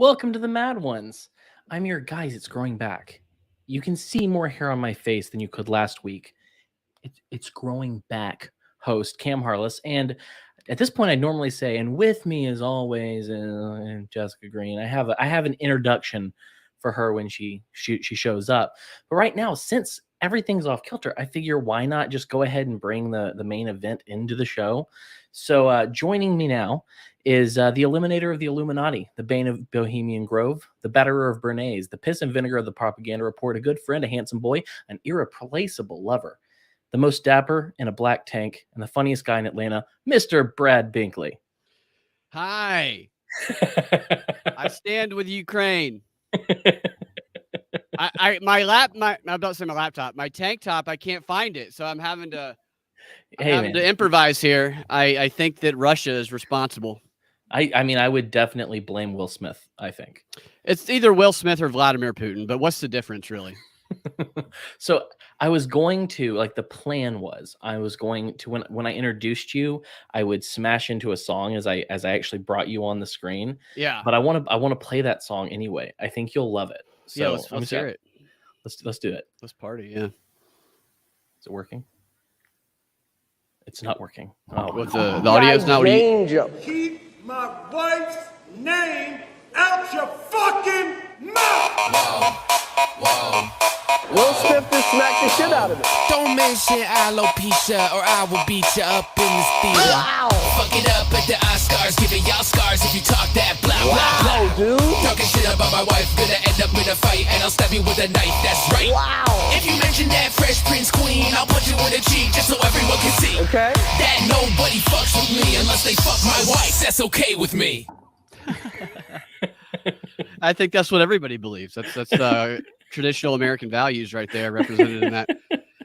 Welcome to the Mad Ones. I'm your guys. It's growing back. You can see more hair on my face than you could last week. It's growing back. Host Cam Harless, and at this point, I normally say, and with me as always, Jessica Green. I have an introduction for her when she shows up. But right now, since everything's off kilter, I figure why not just go ahead and bring the main event into the show. So joining me now is the eliminator of the Illuminati, the bane of Bohemian Grove, the betterer of Bernays, the piss and vinegar of the propaganda report, a good friend, a handsome boy, an irreplaceable lover, the most dapper in a black tank, and the funniest guy in Atlanta, Mr. Brad Binkley. Hi. I stand with Ukraine. I'm about to say my laptop, my tank top, I can't find it, so I'm having to improvise here. I think that Russia is responsible. I mean, I would definitely blame Will Smith, I think. It's either Will Smith or Vladimir Putin, but what's the difference, really? So I was going to, the plan was, I was going to, when I introduced you, I would smash into a song as I actually brought you on the screen. Yeah. But I want to play that song anyway. I think you'll love it. So yeah, let's hear it. Let's do it. Let's party. Yeah. Is it working? It's not working. Oh, what the audio's not working. Keep my wife's name out your fucking mouth. Whoa. Will Smith just smacked the shit out of it. Don't mention alopecia or I will beat you up in this theater. Wow. Fuck it up at the Oscars, giving y'all scars if you talk that blah, blah, blah. Dude. Talking shit about my wife, gonna end up in a fight, and I'll stab you with a knife, that's right. Wow. If you mention that Fresh Prince Queen, I'll punch you in the cheek just so everyone can see. Okay. That nobody fucks with me unless they fuck my wife, that's okay with me. I think that's what everybody believes. That's traditional American values right there represented in that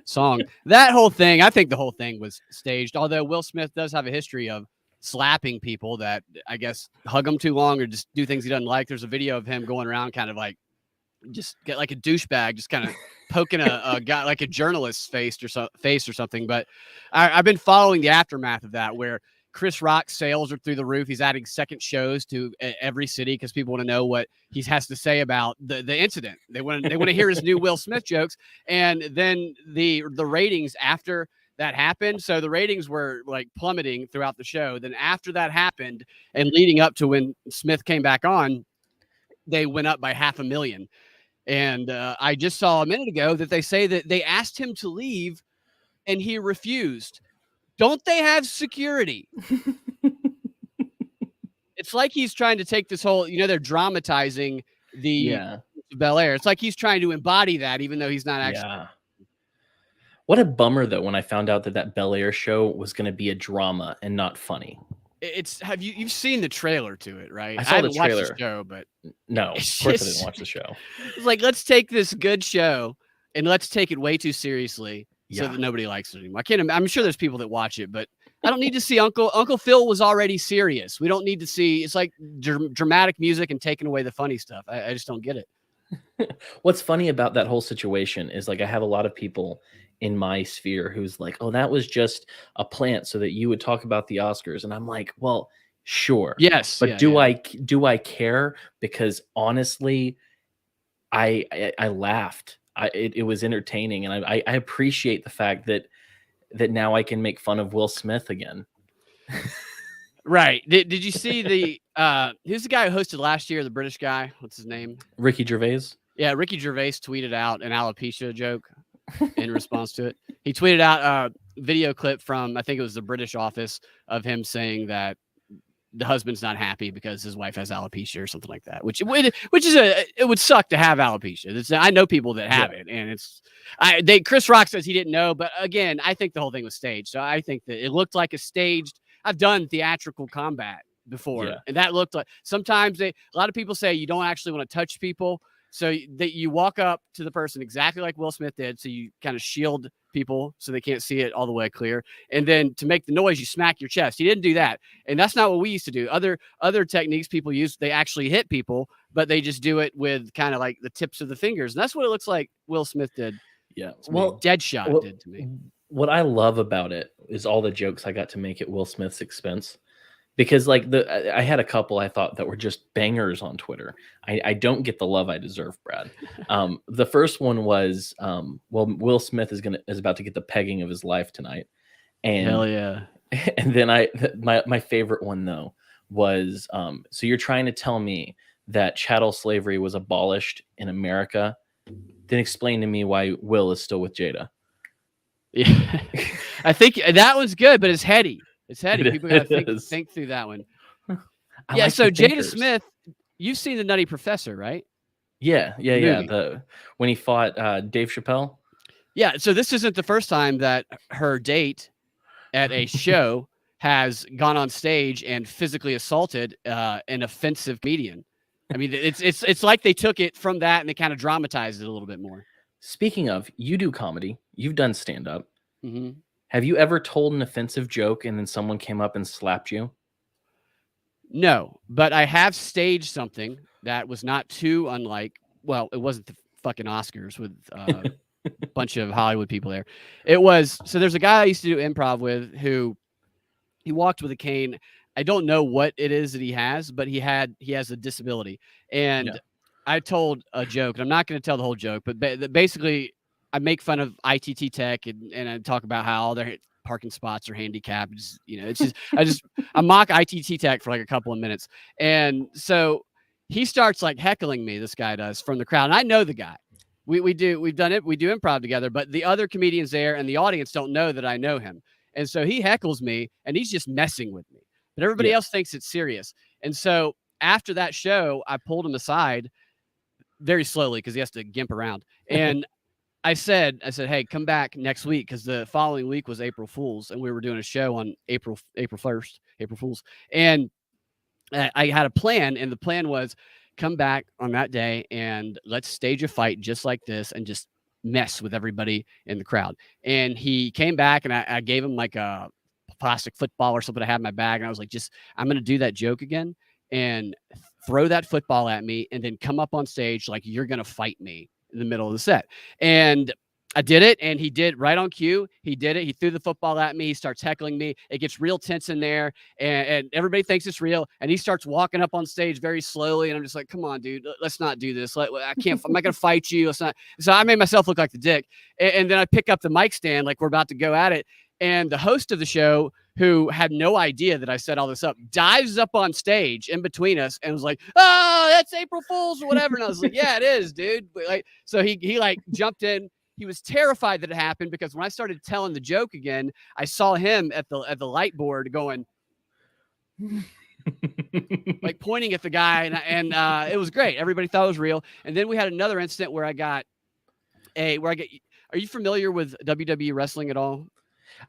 song. That whole thing, I think the whole thing was staged, although Will Smith does have a history of slapping people that I guess hug him too long or just do things he doesn't like. There's a video of him going around kind of like just get like a douchebag, just kind of poking a guy like a journalist's face or something. But I've been following the aftermath of that, where Chris Rock's sales are through the roof. He's adding second shows to every city because people want to know what he has to say about the incident. They want to hear his new Will Smith jokes. And then the ratings after that happened. So the ratings were like plummeting throughout the show. Then after that happened and leading up to when Smith came back on, they went up by 500,000. And I just saw a minute ago that they say that they asked him to leave and he refused. Don't they have security? It's like he's trying to take this whole, they're dramatizing the Bel Air. It's like he's trying to embody that, even though he's not actually. Yeah. What a bummer, though, when I found out that Bel Air show was going to be a drama and not funny. You've seen the trailer to it, right? I saw the trailer. Watched the show, but no, of course I didn't watch the show. It's like, let's take this good show and let's take it way too seriously. So that nobody likes it anymore. I'm sure there's people that watch it, but I don't need to see Uncle Phil was already serious. We don't need to see, it's like dramatic music and taking away the funny stuff. I just don't get it. What's funny about that whole situation is I have a lot of people in my sphere who's like, oh, that was just a plant so that you would talk about the Oscars. And I'm like, well, sure. Yes. But do I care? Because honestly, I laughed. It was entertaining, and I appreciate the fact that now I can make fun of Will Smith again. Right. Did you see who's the guy who hosted last year, the British guy? What's his name? Ricky Gervais. Yeah, Ricky Gervais tweeted out an alopecia joke in response to it. He tweeted out a video clip from, I think it was the British office, of him saying that the husband's not happy because his wife has alopecia or something like that, which is it would suck to have alopecia. I know people that have it, and Chris Rock says he didn't know, but again, I think the whole thing was staged. So I think that it looked like a staged. I've done theatrical combat before, and that looked like sometimes a lot of people say you don't actually want to touch people. So that you walk up to the person exactly like Will Smith did. So you kind of shield people so they can't see it all the way clear. And then to make the noise, you smack your chest. He didn't do that. And that's not what we used to do. Other techniques people use, they actually hit people, but they just do it with kind of like the tips of the fingers. And that's what it looks like Will Smith did. Yeah. Well, Deadshot did to me. What I love about it is all the jokes I got to make at Will Smith's expense. because like I had a couple I thought that were just bangers on Twitter. I don't get the love I deserve, Brad. The first one was well, Will Smith is about to get the pegging of his life tonight, and Hell yeah. and then my favorite one though was so you're trying to tell me that chattel slavery was abolished in America, then explain to me why Will is still with Jada. Yeah. I think that one's good, but it's heady. It's heady. People gotta It think through that one. I Yeah, like so the Jada thinkers. Smith, you've seen the Nutty Professor, right? Yeah. Movie. When he fought Dave Chappelle. Yeah, so this isn't the first time that her date at a show has gone on stage and physically assaulted an offensive comedian. I mean, it's like they took it from that and they kind of dramatized it a little bit more. Speaking of, you do comedy. You've done stand-up. Mm-hmm. Have you ever told an offensive joke and then someone came up and slapped you? No, but I have staged something that was not too unlike. Well, it wasn't the fucking Oscars with a bunch of Hollywood people there. It was so. There's a guy I used to do improv with who he walked with a cane. I don't know what it is that he has, but he has a disability. And Yeah. I told a joke, and I'm not going to tell the whole joke, but basically I make fun of ITT Tech and I talk about how all their parking spots are handicapped. It's just I mock ITT Tech for like a couple of minutes. And so he starts like heckling me, this guy does, from the crowd. And I know the guy. We've done it. We do improv together, but the other comedians there and the audience don't know that I know him. And so he heckles me and he's just messing with me, but everybody else thinks it's serious. And so after that show, I pulled him aside very slowly because he has to gimp around. And I said, hey, come back next week, because the following week was April Fool's, and we were doing a show on April 1st, April Fool's. And I had a plan, and the plan was come back on that day and let's stage a fight just like this and just mess with everybody in the crowd. And he came back, and I gave him like a plastic football or something I had in my bag, and I was like, I'm going to do that joke again and throw that football at me and then come up on stage like you're going to fight me in the middle of the set. And I did it, and he did right on cue. He did it. He threw the football at me. He starts heckling me. It gets real tense in there, and everybody thinks it's real. And he starts walking up on stage very slowly, and I'm just like, "Come on, dude, let's not do this. I can't. I'm not gonna fight you. Let's not." So I made myself look like the dick, and then I pick up the mic stand like we're about to go at it, and the host of the show, who had no idea that I set all this up, dives up on stage in between us and was like, "Oh, that's April Fool's or whatever." And I was like, "Yeah, it is, dude." But like, so he like jumped in. He was terrified that it happened because when I started telling the joke again, I saw him at the light board going, like pointing at the guy, and it was great. Everybody thought it was real. And then we had another incident where are you familiar with WWE wrestling at all?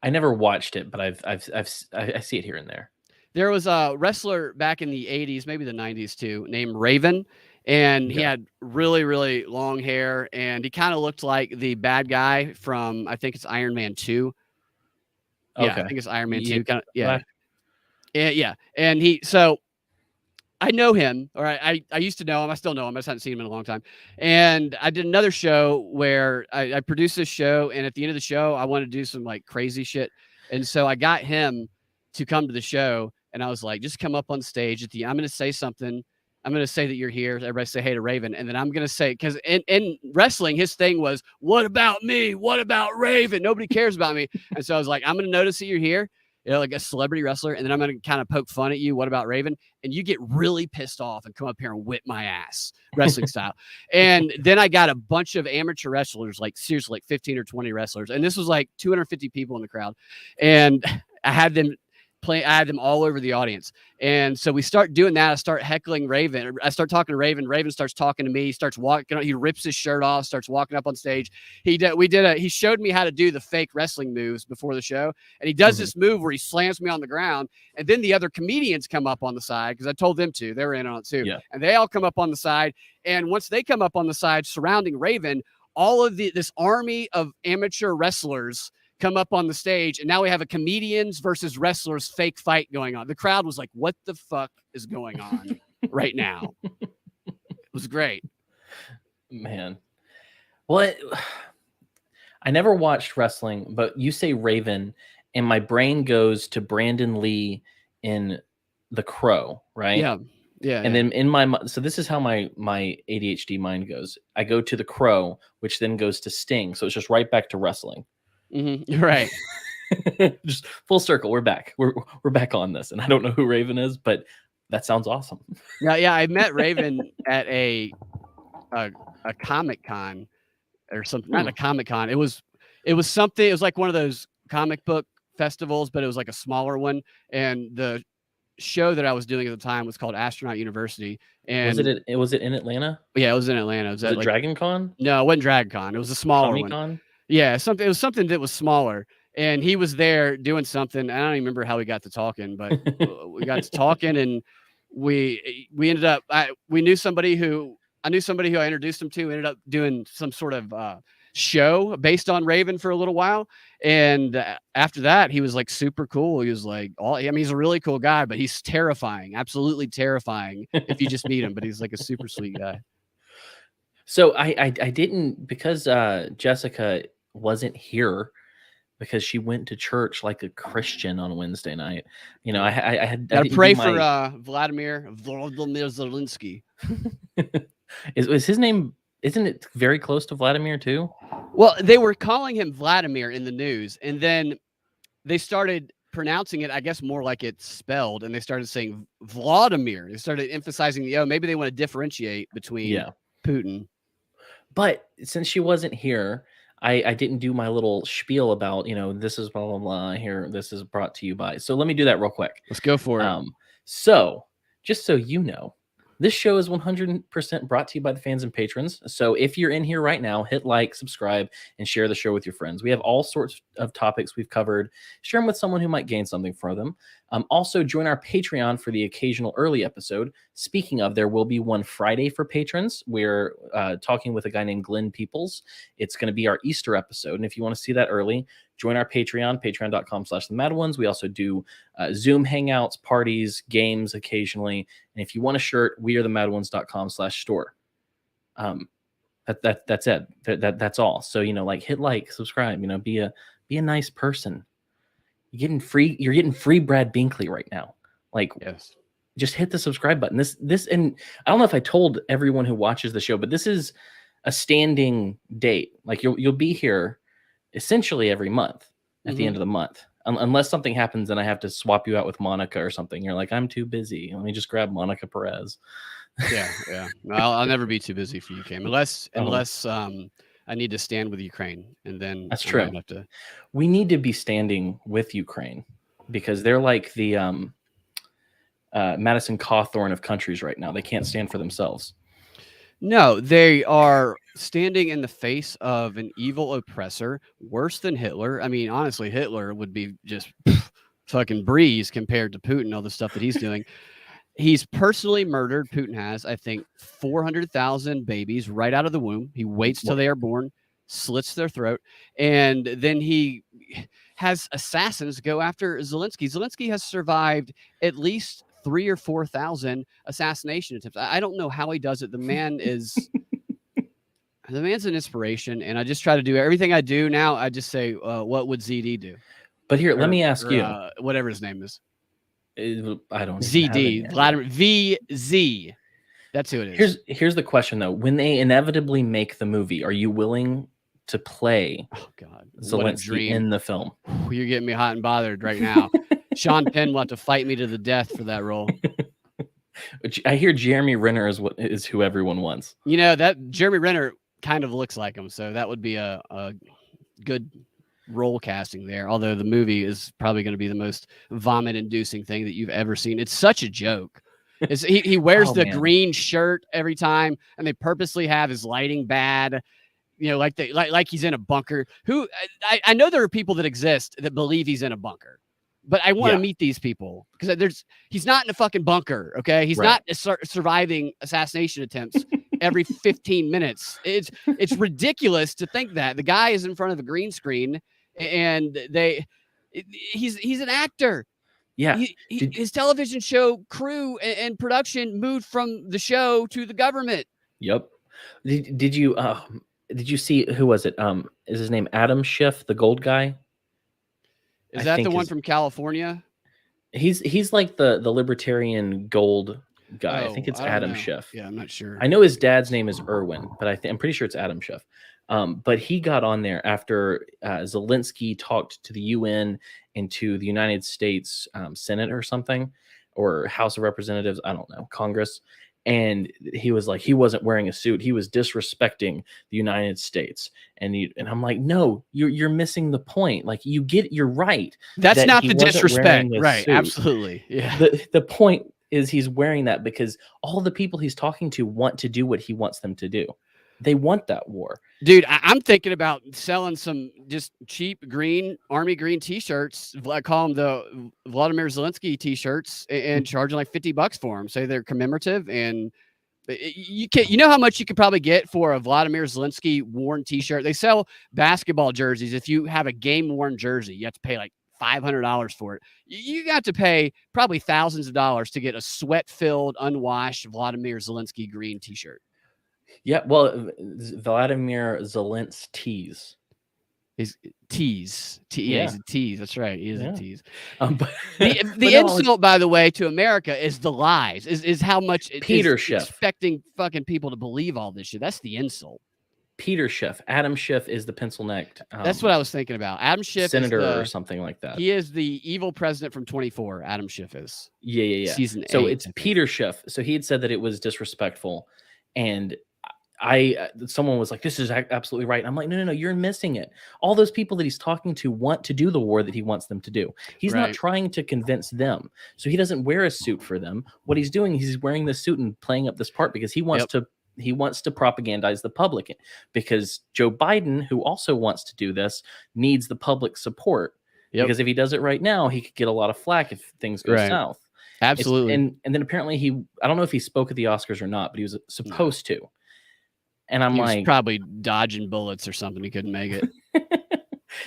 I never watched it, but I see it here and there. There was a wrestler back in the 80s, maybe the 90s too, named Raven. And he had really, really long hair, and he kind of looked like the bad guy from, I think it's Iron Man 2. Yeah, I think it's Iron Man 2. Yeah. And so I know him, or I used to know him. I still know him. I just haven't seen him in a long time. And I did another show where I produced this show, and at the end of the show, I wanted to do some like crazy shit. And so I got him to come to the show, and I was like, just come up on stage I'm going to say something. I'm going to say that you're here. Everybody say hey to Raven. And then I'm going to say, because in wrestling, his thing was, what about me? What about Raven? Nobody cares about me. And so I was like, I'm going to notice that you're here, like a celebrity wrestler. And then I'm going to kind of poke fun at you. What about Raven? And you get really pissed off and come up here and whip my ass, wrestling style. And then I got a bunch of amateur wrestlers, like seriously, like 15 or 20 wrestlers. And this was like 250 people in the crowd. And I had them all over the audience. And so we start doing that. I start heckling Raven. I start talking to Raven. Raven starts talking to me. He starts walking. He rips his shirt off, starts walking up on stage. He showed me how to do the fake wrestling moves before the show. And he does this move where he slams me on the ground. And then the other comedians come up on the side, because I told them to. They were in on it too. Yeah. And they all come up on the side. And once they come up on the side surrounding Raven, all of this army of amateur wrestlers come up on the stage, and now we have a comedians versus wrestlers fake fight going on. The crowd was like, what the fuck is going on right now? It was great. Man. Well, I never watched wrestling, but you say Raven, and my brain goes to Brandon Lee in The Crow, right? Yeah. Yeah. And then in my so this is how my ADHD mind goes. I go to The Crow, which then goes to Sting. So it's just right back to wrestling. Mm-hmm. Right. Just full circle. We're back. We're back on this. And I don't know who Raven is, but that sounds awesome. Yeah. I met Raven at a Comic Con or something. Not a Comic Con. It was something. It was like one of those comic book festivals, but it was like a smaller one. And the show that I was doing at the time was called Astronaut University. And was it in Atlanta? Yeah, it was in Atlanta. Was it Dragon Con? No, it wasn't Dragon Con. It was a smaller Comic-Con? one. Yeah, it was something that was smaller. And he was there doing something. I don't even remember how we got to talking, but we got to talking, and we ended up. I knew somebody who I introduced him to. Ended up doing some sort of show based on Raven for a little while, and after that, he was like super cool. He was like, he's a really cool guy, but he's terrifying, absolutely terrifying if you just meet him. But he's like a super sweet guy. So I didn't, because Jessica wasn't here, because she went to church like a Christian on Wednesday night. You know, I had to pray for Vladimir Zelensky. Is his name? Isn't it very close to Vladimir too? Well, they were calling him Vladimir in the news, and then they started pronouncing it, I guess, more like it's spelled, and they started saying Vladimir. They started emphasizing maybe they want to differentiate between Putin. But since she wasn't here, I didn't do my little spiel about, this is blah, blah, blah here. This is brought to you by. So let me do that real quick. Let's go for it. So just so you know, this show is 100% brought to you by the fans and patrons. So if you're in here right now, hit like, subscribe, and share the show with your friends. We have all sorts of topics we've covered. Share them with someone who might gain something from them. Also, join our Patreon for the occasional early episode. Speaking of, there will be one Friday for patrons. We're talking with a guy named Glenn Peoples. It's going to be our Easter episode. And if you want to see that early, join our Patreon, patreon.com/themadaones. We also do Zoom hangouts, parties, games occasionally. And if you want a shirt, wearethemadaones.com/store. That's it. That's all. So, hit like, subscribe, be a nice person. You're getting free Brad Binkley right now. Yes. Just hit the subscribe button. This, and I don't know if I told everyone who watches the show, but this is a standing date. Like you'll be here essentially every month at the end of the month, unless something happens and I have to swap you out with Monica or something. You're like, I'm too busy. Let me just grab Monica Perez. Yeah. I'll never be too busy for you, Cam, unless I need to stand with Ukraine, and then that's true. We need to be standing with Ukraine because they're like the Madison Cawthorn of countries right now. They can't stand for themselves. No, they are standing in the face of an evil oppressor worse than Hitler. I mean, honestly, Hitler would be just fucking breeze compared to Putin, all the stuff that he's doing. He's personally murdered, Putin has, I think, 400,000 babies right out of the womb. He waits till they are born, slits their throat, and then he has assassins go after Zelensky. Zelensky has survived at least 3,000 or 4,000 assassination attempts. I don't know how he does it. The man is the man's an inspiration, and I just try to do everything I do now. I just say, what would ZD do? But here, let me ask you, whatever his name is. I don't ZD, Vladimir VZ. That's who it is. Here's the question though. When they inevitably make the movie, are you willing to play Zelensky in the film? You're getting me hot and bothered right now. Sean Penn will have to fight me to the death for that role. I hear Jeremy Renner is who everyone wants. That Jeremy Renner kind of looks like him, so that would be a good role casting there, although the movie is probably going to be the most vomit-inducing thing that you've ever seen. It's such a joke. He wears the green shirt every time, and they purposely have his lighting bad, like he's in a bunker. I know there are people that exist that believe he's in a bunker, but I want to meet these people because he's not in a fucking bunker. Okay, he's not surviving assassination attempts every 15 minutes. It's ridiculous to think that the guy is in front of a green screen. And he's an actor. Yeah. His television show crew and production moved from the show to the government. Yep. Did you see, who was it? Is his name Adam Schiff, the gold guy? Is that the one from California? He's like the libertarian gold guy. I think it's I don't Adam know. Schiff. Yeah, I'm not sure. I know his dad's name is Irwin, but I'm pretty sure it's Adam Schiff. But he got on there after Zelensky talked to the UN and to the United States Senate or something, or House of Representatives, I don't know, Congress. And he was like, he wasn't wearing a suit. He was disrespecting the United States. And I'm like, no, you're missing the point. Like, you're right. That's that not he the wasn't disrespect, wearing a right? suit. Absolutely, yeah. The point is he's wearing that because all the people he's talking to want to do what he wants them to do. They want that war. Dude, I'm thinking about selling some just cheap green army green T-shirts. I call them the Vladimir Zelensky T-shirts, and charging like $50 for them. Say they're commemorative, and you can, you know how much you could probably get for a Vladimir Zelensky worn T-shirt. They sell basketball jerseys. If you have a game worn jersey, you have to pay like $500 for it. You got to pay probably thousands of dollars to get a sweat-filled, unwashed Vladimir Zelensky green T-shirt. Yeah, well, Vladimir Zelensky's. Is tease. Yeah, he's a tease. That's right. He is a tease. But, the insult, by the way, to America is the lies. Is how much Peter is Schiff expecting fucking people to believe all this shit. That's the insult. Peter Schiff. Adam Schiff is the pencil-necked. That's what I was thinking about. Adam Schiff, senator is or something like that. He is the evil president from 24. Adam Schiff is. Yeah. Season 8. So it's Peter Schiff. So he had said that it was disrespectful, and someone was like, this is absolutely right. I'm like, no, you're missing it. All those people that he's talking to want to do the war that he wants them to do. He's not trying to convince them. So he doesn't wear a suit for them. What he's doing, he's wearing the suit and playing up this part because he wants to propagandize the public, because Joe Biden, who also wants to do this, needs the public support. Because if he does it right now, he could get a lot of flack if things go south. Absolutely. And then apparently I don't know if he spoke at the Oscars or not, but he was supposed to. And I'm like, probably dodging bullets or something. He couldn't make it.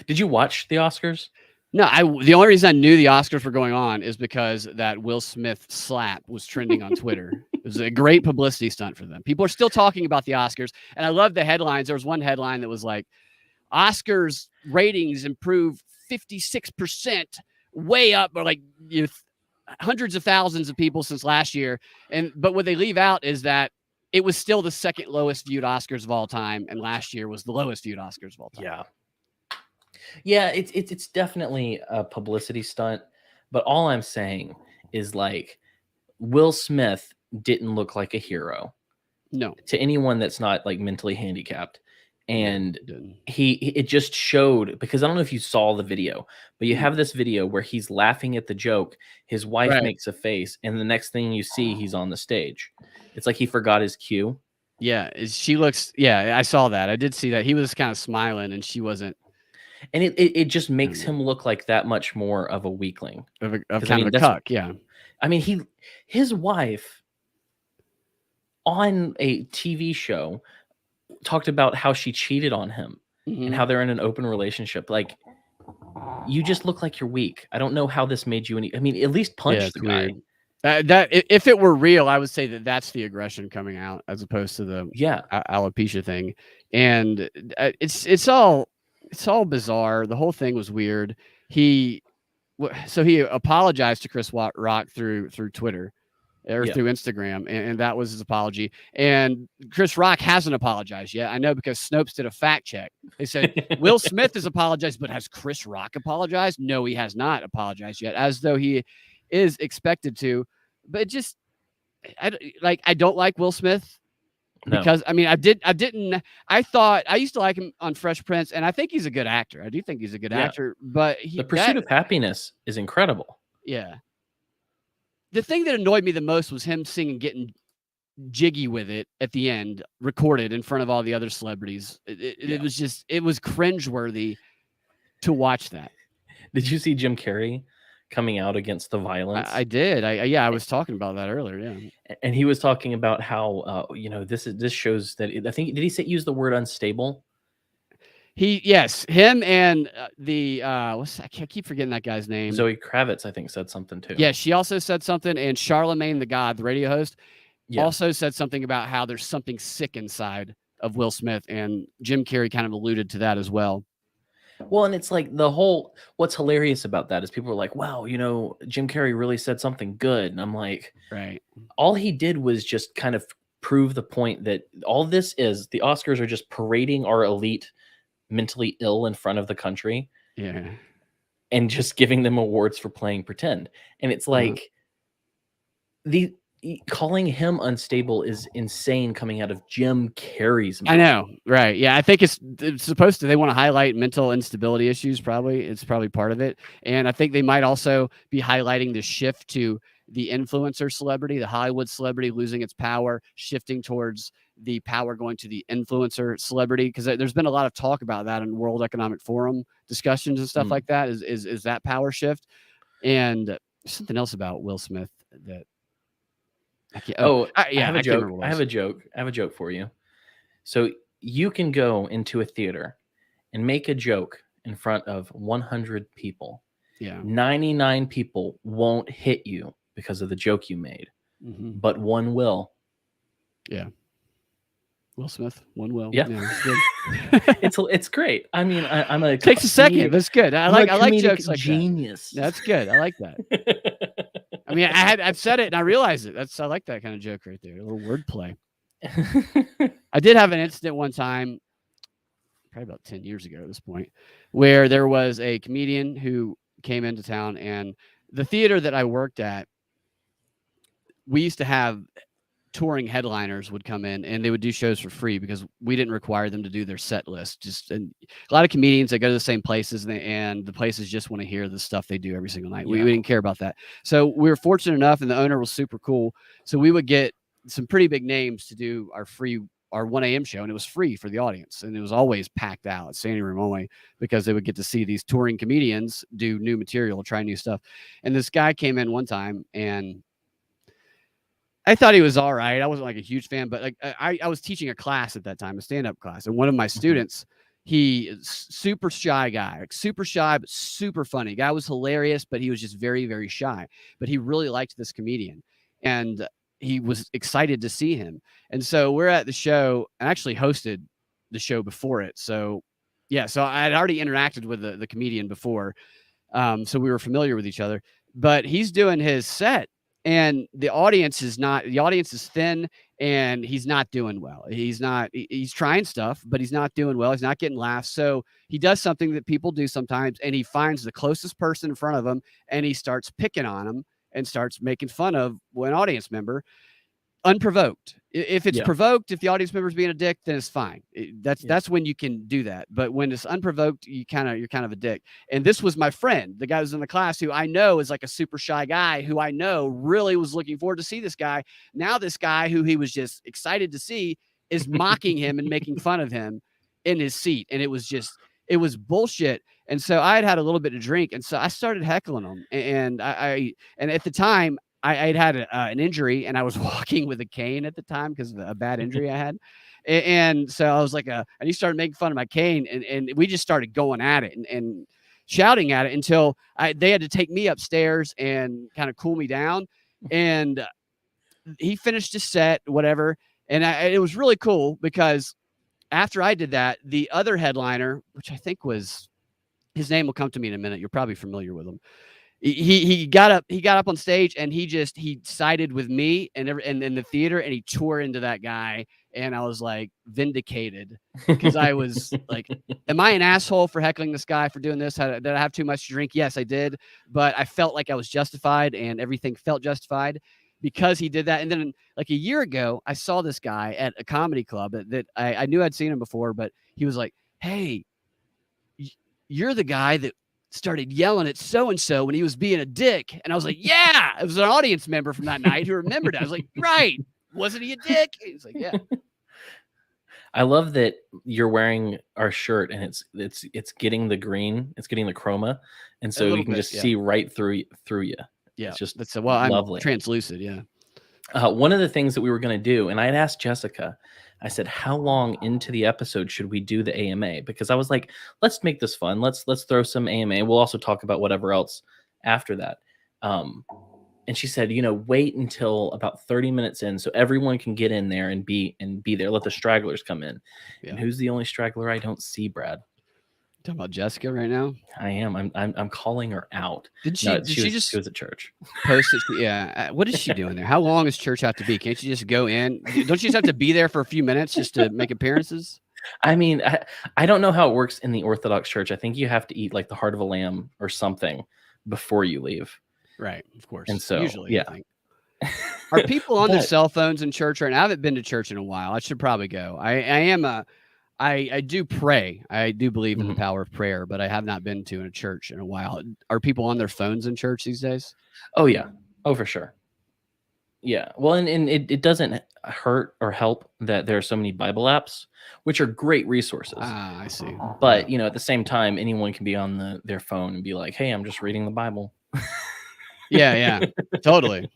Did you watch the Oscars? No, the only reason I knew the Oscars were going on is because that Will Smith slap was trending on Twitter. It was a great publicity stunt for them. People are still talking about the Oscars, and I love the headlines. There was one headline that was like, Oscars ratings improved 56%, way up, or like hundreds of thousands of people since last year. But what they leave out is that it was still the second lowest viewed Oscars of all time, and last year was the lowest viewed Oscars of all time. Yeah, it's definitely a publicity stunt, but all I'm saying is, like, Will Smith didn't look like a hero. No. To anyone that's not like mentally handicapped. And it just showed, because I don't know if you saw the video, but you have this video where he's laughing at the joke. His wife makes a face, and the next thing you see, he's on the stage. It's like he forgot his cue. Yeah, she looks. Yeah, I saw that. I did see that. He was kind of smiling, and she wasn't. And it just makes him look like that much more of a weakling, of kind of a cuck. Yeah, I mean, his wife on a TV show talked about how she cheated on him and how they're in an open relationship. Like, you just look like you're weak. I don't know how this made you any. I mean, at least punch the guy. That if it were real, I would say that's the aggression coming out as opposed to the alopecia thing. And it's all bizarre. The whole thing was weird. He apologized to Chris Rock through Twitter or through Instagram, and that was his apology. And Chris Rock hasn't apologized yet. I know, because Snopes did a fact check. They said Will Smith has apologized, but has Chris Rock apologized? No, he has not apologized yet, as though he is expected to. But I don't like Will Smith because I used to like him on Fresh Prince, and I think he's a good actor. I do think he's a good actor, but The Pursuit of Happiness is incredible. Yeah. The thing that annoyed me the most was him singing, getting jiggy with it at the end, recorded in front of all the other celebrities. It was cringeworthy to watch that. Did you see Jim Carrey coming out against the violence? I did. I was talking about that earlier. Yeah. And he was talking about how, this shows that, I think, did he use the word unstable? Him and I keep forgetting that guy's name. Zoe Kravitz, I think, said something too. Yeah, she also said something, and Charlemagne the God, the radio host, also said something about how there's something sick inside of Will Smith, and Jim Carrey kind of alluded to that as well. Well, and it's like what's hilarious about that is people are like, wow, Jim Carrey really said something good. And I'm like, Right. all he did was just kind of prove the point that all this is the Oscars are just parading our elite mentally ill in front of the country Yeah. and just giving them awards for playing pretend. And it's like calling him unstable is insane coming out of Jim Carrey's mouth. I know. Right. Yeah. I think it's supposed to, they want to highlight mental instability issues. Probably. It's probably part of it. And I think they might also be highlighting the shift to the influencer celebrity, the Hollywood celebrity losing its power, shifting towards the power going to the influencer celebrity. Because there's been a lot of talk about that in World Economic Forum discussions and stuff like that. Is that power shift? And something else about Will Smith that I have a joke. I have a joke for you. So you can go into a theater and make a joke in front of 100 people. Yeah. 99 people won't hit you because of the joke you made, but one will. Yeah. Will Smith, one will. Yeah. It's great. I mean, I'm a takes a second. That's good. I like jokes like genius. That. That's good. I like that. I mean, I've said it and I realized it. I like that kind of joke right there. A little wordplay. I did have an incident one time, probably about 10 years ago at this point, where there was a comedian who came into town, and the theater that I worked at, we used to have touring headliners would come in and they would do shows for free because we didn't require them to do their set list. And a lot of comedians that go to the same places and the places just want to hear the stuff they do every single night. We didn't care about that. So we were fortunate enough, and the owner was super cool. So we would get some pretty big names to do our 1 a.m. show, and it was free for the audience. And it was always packed out, standing room only, because they would get to see these touring comedians do new material, try new stuff. And this guy came in one time, and I thought he was all right. I wasn't like a huge fan, but like I was teaching a class at that time, a stand-up class. And one of my students, he is super shy guy, like super shy, but super funny. Guy was hilarious, but he was just very, very shy. But he really liked this comedian. And he was excited to see him. And so we're at the show. I actually hosted the show before it. So yeah, so I had already interacted with the comedian before. So we were familiar with each other, but he's doing his set. And the audience is thin, and he's not doing well. He's trying stuff, but he's not doing well. He's not getting laughs. So he does something that people do sometimes, and he finds the closest person in front of him, and he starts picking on him and starts making fun of an audience member, unprovoked. If it's provoked, if the audience member is being a dick, then it's fine. That's when you can do that. But when it's unprovoked, you're kind of a dick. And this was my friend, the guy who's in the class, who I know is like a super shy guy, who I know really was looking forward to see this guy. Now this guy who he was just excited to see is mocking him and making fun of him in his seat. And it was bullshit. And so I had a little bit to drink, and so I started heckling him. And and at the time, I had an injury, and I was walking with a cane at the time because of a bad injury I had. And so I was like, and he started making fun of my cane, and we just started going at it and shouting at it until they had to take me upstairs and kind of cool me down. And he finished his set, whatever. And it was really cool because after I did that, the other headliner, which I think was, his name will come to me in a minute. You're probably familiar with him. He got up on stage, and he sided with me and in the theater, and he tore into that guy. And I was like vindicated, because I was like, am I an asshole for heckling this guy for doing this? Did I have too much to drink? Yes, I did. But I felt like I was justified, and everything felt justified because he did that. And then like a year ago, I saw this guy at a comedy club that I knew I'd seen him before, but he was like, hey, you're the guy that started yelling at so-and-so when he was being a dick. And I was like, yeah, it was an audience member from that night who remembered it. I was like, right. Wasn't he a dick? He's like, yeah. I love that you're wearing our shirt, and it's getting the green, it's getting the chroma. And so you can just see right through you. Yeah. It's just lovely. I'm translucid. Yeah. One of the things that we were going to do, and I had asked Jessica, I said, how long into the episode should we do the AMA? Because I was like, let's make this fun. Let's throw some AMA. We'll also talk about whatever else after that. And she said, wait until about 30 minutes in so everyone can get in there and be there. Let the stragglers come in. Yeah. And who's the only straggler I don't see, Brad? Talking about Jessica right now. I am. I'm calling her out. Did she? No, did she just she was at church. post it? Yeah. What is she doing there? How long does church have to be? Can't you just go in? Don't you just have to be there for a few minutes just to make appearances? I mean, I don't know how it works in the Orthodox Church. I think you have to eat like the heart of a lamb or something before you leave. Right. Of course. And so, usually, yeah. I think. Are people on their But- cell phones in church right now? I haven't been to church in a while. I should probably go. I do pray. I do believe in the power of prayer, but I have not been to a church in a while. Are people on their phones in church these days? Oh yeah. Oh, for sure. Yeah. Well, and it doesn't hurt or help that there are so many Bible apps, which are great resources. Ah, I see. But at the same time, anyone can be on their phone and be like, "Hey, I'm just reading the Bible." Yeah, totally.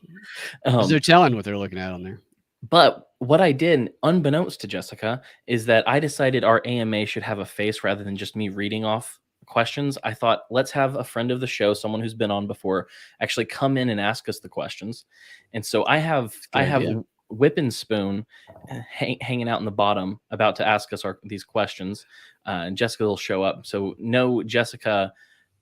'Cause they're telling what they're looking at on there. But what I did, unbeknownst to Jessica, is that I decided our AMA should have a face rather than just me reading off questions. I thought, let's have a friend of the show, someone who's been on before, actually come in and ask us the questions. And so I have idea. Whip and Spoon hanging out in the bottom, about to ask us these questions. And Jessica will show up. So no Jessica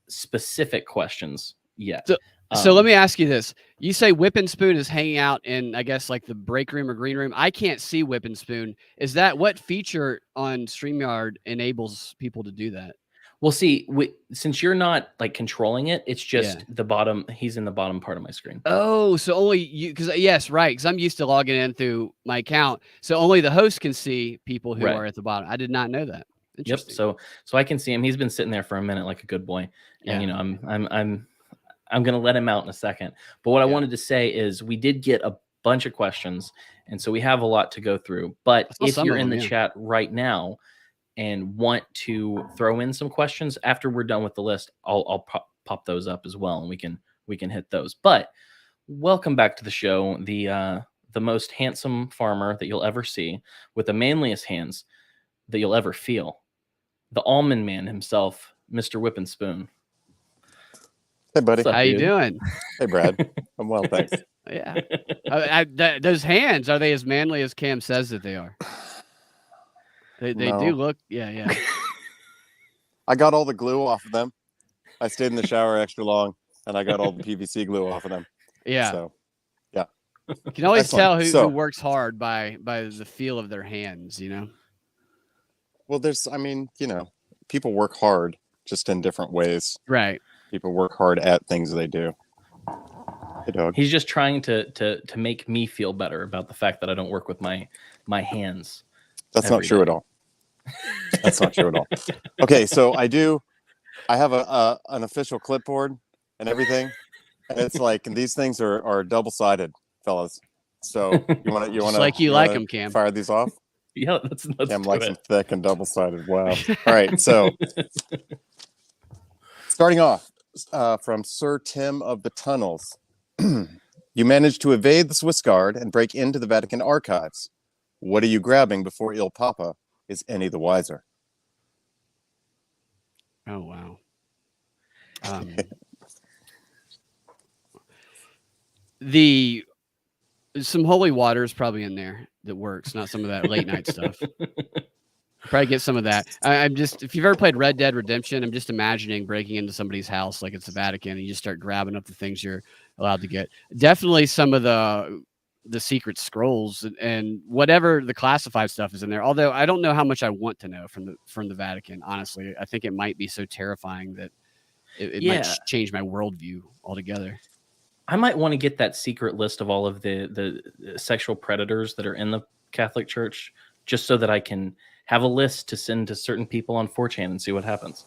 specific questions yet. So let me ask you this. You say Whip and Spoon is hanging out in, I guess, like the break room or green room. I can't see Whip and Spoon. Is that what feature on StreamYard enables people to do that? Well, see, since you're not like controlling it, it's just the bottom. He's in the bottom part of my screen. Oh, so only you, because yes, right. Because I'm used to logging in through my account. So only the host can see people who are at the bottom. I did not know that. Yep. So I can see him. He's been sitting there for a minute like a good boy. And I'm going to let him out in a second. But what I wanted to say is we did get a bunch of questions. And so we have a lot to go through. But if you're in the chat right now and want to throw in some questions after we're done with the list, I'll pop those up as well. And we can hit those. But welcome back to the show. The most handsome farmer that you'll ever see with the manliest hands that you'll ever feel. The almond man himself, Mr. Whip and Spoon. Hey, buddy. How you doing? Hey, Brad. I'm well, thanks. Yeah. Those hands, are they as manly as Cam says that they are? They do look, yeah. I got all the glue off of them. I stayed in the shower extra long, and I got all the PVC glue off of them. Yeah. So, yeah. You can always tell who works hard by the feel of their hands, you know? Well, people work hard just in different ways. Right. People work hard at things they do. Hey, dog. He's just trying to make me feel better about the fact that I don't work with my hands. That's not true at all. That's not true at all. Okay, so I have an official clipboard and everything, and it's like these things are double-sided, fellas. So you want to like you like them, Cam. Fire these off. Yeah, let's Cam likes them thick and double-sided. Wow. All right, so starting off from Sir Tim of the Tunnels. You managed to evade the Swiss Guard and break into the Vatican archives. What are you grabbing before Il Papa is any the wiser? Oh, wow. Some holy water is probably in there that works, not some of that late night stuff. Probably get some of that. If you've ever played Red Dead Redemption, I'm just imagining breaking into somebody's house like it's the Vatican and you just start grabbing up the things you're allowed to get. Definitely some of the secret scrolls and whatever the classified stuff is in there. Although I don't know how much I want to know from the Vatican. Honestly, I think it might be so terrifying that it might change my worldview altogether. I might want to get that secret list of all of the sexual predators that are in the Catholic Church, just so that I can have a list to send to certain people on 4chan and see what happens.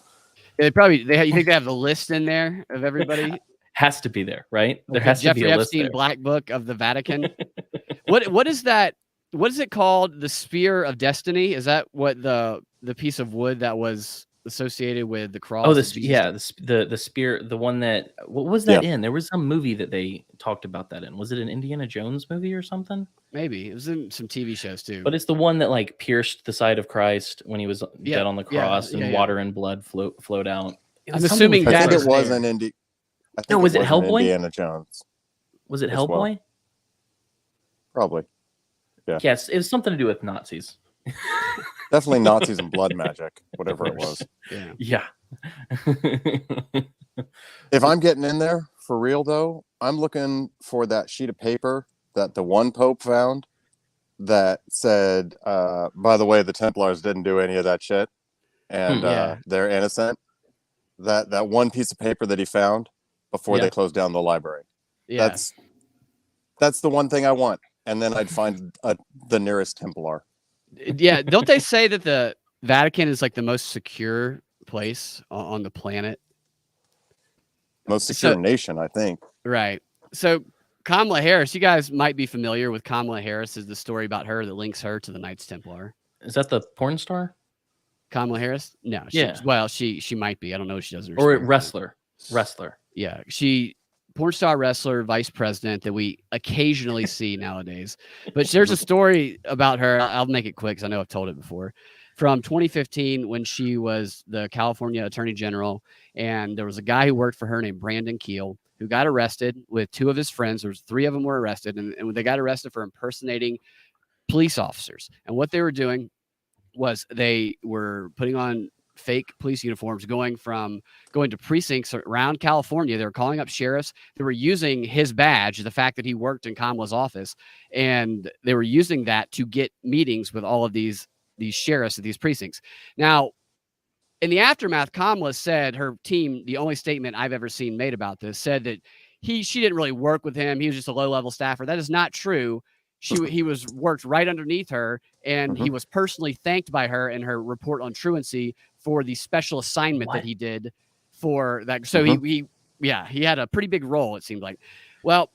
You think they have the list in there of everybody? Has to be there, right? There has to be a list there. Black Book of the Vatican. What is that? What is it called? The Spear of Destiny? Is that what the piece of wood that was associated with the cross? Oh, the spear, the one that, what was that in? There was some movie that they talked about that in. Was it an Indiana Jones movie or something? Maybe it was in some TV shows too. But it's the one that like pierced the side of Christ when he was dead on the cross, and water and blood flowed out. I'm assuming I think it was an Indy. No, was it Hellboy? Indiana Jones. Was it Hellboy? Probably. Yeah. Yes, it was something to do with Nazis. Definitely Nazis and blood magic, whatever it was. Yeah. If I'm getting in there for real, though, I'm looking for that sheet of paper that the one Pope found that said, by the way, the Templars didn't do any of that shit, and Yeah. they're innocent. That one piece of paper that he found before they closed down the library. Yeah. That's the one thing I want, and then I'd find the nearest Templar. Yeah. Don't they say that the Vatican is like the most secure place on the planet? Most secure nation, I think. Right. So Kamala Harris, you guys might be familiar with Kamala Harris. Is the story about her that links her to the Knights Templar? Is that the porn star? Kamala Harris? No. She might be. I don't know what she does. Or wrestler. Yeah. Porn star, wrestler, vice president that we occasionally see nowadays. But there's a story about her. I'll make it quick because I know I've told it before. From 2015, when she was the California Attorney General, and there was a guy who worked for her named Brandon Keel, who got arrested with two of his friends. There was 3 of them were arrested, and they got arrested for impersonating police officers. And what they were doing was they were putting on fake police uniforms, going to precincts around California. They were calling up sheriffs. They were using his badge, the fact that he worked in Kamala's office, and they were using that to get meetings with all of these sheriffs at these precincts. Now, in the aftermath, Kamala said her team, the only statement I've ever seen made about this, said that she didn't really work with him. He was just a low-level staffer. That is not true. He was worked right underneath her, and he was personally thanked by her in her report on truancy for the special assignment that he did for that. So he had a pretty big role, it seemed like. Well,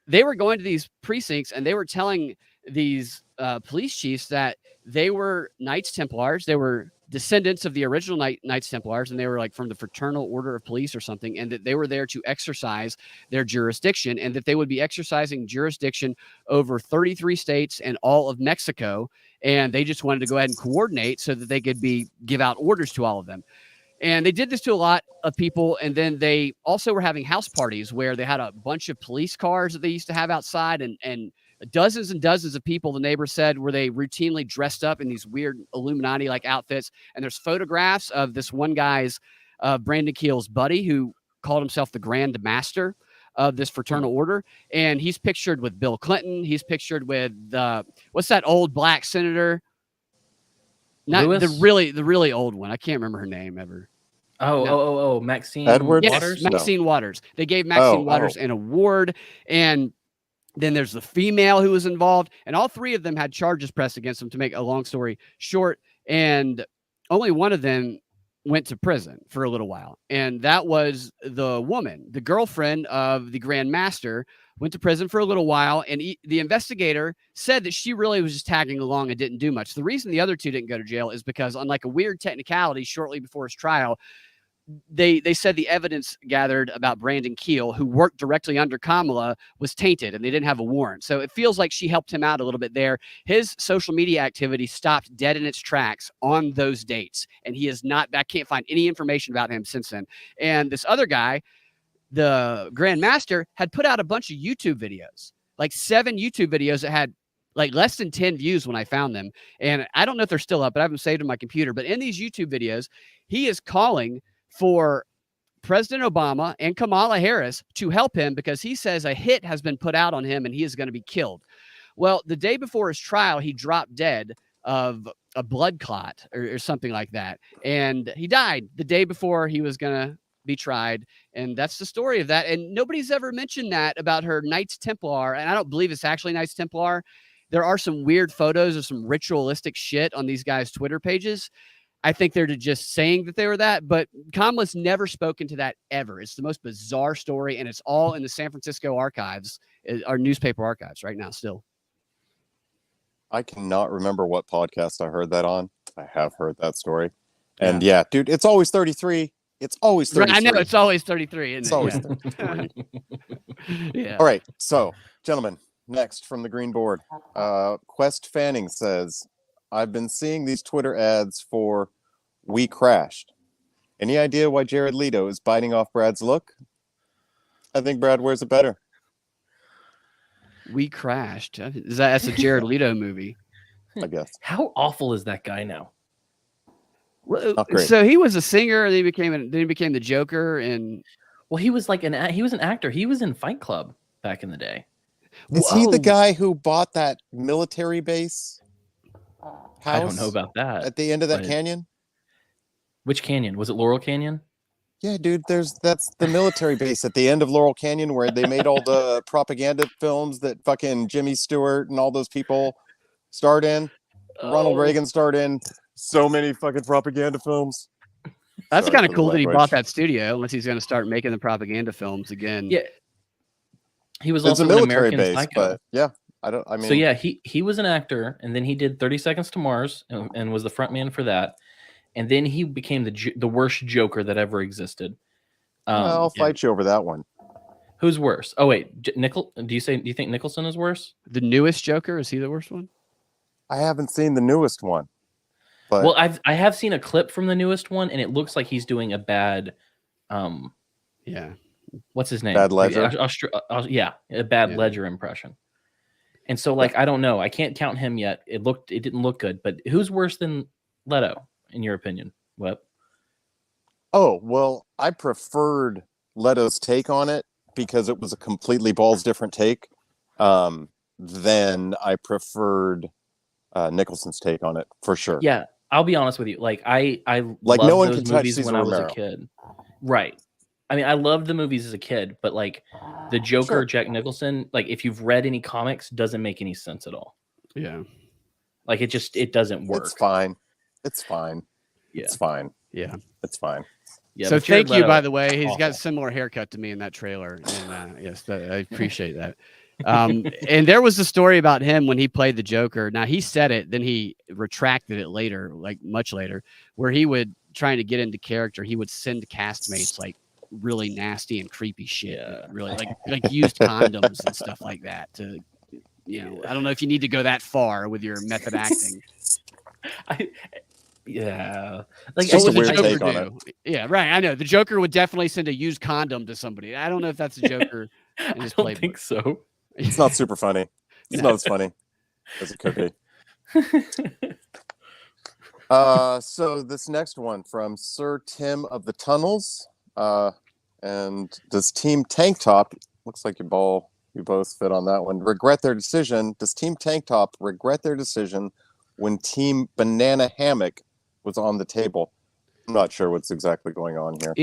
they were going to these precincts and they were telling these police chiefs that they were Knights Templars. They were descendants of the original Knights Templars, and they were like from the Fraternal Order of Police or something, and that they were there to exercise their jurisdiction, and that they would be exercising jurisdiction over 33 states and all of Mexico, and they just wanted to go ahead and coordinate so that they could give out orders to all of them. And they did this to a lot of people, and then they also were having house parties where they had a bunch of police cars that they used to have outside, and dozens and dozens of people, the neighbor said, where they routinely dressed up in these weird Illuminati-like outfits. And there's photographs of this one guy's, Brandon Keel's buddy, who called himself the Grand Master of this fraternal order. And he's pictured with Bill Clinton. He's pictured with, what's that old black senator? Not Lewis? the really old one. I can't remember her name ever. Maxine Edwards? Waters? Yes, Maxine Waters. They gave Maxine Waters an award, and then there's the female who was involved, and all 3 of them had charges pressed against them, to make a long story short. And only one of them went to prison for a little while. And that was the woman, the girlfriend of the Grand Master, went to prison for a little while. And the investigator said that she really was just tagging along and didn't do much. The reason the other 2 didn't go to jail is because, on like a weird technicality, shortly before his trial, they said the evidence gathered about Brandon Keel, who worked directly under Kamala, was tainted, and they didn't have a warrant. So it feels like she helped him out a little bit there. His social media activity stopped dead in its tracks on those dates, and he is not. I can't find any information about him since then. And this other guy, the Grand Master, had put out a bunch of YouTube videos, like 7 YouTube videos that had like less than 10 views when I found them. And I don't know if they're still up, but I haven't saved on my computer. But in these YouTube videos, he is calling for President Obama and Kamala Harris to help him, because he says a hit has been put out on him and he is going to be killed. Well, the day before his trial, he dropped dead of a blood clot or something like that. And he died the day before he was going to be tried. And that's the story of that. And nobody's ever mentioned that about her Knights Templar. And I don't believe it's actually Knights Templar. There are some weird photos of some ritualistic shit on these guys' Twitter pages. I think they're just saying that they were that, but Kamala's never spoken to that ever. It's the most bizarre story, and it's all in the San Francisco archives, our newspaper archives right now still. I cannot remember what podcast I heard that on. I have heard that story. And yeah, dude, it's always 33. It's always 33. Right, I know, it's always 33. It's always 33. Yeah. All right. So, gentlemen, next from the green board, Quest Fanning says, I've been seeing these Twitter ads for We Crashed. Any idea why Jared Leto is biting off Brad's look? I think Brad wears it better. We Crashed. That's a Jared Leto movie. I guess. How awful is that guy now? Not great. So he was a singer, and then he became the Joker, and Well, he was like an actor. He was in Fight Club back in the day. Is he the Whoa. guy who bought that military base house I don't know about that. at the end of that but- canyon? Which canyon? Was it Laurel Canyon? Yeah, dude, that's the military base at the end of Laurel Canyon where they made all the propaganda films that fucking Jimmy Stewart and all those people starred in. Ronald Oh. Reagan starred in so many fucking propaganda films. that's Sorry kind for of the cool that he language. bought that studio. Unless he's going to start making the propaganda films again. Yeah. He was It's also a an military American base, Psycho. but yeah, I mean, So yeah, he was an actor, and then he did 30 Seconds to Mars, and was the front man for that. And then he became the worst Joker that ever existed. I'll fight you over that one. Who's worse? Oh wait, do you think Nicholson is worse? The newest Joker, is he the worst one? I haven't seen the newest one, but Well, I have seen a clip from the newest one, and it looks like he's doing a bad, Yeah. what's his name? Bad Ledger? Yeah, a bad Yeah. Ledger impression. And so, like, I don't know. I can't count him yet. It didn't look good. But who's worse than Leto, in your opinion? What? oh well, I preferred Leto's take on it because it was a completely balls different take. Then I preferred Nicholson's take on it for sure. Yeah, I'll be honest with you. Like, I Like, loved no one those can touch movies Cesar when I was a Romero. kid. Right. I mean, I loved the movies as a kid, but like the Joker, Sure. Jack Nicholson, like if you've read any comics, doesn't make any sense at all. Yeah. Like it doesn't work. It's fine. It's fine. Yeah. It's fine. Yeah. It's fine. Yeah, So but Jared thank you, Leto, by the way. He's got a awful. similar haircut to me in that trailer. And yes, I appreciate that. And there was a story about him when he played the Joker. Now he said it, then he retracted it later, like much later, where he would trying to get into character. He would send castmates like really nasty and creepy shit. Yeah. Really like used condoms and stuff like that to, I don't know if you need to go that far with your method acting. Yeah. Like just What a would the weird Joker take on do? Yeah, right. I know the Joker would definitely send a used condom to somebody. I don't know if that's a Joker. I his don't playbook. think so. It's not super funny. It's not as funny as it could be. So this next one from Sir Tim of the Tunnels. And does Team Tank Top, looks like you both fit on that one, regret their decision? Does Team Tank Top regret their decision when Team Banana Hammock was on the table? I'm not sure what's exactly going on here.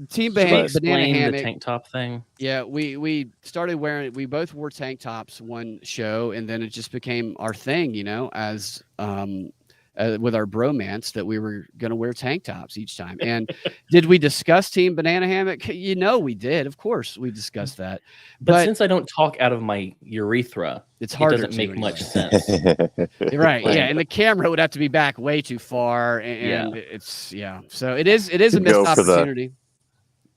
Team Should I Banana explain the Hammock. tank top thing? Yeah, we started wearing. We both wore tank tops one show, and then it just became our thing. As with our bromance that we were going to wear tank tops each time. And did we discuss Team Banana Hammock? We did. Of course, we discussed that. But since I don't talk out of my urethra, it's it harder doesn't to make anyway. much sense. Right. Yeah. And the camera would have to be back way too far. And it's So it is a missed Go for the- opportunity.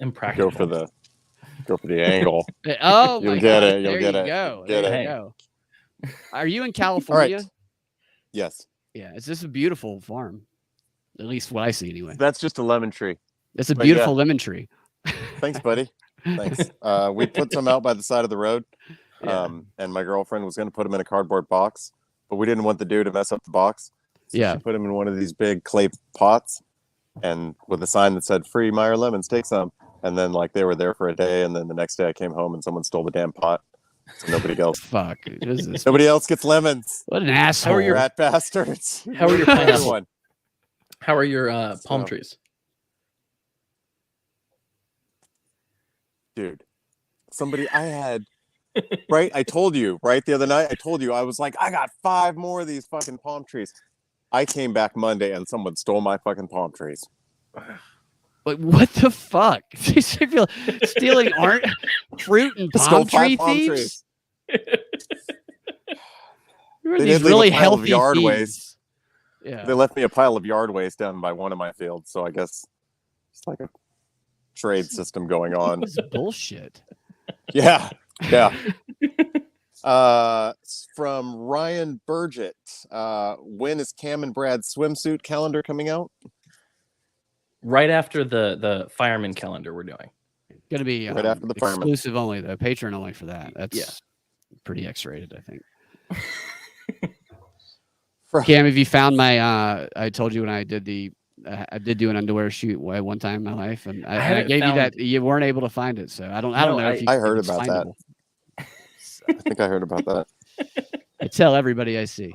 Impractical. Go for the angle. Oh, You'll my get God. it, you'll There get you it, go. you'll get There it. you go. Are you in California? Yes. Yeah. It's just a beautiful farm. At least what I see anyway. That's just a lemon tree. It's a but beautiful yeah. lemon tree. Thanks, buddy. Thanks. We put some out by the side of the road. Yeah. And my girlfriend was going to put them in a cardboard box, but we didn't want the dude to mess up the box. So Yeah. she put them in one of these big clay pots and with a sign that said free Meyer lemons, take some. And then they were there for a day. And then the next day I came home and someone stole the damn pot. So nobody else, Fuck. What is this? nobody else gets lemons. What an asshole. How are your- Rat bastards. How are your pineapple? Everyone. How are your palm So- trees? Dude, I had, right? I told you, right? The other night, I told you, I was like, I got 5 more of these fucking palm trees. I came back Monday and someone stole my fucking palm trees. Like, what the fuck? Stealing art, fruit, and Stole palm 5 tree palm thieves? trees. You're They these did leave really a pile of healthy yard thieves. waste. Yeah. They left me a pile of yard waste down by one of my fields. So I guess it's like a trade system going on. This is bullshit. Yeah. From Ryan Burgett. When is Cam and Brad's swimsuit calendar coming out? Right after the fireman calendar we're doing. Gonna be Right after the fireman. exclusive only though. Patreon only for that. That's pretty X-rated, I think. Cam, have you found my? I told you when I did I did do an underwear shoot one time in my life, and I gave you that. You weren't able to find it, so I don't know if you. I heard if it's about that. findable. I think I heard about that. I tell everybody I see.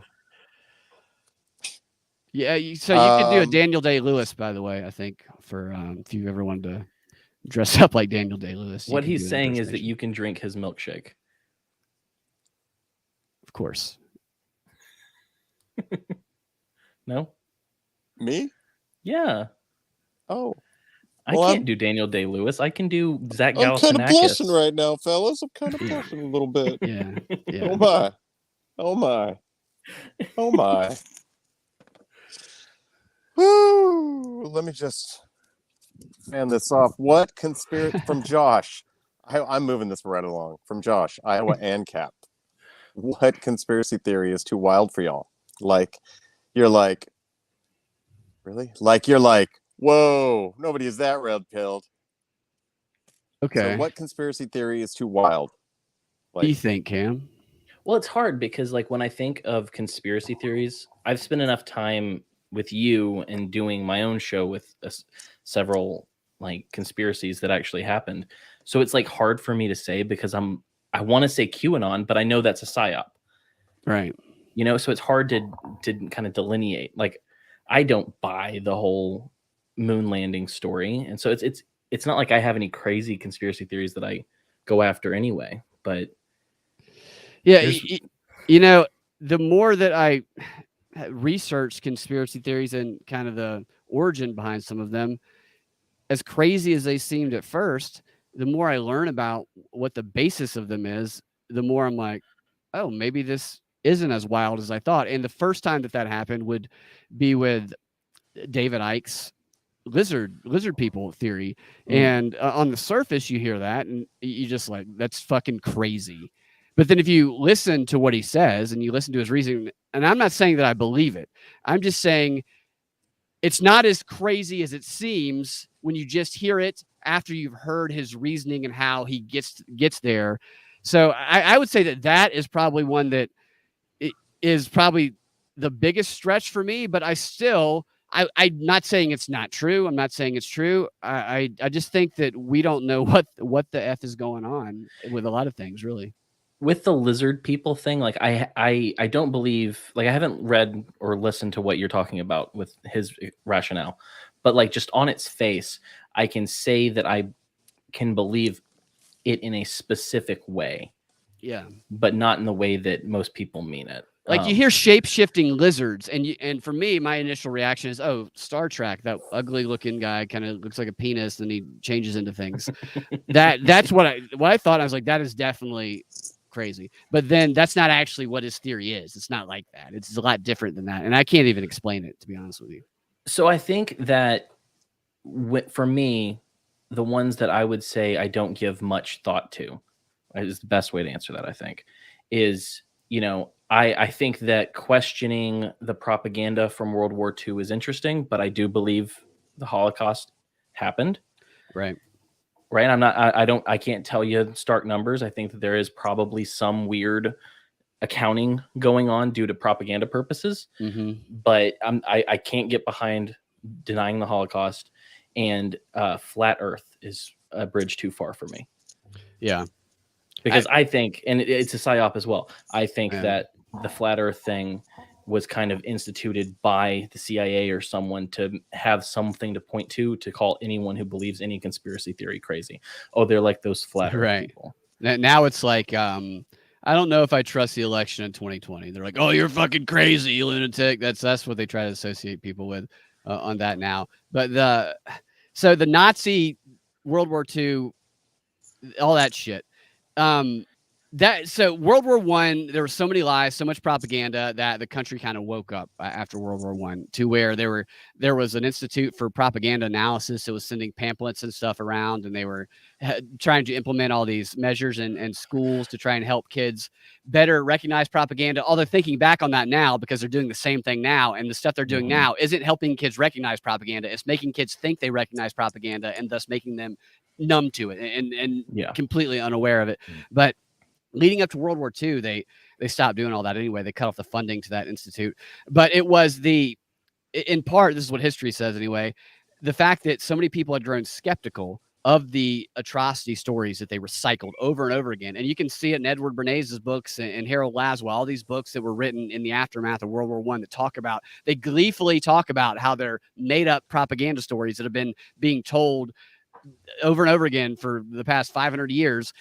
Yeah, so you could do a Daniel Day-Lewis, by the way. I think for if you ever wanted to dress up like Daniel Day-Lewis. What he's saying is that you can drink his milkshake. Of course. No? Me? Yeah. Oh. I can't do Daniel Day-Lewis. I can do Zach Galifianakis. I'm kind of blushing right now, fellas. I'm kind of blushing a little bit. Yeah. Oh my. Oh my. Oh my. Woo! Let me just fan this off. What conspiracy from Josh? I'm moving this right along. From Josh, Iowa and Cap. What conspiracy theory is too wild for y'all? Like, you're like, really? Like, you're like, whoa, nobody is that red pilled. Okay. So what conspiracy theory is too wild? What do you think, Cam? Well, it's hard because, like, when I think of conspiracy theories, I've spent enough time with you and doing my own show with several like conspiracies that actually happened. So it's like hard for me to say because I want to say QAnon, but I know that's a psyop. Right. You know, so it's hard to kind of delineate. Like, I don't buy the whole moon landing story. And so it's not like I have any crazy conspiracy theories that I go after anyway, but yeah, you know, the more that I research conspiracy theories and kind of the origin behind some of them, as crazy as they seemed at first, the more I learn about what the basis of them is, the more I'm like, oh, maybe this isn't as wild as I thought. And the first time that happened would be with David Icke's lizard people theory. And on the surface, you hear that and you just like, that's fucking crazy. But then if you listen to what he says and you listen to his reasoning, and I'm not saying that I believe it, I'm just saying it's not as crazy as it seems when you just hear it after you've heard his reasoning and how he gets there. So I would say that is probably one that is probably the biggest stretch for me, but I'm not saying it's not true. I'm not saying it's true. I just think that we don't know what the F is going on with a lot of things, really. With the lizard people thing, like I don't believe, like I haven't read or listened to what you're talking about with his rationale, but like just on its face, I can say that I can believe it in a specific way. Yeah. But not in the way that most people mean it. Like you hear shape-shifting lizards, and for me, my initial reaction is, oh, Star Trek, that ugly-looking guy kind of looks like a penis, and he changes into things. That's what I thought. I was like, that is definitely crazy. But then that's not actually what his theory is. It's not like that. It's a lot different than that, and I can't even explain it, to be honest with you. So I think that for me, the ones that I would say I don't give much thought to is the best way to answer that, I think, is, you know, I think that questioning the propaganda from World War II is interesting, but I do believe the Holocaust happened. Right. Right. I can't tell you stark numbers. I think that there is probably some weird accounting going on due to propaganda purposes, but I can't get behind denying the Holocaust, and flat Earth is a bridge too far for me. Yeah. Because I think, and it's a psyop as well, I think that the flat Earth thing was kind of instituted by the CIA or someone to have something to point to call anyone who believes any conspiracy theory crazy. Oh, they're like those flat Earth people. Now it's like, I don't know if I trust the election in 2020. They're like, oh, you're fucking crazy, you lunatic. That's what they try to associate people with on that now. But so the Nazi World War II, all that shit. So World War I, there were so many lies, so much propaganda that the country kind of woke up after World War I to where there was an institute for propaganda analysis. It was sending pamphlets and stuff around, and they were trying to implement all these measures in schools to try and help kids better recognize propaganda. Although thinking back on that now, because they're doing the same thing now, and the stuff they're doing now isn't helping kids recognize propaganda. It's making kids think they recognize propaganda and thus making them numb to it and completely unaware of it. But leading up to World War II, they they stopped doing all that anyway. They cut off the funding to that institute. But it was in part, this is what history says anyway, the fact that so many people had grown skeptical of the atrocity stories that they recycled over and over again. And you can see it in Edward Bernays' books and Harold Laswell, all these books that were written in the aftermath of World War I that they gleefully talk about how they're made up propaganda stories that have been being told over and over again for the past 500 years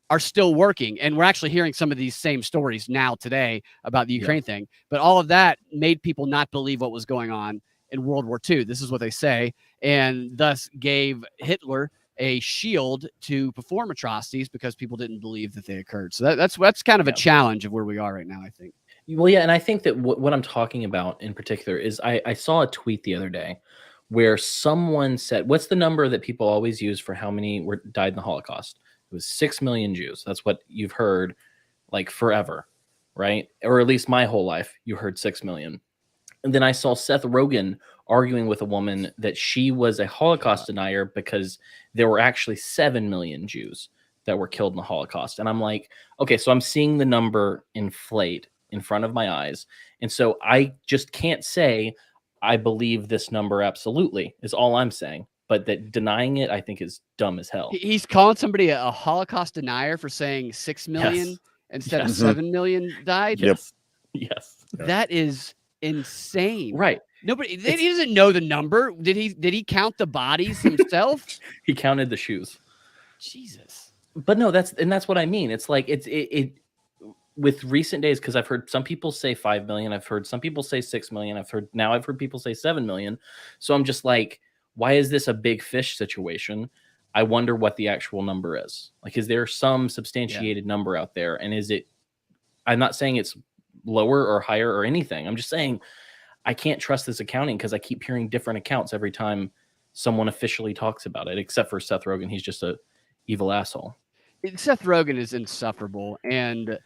are still working. And we're actually hearing some of these same stories now today about the Ukraine thing. But all of that made people not believe what was going on in World War II. This is what they say, and thus gave Hitler a shield to perform atrocities because people didn't believe that they occurred. So that's kind of a challenge of where we are right now, I think. Well, yeah, and I think that what I'm talking about in particular is I saw a tweet the other day where someone said, what's the number that people always use for how many died in the Holocaust? It was 6 million Jews. That's what you've heard like forever, right? Or at least my whole life, you heard 6 million. And then I saw Seth Rogen arguing with a woman that she was a Holocaust denier because there were actually 7 million Jews that were killed in the Holocaust. And I'm like, okay, so I'm seeing the number inflate in front of my eyes. And so I just can't say I believe this number absolutely is all I'm saying. But that denying it, I think, is dumb as hell. He's calling somebody a Holocaust denier for saying 6 million instead of 7 million died. Yes. Yes. That is insane. Right. Nobody, he doesn't know the number. Did he count the bodies himself? He counted the shoes. Jesus. But no, that's what I mean. It's like it with recent days, because I've heard some people say 5 million. I've heard some people say 6 million. I've heard people say 7 million. So I'm just like, why is this a big fish situation? I wonder what the actual number is. Like, is there some substantiated number out there? And is it, I'm not saying it's lower or higher or anything. I'm just saying I can't trust this accounting because I keep hearing different accounts every time someone officially talks about it, except for Seth Rogen. He's just a evil asshole. Seth Rogen is insufferable. And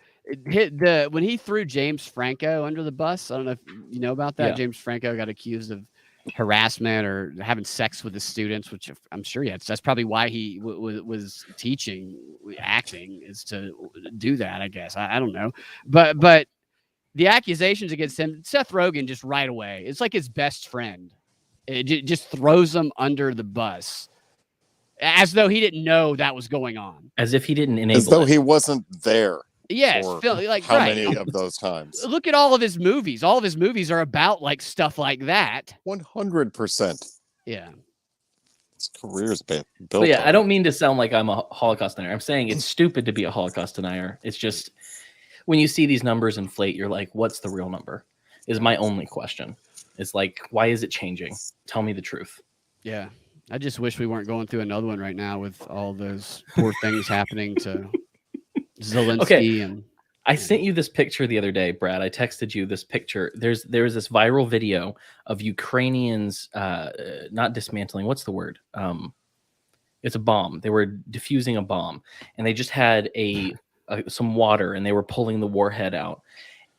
when he threw James Franco under the bus, I don't know if you know about that. Yeah. James Franco got accused of harassment or having sex with the students, which I'm sure he had. That's probably why he was teaching acting, is to do that, I guess. I don't know. But the accusations against him, Seth Rogen just right away, it's like his best friend. It just throws him under the bus as though he didn't know that was going on. As if he didn't enable As though he wasn't there. Yes, like how many of those times? Look at all of his movies. All of his movies are about like stuff like that. 100%. Yeah, his career's built. But yeah, I don't mean to sound like I'm a Holocaust denier. I'm saying it's stupid to be a Holocaust denier. It's just when you see these numbers inflate, you're like, "What's the real number?" Is my only question. It's like, why is it changing? Tell me the truth. Yeah, I just wish we weren't going through another one right now with all those poor things happening to Zelensky. Okay. And I sent you this picture the other day, Brad. I texted you this picture. There's this viral video of Ukrainians not dismantling. What's the word? It's a bomb. They were defusing a bomb, and they just had some water, and they were pulling the warhead out.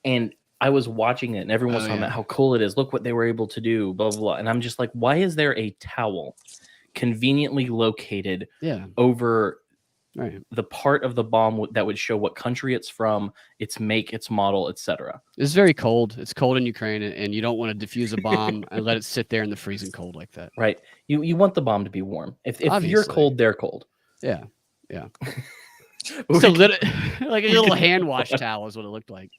And I was watching it, and everyone was talking about how cool it is. Look what they were able to do, blah, blah, blah. And I'm just like, why is there a towel conveniently located over the part of the bomb that would show what country it's from, its make, its model, etc.? It's very cold. It's cold in Ukraine, and you don't want to defuse a bomb and let it sit there in the freezing cold like that. Right. You want the bomb to be warm. If you're cold, they're cold. Yeah. Yeah. It's like a little hand wash towel is what it looked like.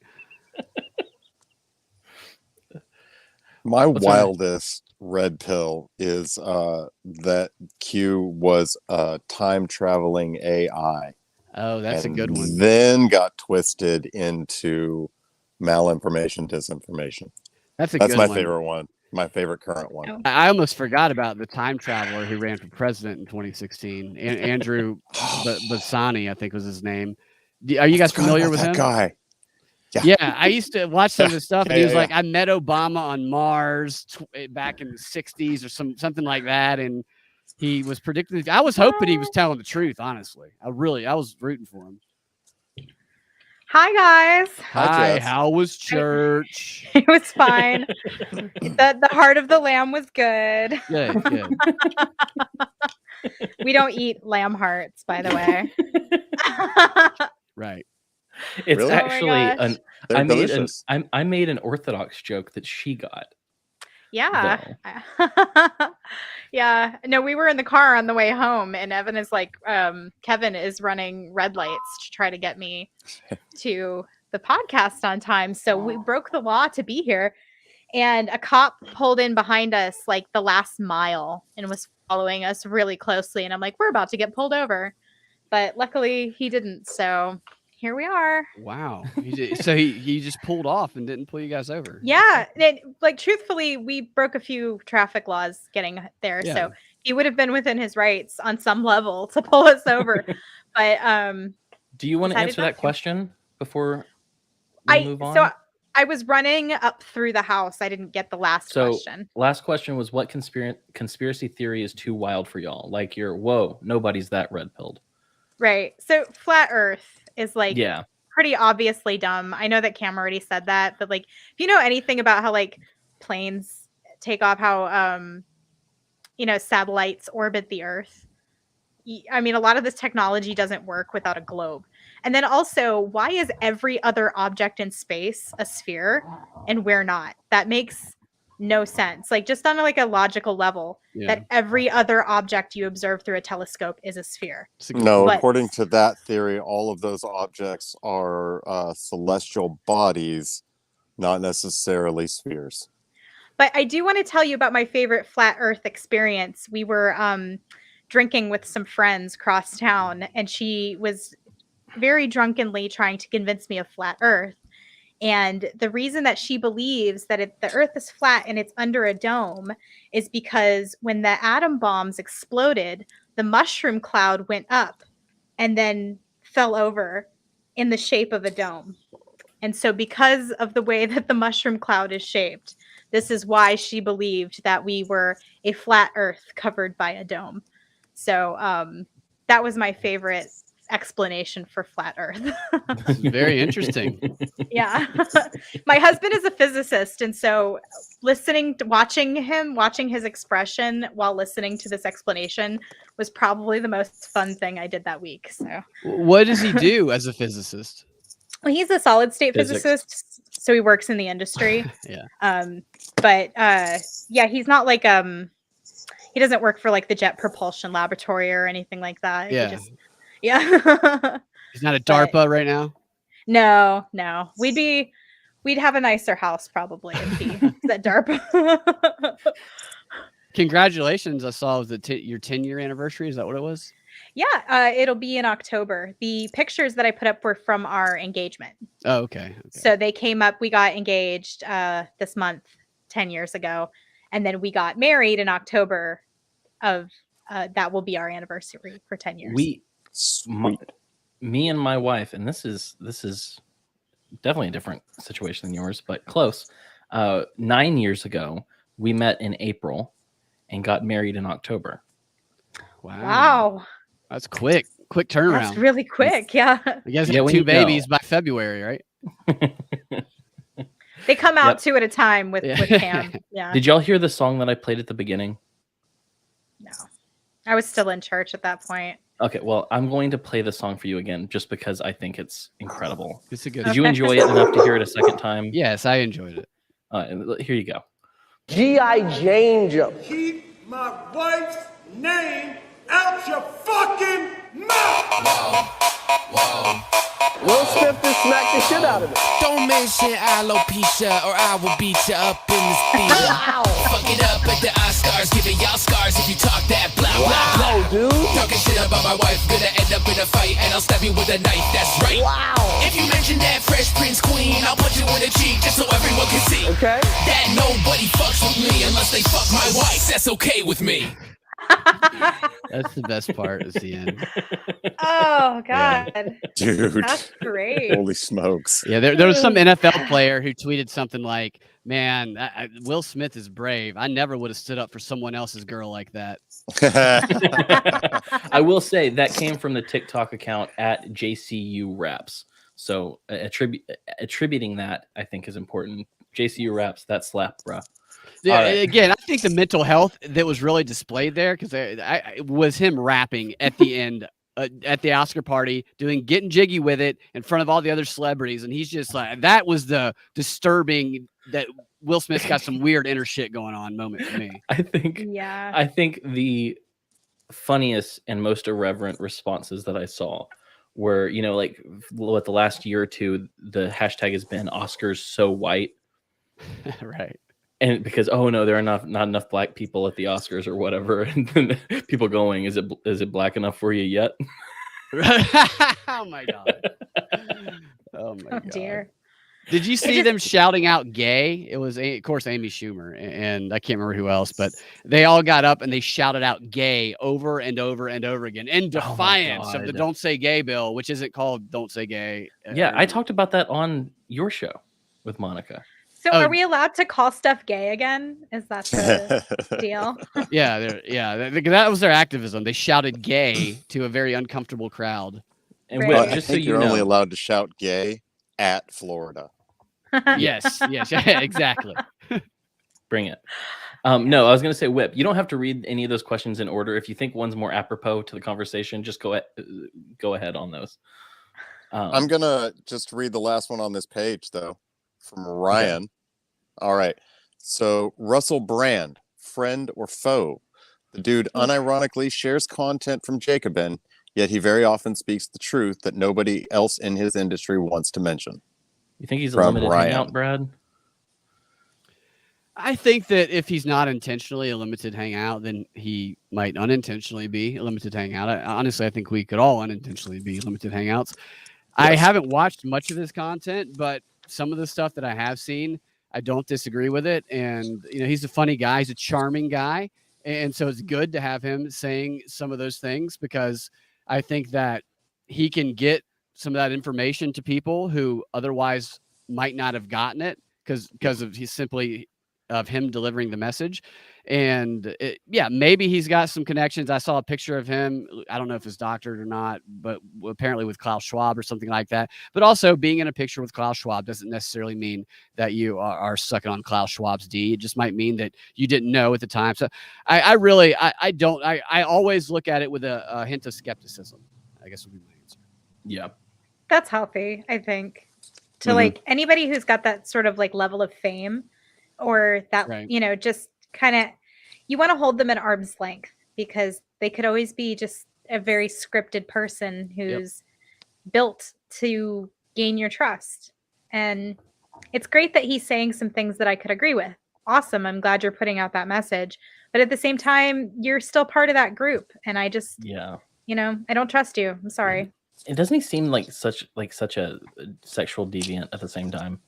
My wildest red pill is that Q was a time traveling AI. Oh, that's a good one. Then got twisted into malinformation, disinformation. That's my favorite one. My favorite current one. I almost forgot about the time traveler who ran for president in 2016. Andrew Bassani, I think was his name. Are you guys familiar with him? Guy. Yeah, I used to watch some of his stuff, and he was like, I met Obama on Mars back in the 60s or something like that, and he was predicting. I was hoping he was telling the truth, honestly. I was rooting for him. Hi, guys. Hi, how was church? It was fine. The heart of the lamb was good. Good. We don't eat lamb hearts, by the way. Right. It's Really? Oh my actually gosh. They're I made delicious. I made an Orthodox joke that she got. Yeah. Though. Yeah. No, we were in the car on the way home, and Evan is like, Kevin is running red lights to try to get me to the podcast on time. So we broke the law to be here. And a cop pulled in behind us like the last mile and was following us really closely. And I'm like, we're about to get pulled over. But luckily he didn't. So here we are. Wow. So he just pulled off and didn't pull you guys over. Yeah. And, like, truthfully, we broke a few traffic laws getting there. Yeah. So he would have been within his rights on some level to pull us over. But Do you want to decided answer not that to. question before we move on? So I was running up through the house. I didn't get the last question. Last question was, what conspiracy theory is too wild for y'all? Like, whoa, nobody's that red pilled. Right. So flat Earth is like Yeah. pretty obviously dumb. I know that Cam already said that, but like, if you know anything about how like planes take off, how satellites orbit the Earth. I mean, a lot of this technology doesn't work without a globe. And then also, why is every other object in space a sphere and we're not? That makes no sense. Like, just on like a logical level, that every other object you observe through a telescope is a sphere. No, But- according to that theory, all of those objects are celestial bodies, not necessarily spheres. But I do want to tell you about my favorite flat Earth experience. We were drinking with some friends across town, and she was very drunkenly trying to convince me of flat Earth. And the reason that she believes that the Earth is flat and it's under a dome is because when the atom bombs exploded, the mushroom cloud went up and then fell over in the shape of a dome. And so because of the way that the mushroom cloud is shaped, this is why she believed that we were a flat Earth covered by a dome. So that was my favorite explanation for flat Earth. Very interesting. Yeah. My husband is a physicist, and so watching his expression while listening to this explanation was probably the most fun thing I did that week. So What does he do as a physicist? well, he's a solid state Physics. physicist, so he works in the industry. Yeah. But yeah, he's not like he doesn't work for like the Jet Propulsion Laboratory or anything like that. Yeah. Yeah. He's not a DARPA right now. No. We'd have a nicer house probably if he said DARPA. Congratulations. I saw it was your 10-year anniversary. Is that what it was? Yeah, it'll be in October. The pictures that I put up were from our engagement. Oh, okay. So they came up, we got engaged this month 10 years ago, and then we got married in October of that will be our anniversary for 10 years. Me and my wife, and this is definitely a different situation than yours, but close. 9 years ago, we met in April and got married in October. Wow. That's quick turnaround. That's really quick. Yeah. You guys Yeah, got when 2 you babies go. by February, right? They come out Yep. 2 at a time with Yeah. Cam. Yeah. Did y'all hear the song that I played at the beginning? No. I was still in church at that point. Okay, well, I'm going to play the song for you again just because I think it's incredible. It's a good. Did you enjoy it enough to hear it a second time? Yes, I enjoyed it. Here you go. G.I. Jane joke. Keep my wife's name out your fucking mouth! Will Smith just smacked the shit out of me. Don't mention alopecia or I will beat you up in this beat. Fuck it up at the Oscars, giving y'all scars if you talk that blah blah blah. Wow, dude. Talking shit about my wife, gonna end up in a fight, and I'll stab you with a knife, that's right. Wow. If you mention that Fresh Prince Queen, I'll punch you in the cheek just so everyone can see. Okay. That nobody fucks with me unless they fuck my wife, that's okay with me. That's the best part. Is the end. Oh God. Dude, That's great. holy smokes. Yeah, there was some NFL player who tweeted something like, "Man, Will Smith is brave. I never would have stood up for someone else's girl like that." I will say that came from the TikTok account at JCU Raps. So attributing that, I think, is important. JCU Raps, that slap, bro. Yeah, right. again, I think the mental health that was really displayed there, because it was him rapping at the end at the Oscar party getting jiggy with it in front of all the other celebrities. And he's just like, that was the disturbing that Will Smith's got some weird inner shit going on moment for me. I think the funniest and most irreverent responses that I saw were, like what the last year or two, the hashtag has been Oscars so white. Right. And because, oh no, there are not enough black people at the Oscars or whatever. And then people going, is it black enough for you yet? Oh my God. Oh my God. Dear. Did you see them shouting out gay? It was, of course, Amy Schumer and I can't remember who else, but they all got up and they shouted out gay over and over and over again in defiance of the Don't Say Gay bill, which isn't called Don't Say Gay. Yeah, I talked about that on your show with Monica. So are we allowed to call stuff gay again? Is that the deal? Yeah. That was their activism. They shouted gay to a very uncomfortable crowd. And Right. I think you're only allowed to shout gay at Florida. Yes, exactly. Bring it. No, I was going to say, Whip, you don't have to read any of those questions in order. If you think one's more apropos to the conversation, just go ahead on those. I'm going to just read the last one on this page, though, from Ryan. Okay. All right. So Russell Brand, friend or foe? The dude unironically shares content from Jacobin, yet he very often speaks the truth that nobody else in his industry wants to mention. You think he's a limited hangout, Brad? I think that if he's not intentionally a limited hangout, then he might unintentionally be a limited hangout. Honestly, I think we could all unintentionally be limited hangouts. Yes. I haven't watched much of his content, but some of the stuff that I have seen, I don't disagree with it. And, he's a funny guy. He's a charming guy. And so it's good to have him saying some of those things because I think that he can get some of that information to people who otherwise might not have gotten it because of him delivering the message. And maybe he's got some connections. I saw a picture of him. I don't know if it's doctored or not, but apparently with Klaus Schwab or something like that. But also being in a picture with Klaus Schwab doesn't necessarily mean that you are sucking on Klaus Schwab's D. It just might mean that you didn't know at the time. So I always look at it with a hint of skepticism, I guess would be my answer. Yeah. That's healthy, I think. To like anybody who's got that sort of like level of fame or that, right. Just kind of, you want to hold them at arm's length because they could always be just a very scripted person who's built to gain your trust. And it's great that he's saying some things that I could agree with. Awesome. I'm glad you're putting out that message. But at the same time, you're still part of that group. And I just, I don't trust you. I'm sorry. It doesn't he seem like such a sexual deviant at the same time?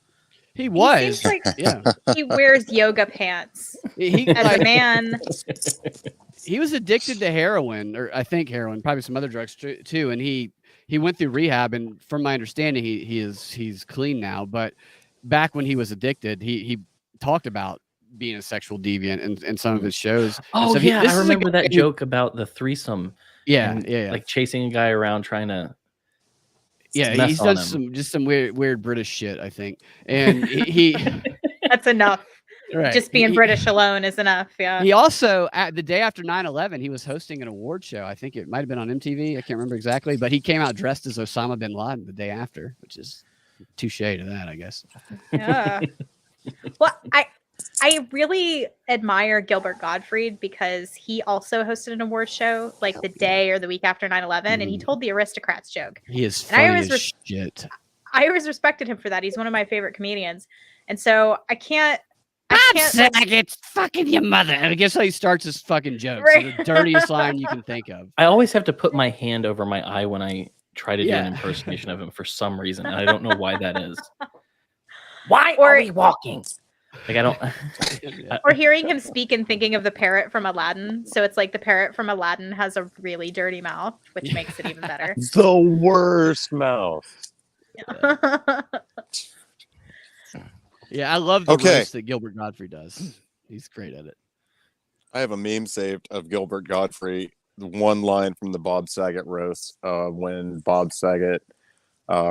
He was. He seems like he wears yoga pants. As a man. He was addicted to heroin, or I think heroin, probably some other drugs too. And he went through rehab, and from my understanding, he's clean now. But back when he was addicted, he talked about being a sexual deviant in some of his shows. Oh, so I remember that joke about the threesome. Yeah, like chasing a guy around trying to. Yeah, he's done some weird British shit, I think. And he that's enough. Right. Just being British alone is enough. Yeah. He also, at the day after 9/11, he was hosting an award show. I think it might have been on MTV. I can't remember exactly, but he came out dressed as Osama bin Laden the day after, which is touche to that, I guess. Yeah. Well, I really admire Gilbert Godfrey because he also hosted an award show like the day or the week after 9/11, and he told the Aristocrats joke. He is funny as shit. I always respected him for that. He's one of my favorite comedians, and so I can't. Saget, fucking your mother. And I guess how he starts his fucking jokes. Right. The dirtiest line you can think of. I always have to put my hand over my eye when I try to do an impersonation of him for some reason. And I don't know why that is. Why are we walking? Like I don't. Or hearing him speak and thinking of the parrot from Aladdin. So it's like the parrot from Aladdin has a really dirty mouth, which makes it even better. The worst mouth. Yeah, I love the roast that Gilbert Godfrey does. He's great at it. I have a meme saved of Gilbert Godfrey, the one line from the Bob Saget roast when Bob Saget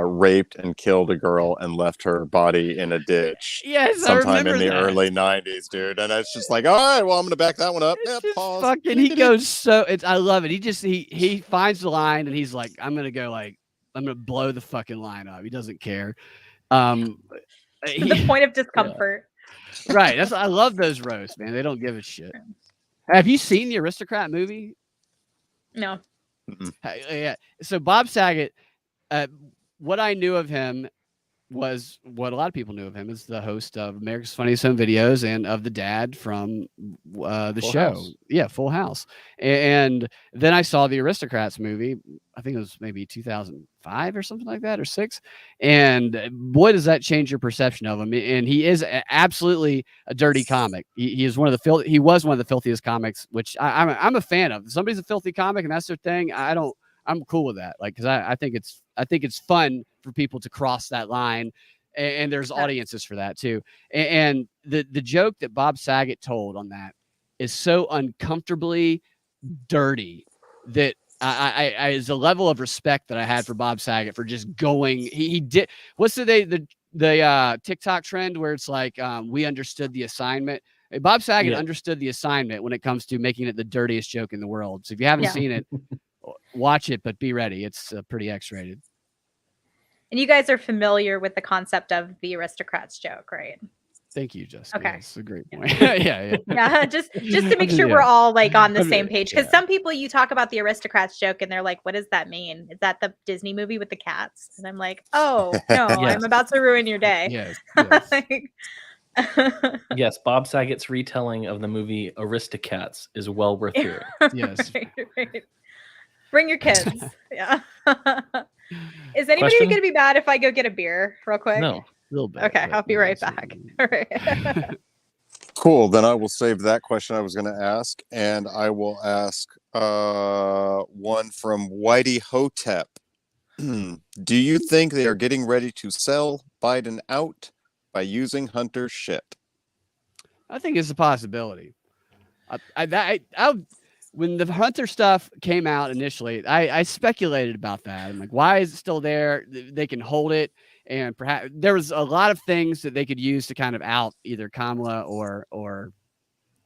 raped and killed a girl and left her body in a ditch. Yes, I sometime remember in the that. early 90s, dude. And it's just like, all right, well, I'm gonna back that one up. It's Yeah, just pause. fucking. He goes so. I love it. He finds the line and he's like, I'm gonna blow the fucking line up. He doesn't care. To the point of discomfort. Right. I love those roasts, man. They don't give a shit. Have you seen the Aristocrat movie? No. Yeah. So Bob Saget, what I knew of him was what a lot of people knew of him as the host of America's Funniest Home Videos and of the dad from the Full show. House. Yeah, Full House. And then I saw the Aristocrats movie. I think it was maybe 2005 or something like that, or 6. And boy, does that change your perception of him. And he is absolutely a dirty comic. He is he was one of the filthiest comics, which I'm a fan of. If somebody's a filthy comic and that's their thing, I'm cool with that. Like, cause I think it's fun for people to cross that line, and there's audiences for that too. And the joke that Bob Saget told on that is so uncomfortably dirty that I is a level of respect that I had for Bob Saget for just going. He did. What's the TikTok trend where it's like, we understood the assignment. Bob Saget understood the assignment when it comes to making it the dirtiest joke in the world. So if you haven't seen it, watch it, but be ready. It's pretty X-rated. And you guys are familiar with the concept of the Aristocrats joke, right? Thank you, Jessica. Okay. That's a great point. yeah. Yeah, just to make sure we're all like on the same page. Because some people, you talk about the Aristocrats joke and they're like, what does that mean? Is that the Disney movie with the cats? And I'm like, oh, no, I'm about to ruin your day. Yes. Yes, Bob Saget's retelling of the movie Aristocrats is well worth hearing. Yes. Right. Bring your kids. Yeah. Is anybody Question? going to be mad if I go get a beer real quick? No. A little bit. Okay, I'll be right back. All right. Cool. Then I will save that question I was going to ask, and I will ask one from Whitey Hotep. Do you think they are getting ready to sell Biden out by using Hunter's shit? I think it's a possibility. When the Hunter stuff came out initially, I speculated about that. I'm like, why is it still there? They can hold it. And perhaps there was a lot of things that they could use to kind of out either Kamala or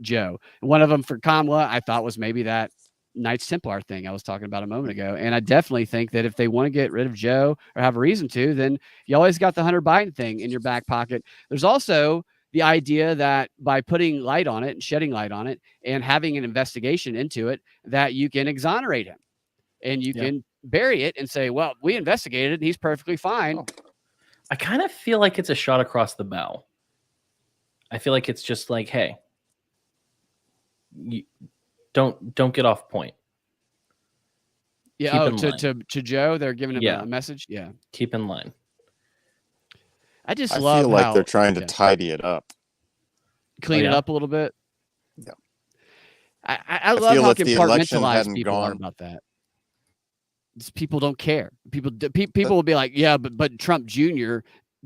Joe. One of them for Kamala, I thought was maybe that Knights Templar thing I was talking about a moment ago. And I definitely think that if they want to get rid of Joe or have a reason to, then you always got the Hunter Biden thing in your back pocket. There's also the idea that by putting light on it and shedding light on it and having an investigation into it, that you can exonerate him and you can bury it and say, well, we investigated and he's perfectly fine. Oh. I kind of feel like it's a shot across the bow. I feel like it's just like, hey, you don't get off point. Yeah. To Joe, they're giving him a message. Yeah. Keep in line. I feel like they're trying to tidy it up, clean it up a little bit. Yeah, I love how compartmentalized people are about that. People don't care. People will be like, yeah, but Trump Jr.,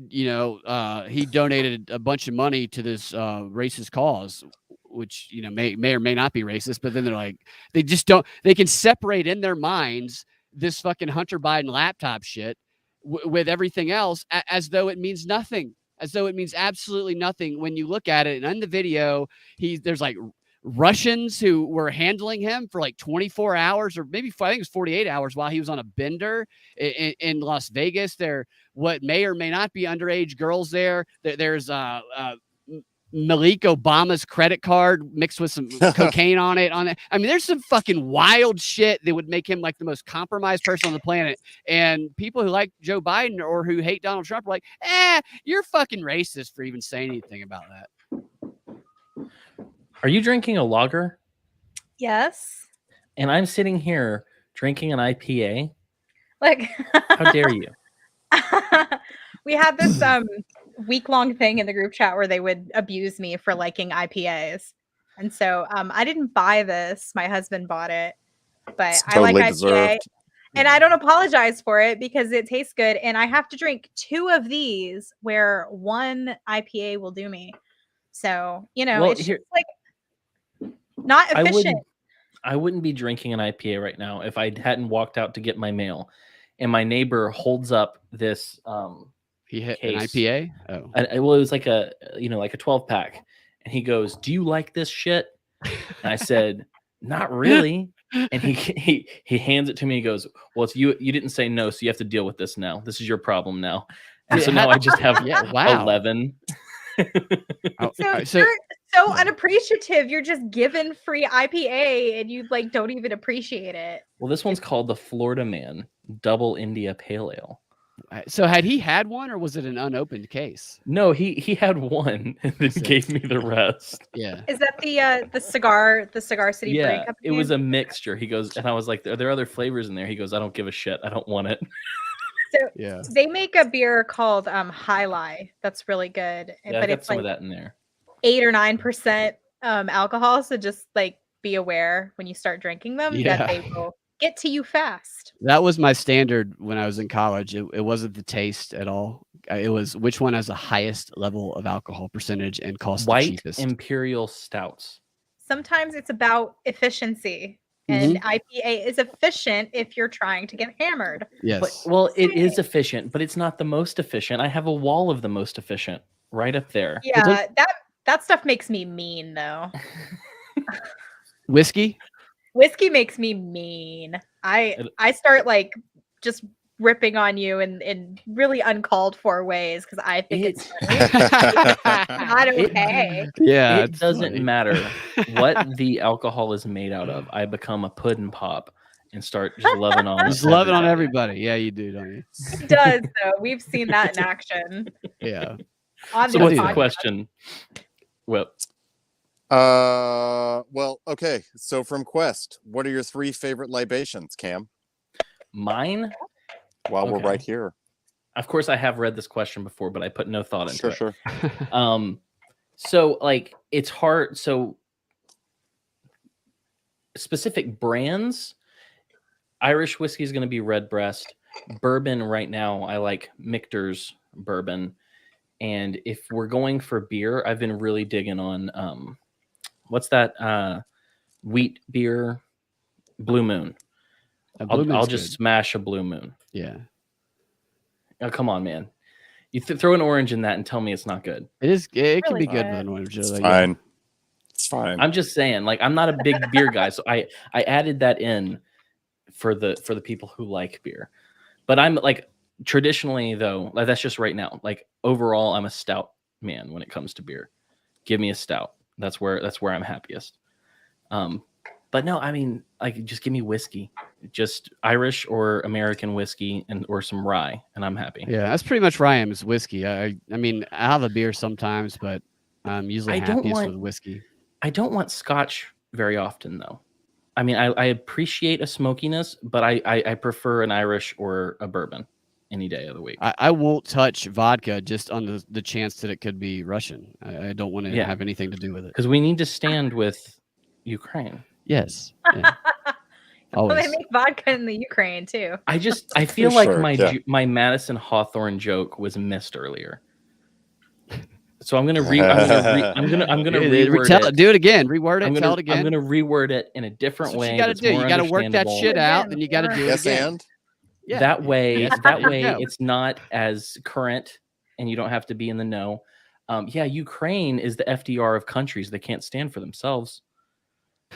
he donated a bunch of money to this racist cause, which may or may not be racist. But then they're like, they just don't. They can separate in their minds this fucking Hunter Biden laptop shit with everything else as though it means nothing, as though it means absolutely nothing when you look at it. And in the video, there's like Russians who were handling him for like 24 hours or maybe I think it was 48 hours while he was on a bender in Las Vegas. There, what may or may not be underage girls there. There's Malik Obama's credit card mixed with some cocaine on it. I mean, there's some fucking wild shit that would make him like the most compromised person on the planet. And people who like Joe Biden or who hate Donald Trump are like, you're fucking racist for even saying anything about that. Are you drinking a lager? Yes. And I'm sitting here drinking an IPA? Like, how dare you? We had this week-long thing in the group chat where they would abuse me for liking IPAs. And so I didn't buy this. My husband bought it. But it's I like totally IPA. deserved. And I don't apologize for it because it tastes good. And I have to drink 2 of these where one IPA will do me. So, it's just like not efficient. I wouldn't be drinking an IPA right now if I hadn't walked out to get my mail and my neighbor holds up this He hit case. an IPA. Oh, well, it was like a like a 12-pack, and he goes, "Do you like this shit?" And I said, "Not really." And he hands it to me. He goes, "Well, it's you didn't say no, so you have to deal with this now. This is your problem now." And so now I just have 11. So you're so unappreciative. You're just given free IPA and you like don't even appreciate it. Well, this one's called the Florida Man Double India Pale Ale. so had he had one, or was it an unopened case? No, he had one and then gave me the rest. Yeah. Is that the Cigar City Brewing Yeah, Company? it was a mixture. He goes, and I was like, "Are there other flavors in there?" He goes, "I don't give a shit. I don't want it." So Yeah. they make a beer called High Lie. That's really good. Yeah, I but got it's some like of that in there. 8 or 9% alcohol. So just like be aware when you start drinking them that they will get to you fast. That was my standard when I was in college. It wasn't the taste at all. It was which one has the highest level of alcohol percentage and cost the White cheapest. Imperial Stouts. Sometimes it's about efficiency. And IPA is efficient if you're trying to get hammered. Yes. But, well, it is efficient, but it's not the most efficient. I have a wall of the most efficient right up there. Yeah, that stuff makes me mean though. Whiskey? Whiskey makes me mean. I start like just ripping on you in really uncalled for ways because I think it's funny. Not okay. Yeah. It doesn't matter what the alcohol is made out of. I become a pudding pop and start just loving on Just loving on everybody. Yeah, you do, don't you? It does though. We've seen that in action. Yeah. On So this what's the podcast. question? Well, well, okay. So from Quest, what are your 3 favorite libations, Cam? mine, While we're Okay. right here. of course, I have read this question before, but I put no thought into Sure, it. sure. So like it's hard. So specific brands, Irish whiskey is going to be Redbreast. Bourbon right now, I like Michter's bourbon. And if we're going for beer, I've been really digging on what's that wheat beer? Blue Moon. I'll just smash a Blue Moon. Yeah. Oh, come on, man. You throw an orange in that and tell me it's not good. It is. It can Really be good good. with an orange. It's yeah. fine. It's fine. I'm just saying, like, I'm not a big beer guy, so I added that in for the people who like beer. But I'm like traditionally though, like that's just right now. Like overall, I'm a stout man when it comes to beer. Give me a stout. That's where I'm happiest. But no, I mean, like just give me whiskey, just Irish or American whiskey or some rye, and I'm happy. Yeah, that's pretty much where I am is whiskey. I mean, I have a beer sometimes, but I'm usually I don't happiest want- with whiskey. I don't want Scotch very often though. I mean, I appreciate a smokiness, but I prefer an Irish or a bourbon any day of the week. I won't touch vodka just on the chance that it could be Russian. I don't want to Yeah. have anything to do with it. Because we need to stand with Ukraine. Yes. Yeah. Well, Always. they make vodka in the Ukraine too. I feel For like sure, yeah. my Madison Hawthorne joke was missed earlier. So I'm gonna reword it. Do it again. Reword it. I'm tell it again. gonna reword it in a different That's what way. you got to that's do. more You got to work that understandable. shit out, Again, then you got to do it Yes, again. and Yeah. That way, Yes, that there way, you go. it's not as current, and you don't have to be in the know. Yeah, Ukraine is the FDR of countries that can't stand for themselves.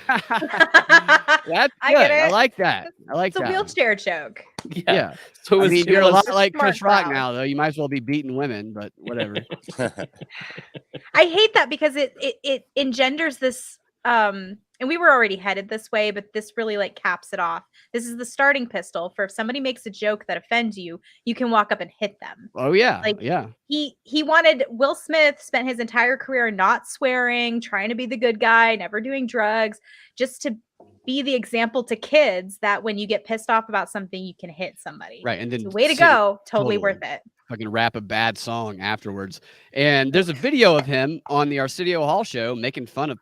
That's good. I get I it. like that. I like It's a that. wheelchair joke. Yeah. So I it's, mean, it you're a was- lot like Smart Chris Rock crowd. now, though. You might as well be beating women, but whatever. I hate that because it engenders this and we were already headed this way, but this really like caps it off. This is the starting pistol for if somebody makes a joke that offends you, you can walk up and hit them. Oh yeah, Like, yeah. He wanted Will Smith spent his entire career not swearing, trying to be the good guy, never doing drugs, just to be the example to kids that when you get pissed off about something, you can hit somebody. Right, and then So way to sit- go. Totally totally. worth it. Fucking rap a bad song afterwards. And there's a video of him on the Arsenio Hall show making fun of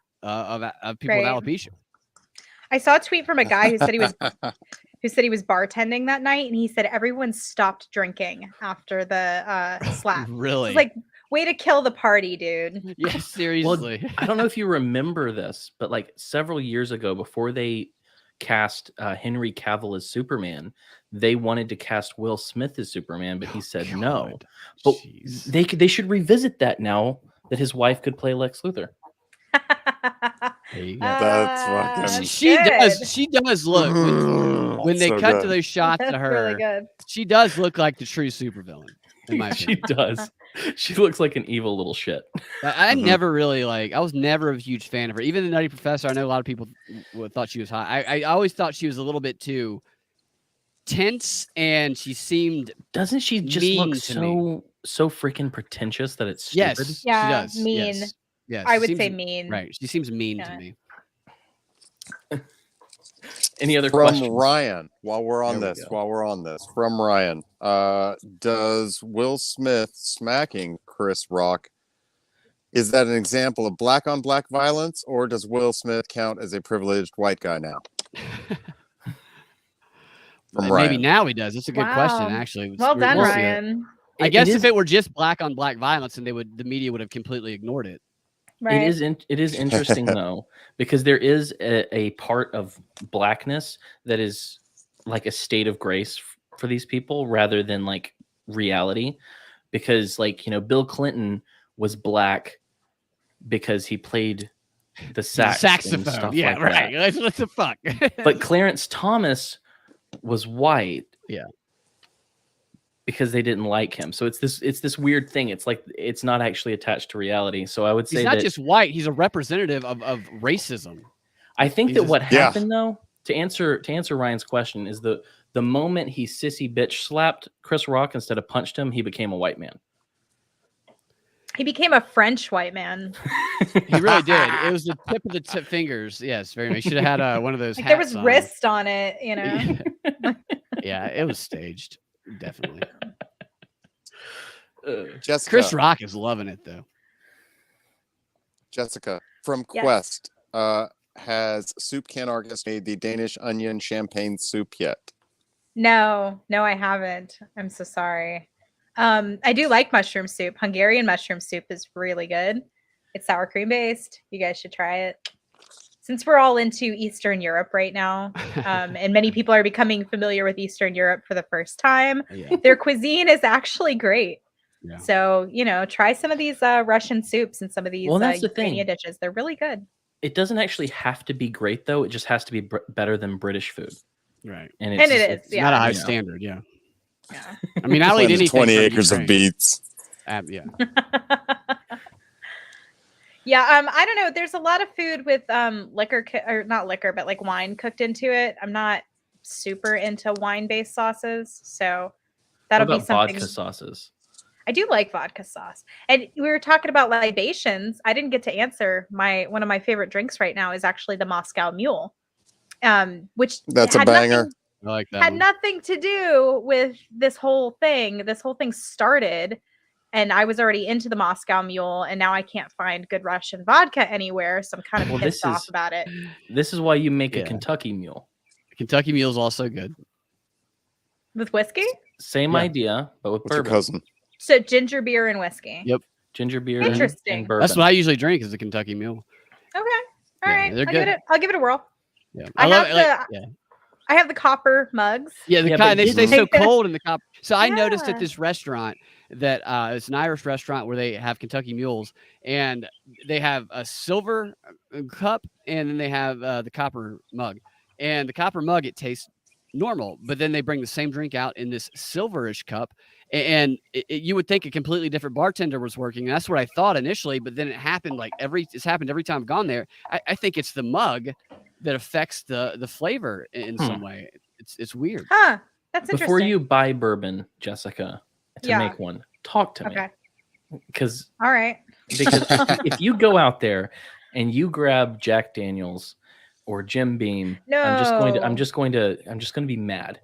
people Right. with alopecia. I saw a tweet from a guy who said he was bartending that night, and he said everyone stopped drinking after the slap. Really? It's like, way to kill the party, dude. Yeah, seriously. I don't know if you remember this, but like several years ago, before they cast Henry Cavill as Superman, they wanted to cast Will Smith as Superman, but he said no. But Jeez. they should revisit that now that his wife could play Lex Luthor. There you go. That's fucking- She good. does. She does look when they So cut good. to those shots of That's her. really good. She does look like the true supervillain. In my She opinion. does. She looks like an evil little shit. I Mhm. never really I was never a huge fan of her. Even the Nutty Professor, I know a lot of people thought she was hot. I always thought she was a little bit too tense, and she seemed Doesn't she just mean look to so freaking pretentious that it's yes, stupid? Yeah, she does. mean. Yes. Yes, I she would say seems- mean. Right, she seems mean Yeah. to me. Any other From questions? Ryan, while we're on There we this, go. from Ryan, does Will Smith smacking Chris Rock, is that an example of black on black violence, or does Will Smith count as a privileged white guy now? From Maybe Ryan. now he does. It's a good question, Wow. actually. Well done, We'll see. Ryan. I It guess is- if it were just black on black violence, then the media would have completely ignored it. Right. It is interesting though, because there is a part of blackness that is like a state of grace for these people rather than like reality. Because like, you know, Bill Clinton was black because he played the sax and Saxophone. stuff Yeah, like right. that. What the fuck? But Clarence Thomas was white. Yeah. Because they didn't like him. So it's this weird thing. It's like it's not actually attached to reality. So I would say he's not that just white, he's a representative of racism. I think he's that just- what Yeah. happened though, to answer Ryan's question, is the moment he sissy bitch slapped Chris Rock instead of punched him, he became a white man. He became a French white man. He really did. It was the tip of the fingers. Yes, very much. Should have had one of those Like there hats was on. wrist on it, you know. Yeah, it was staged. Definitely. Jessica, Chris Rock is loving it though. Jessica from Yes. Quest, has Soup Can Argus made the Danish onion champagne soup yet? No, I haven't. I'm so sorry. I do like mushroom soup. Hungarian mushroom soup is really good. It's sour cream based. You guys should try it. Since we're all into Eastern Europe right now, and many people are becoming familiar with Eastern Europe for the first time, Yeah. their cuisine is actually great. Yeah. So, you know, try some of these Russian soups and some of these Well, that's the Ukrainian thing. dishes. They're really good. It doesn't actually have to be great though. It just has to be better than British food. Right. And And it is, It's yeah. not a high you know. standard, yeah. Yeah. I mean, I'll eat Planted anything 20 from acres of Ukraine. beets. Yeah. Yeah, I don't know. There's a lot of food with liquor or not liquor, but like wine cooked into it. I'm not super into wine-based sauces, so that'll What be about something. vodka sauces? I do like vodka sauce. And we were talking about libations. I didn't get to answer one of my favorite drinks right now is actually the Moscow Mule. Which That's a had banger. nothing- I like that. had one. nothing to do with this whole thing. This whole thing started, and I was already into the Moscow Mule, and now I can't find good Russian vodka anywhere, so I'm kind of Well, pissed this off is- about it. This is why you make Yeah. a Kentucky Mule. Kentucky Mule is also good. With whiskey? Same Yeah. idea, but with What's your bourbon. cousin? So ginger beer and whiskey. Yep. Ginger beer and- Interesting. and bourbon. That's what I usually drink is the Kentucky Mule. Okay. All Yeah, right. they're I'll give good. I'll give it a whirl. Yeah. I love have it. Like, the- yeah. I have the copper mugs. Yeah, the Yeah, kind but they stay so didn't- cold in the cup. So I noticed Yeah. at this restaurant that it's an Irish restaurant where they have Kentucky Mules, and they have a silver cup, and then they have the copper mug. And the copper mug, it tastes normal, but then they bring the same drink out in this silverish cup, and you would think a completely different bartender was working. And that's what I thought initially, but then it happened it's happened every time I've gone there. I think it's the mug that affects the flavor in some way. It's weird. Huh. That's interesting. Before you buy bourbon, Jessica, to Yeah. make one, talk to Okay. me. Because All right. if you go out there and you grab Jack Daniels or Jim Beam, I'm just going to be mad.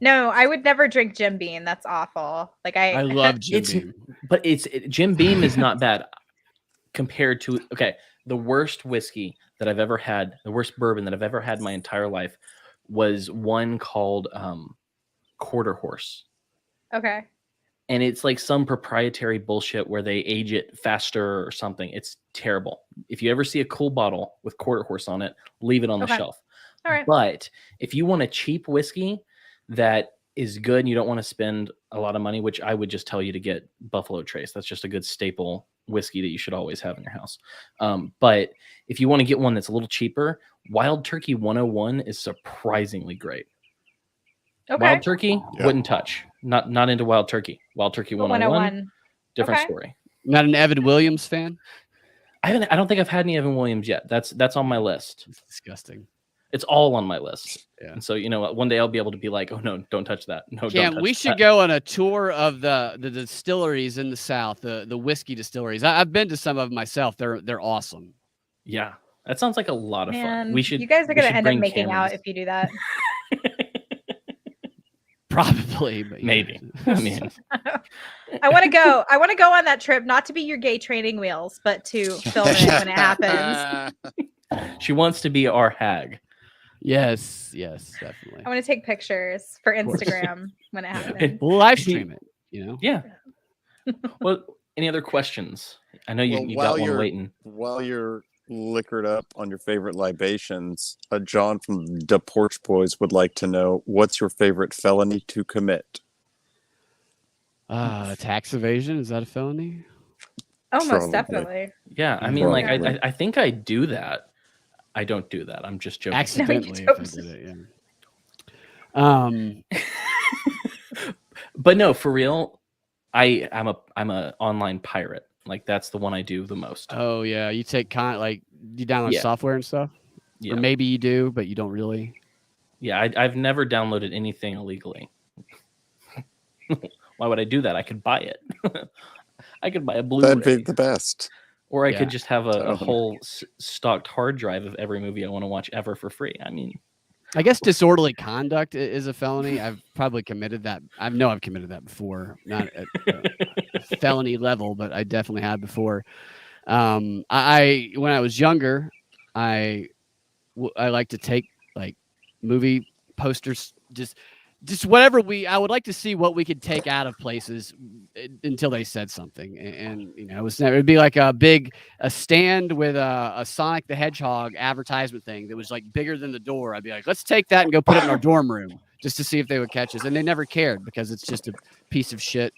No, I would never drink Jim Beam. That's awful. Like I love Jim It's- Beam. But Jim Beam is not bad compared to the worst whiskey that I've ever had, the worst bourbon that I've ever had in my entire life was one called Quarter Horse. Okay. And it's like some proprietary bullshit where they age it faster or something. It's terrible. If you ever see a cool bottle with Quarter Horse on it, leave it on the Okay. shelf. All right. But if you want a cheap whiskey that is good and you don't want to spend a lot of money, which I would just tell you to get Buffalo Trace. That's just a good staple whiskey that you should always have in your house. But if you want to get one that's a little cheaper, Wild Turkey 101 is surprisingly great. Okay. Wild Turkey Yeah. wouldn't touch. Not into Wild Turkey. Wild Turkey 101, different Okay. story. Not an Evan Williams fan? I don't think I've had any Evan Williams yet. That's on my list. It's disgusting. It's all on my list. Yeah. And so, you know, one day I'll be able to be like, oh no, don't touch that. No, don't Cam, touch we should that. go on a tour of the distilleries in the South, the whiskey distilleries. I've been to some of them myself. They're awesome. Yeah. That sounds like a lot of Man, fun. We should you guys are we gonna should end up bring making out cameras. if you do that. Probably, but yeah. Maybe. I mean, I want to go. I want to go on that trip, not to be your gay training wheels, but to film it when it happens. she wants to be our hag. Yes, definitely. I want to take pictures for course. Instagram when it happens. We'll live stream it, you know? Yeah. Well, any other questions? I know you, Well, you while got one you're- waiting. While you're liquored up on your favorite libations, John from the Porch Boys would like to know, what's your favorite felony to commit? Tax evasion, is that a felony? Oh, most Probably. definitely. Yeah, I mean, like, Probably. I think I do that. I don't do that. I'm just joking. Accidentally, if I don't. did it, yeah. But no, for real, I'm a online pirate. Like that's the one I do the most. Oh yeah, you take you download Yeah. software and stuff, Yeah, or maybe you do, but you don't really. yeah. I've never downloaded anything illegally. Why would I do that? I could buy it. I could buy a Blu-ray, That'd be the best. or I Yeah. could just have a Totally. whole stocked hard drive of every movie I want to watch ever for free. I mean, I guess disorderly conduct is a felony. I've probably committed that. I know I've committed that before, not at a felony level, but I definitely had before. I when I was younger, I like to take like movie posters, just whatever I would like to see what we could take out of places until they said something. And you know, it'd be like a stand with a Sonic the Hedgehog advertisement thing that was like bigger than the door. I'd be like, let's take that and go put it in our dorm room just to see if they would catch us. And they never cared because it's just a piece of shit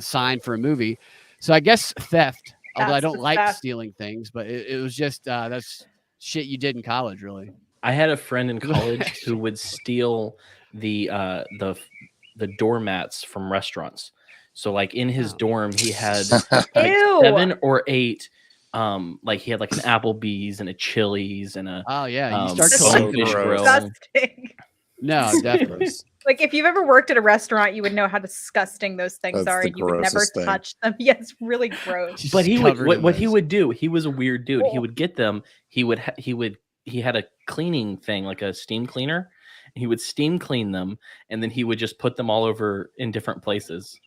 sign for a movie. So I guess theft, although I That's don't the like theft. stealing things, but it was just that's shit you did in college, really. I had a friend in college who would steal the doormats from restaurants. So like in his dorm, he had like Ew. 7 or 8. Like he had like an Applebee's and a Chili's and a Oh yeah, you start That's so collecting. fish gross. grill. Disgusting. No, definitely. Like if you've ever worked at a restaurant, you would know how disgusting those things That's are. the And you would never grossest thing. touch them. Yeah, it's really gross. Just But he would covered in what he those. would do. He was a weird dude. He Oh. would get them. He had a cleaning thing, like a steam cleaner. He would steam clean them, and then he would just put them all over in different places.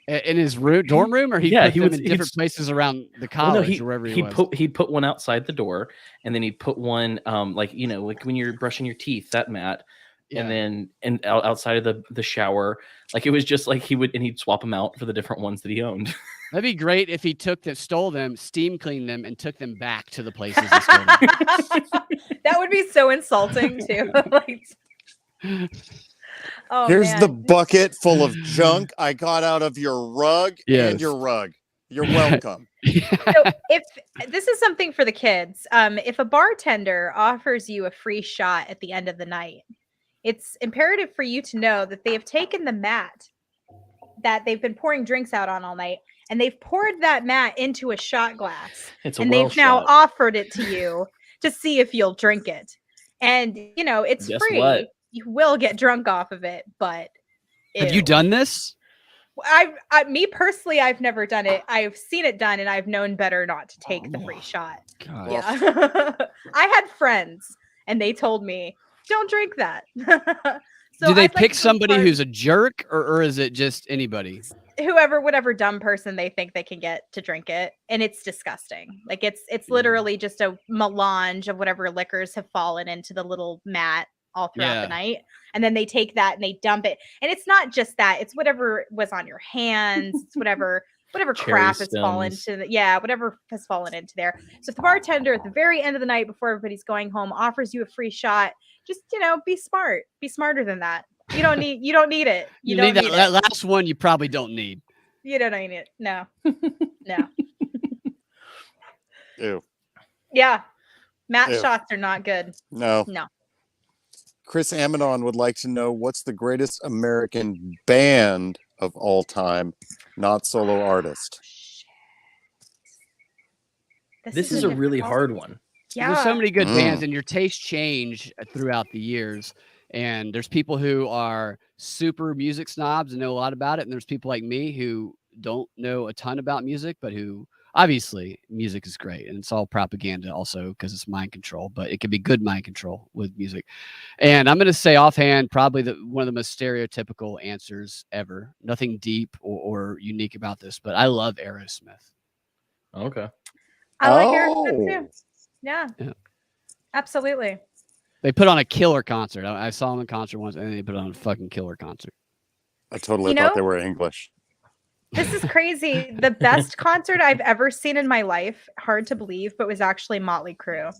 In his dorm room, or Yeah, put he them would- in different he'd- places around the Well, no, college or wherever he was. he'd put one outside the door, and then he'd put one like like when you're brushing your teeth, that mat, Yeah. and then outside of the shower. Like it was just like he'd swap them out for the different ones that he owned. That'd be great if he stole them, steam cleaned them, and took them back to the places he stole them. That would be so insulting too. Like, oh, Here's man. the bucket full of junk I got out of your rug Yes. and your rug. You're welcome. So if this is something for the kids, if a bartender offers you a free shot at the end of the night, it's imperative for you to know that they have taken the mat that they've been pouring drinks out on all night, and they've poured that mat into a shot glass, It's a and well they've now shot. offered it to you to see if you'll drink it. And you know it's Guess free. what? You will get drunk off of it, but Have you ew. done this? Me personally, I've never done it. I've seen it done, and I've known better not to take the free shot. God. Yeah. I had friends and they told me, don't drink that. So Do they I'd like pick to somebody encourage who's a jerk, or is it just anybody? whatever dumb person they think they can get to drink it. And it's disgusting. Like it's literally just a melange of whatever liquors have fallen into the little mat all throughout Yeah. the night. And then they take that and they dump it. And it's not just that, it's whatever was on your hands, it's whatever whatever Cherry crap has fallen Stones. whatever has fallen into there. So if the bartender at the very end of the night before everybody's going home offers you a free shot, just be smart. Be smarter than that. You don't need it. You don't need that it. last one. You probably don't need. You don't need it. No. No. Ew. Yeah. Matte Ew. shots are not good. No. No. Chris Amidon would like to know what's the greatest American band of all time, not solo artist. This is a really hard one. Yeah. There's so many good bands, and your tastes change throughout the years. And there's people who are super music snobs and know a lot about it, and there's people like me who don't know a ton about music, but who obviously music is great, and it's all propaganda also because it's mind control, but it can be good mind control with music. And I'm going to say offhand, probably one of the most stereotypical answers ever. Nothing deep or unique about this, but I love Aerosmith. Okay. I like Aerosmith too. Yeah. Absolutely. They put on a killer concert. I saw them in concert once, and they put on a fucking killer concert. I totally thought they were English. This is crazy. The best concert I've ever seen in my life, hard to believe, but was actually Motley Crue.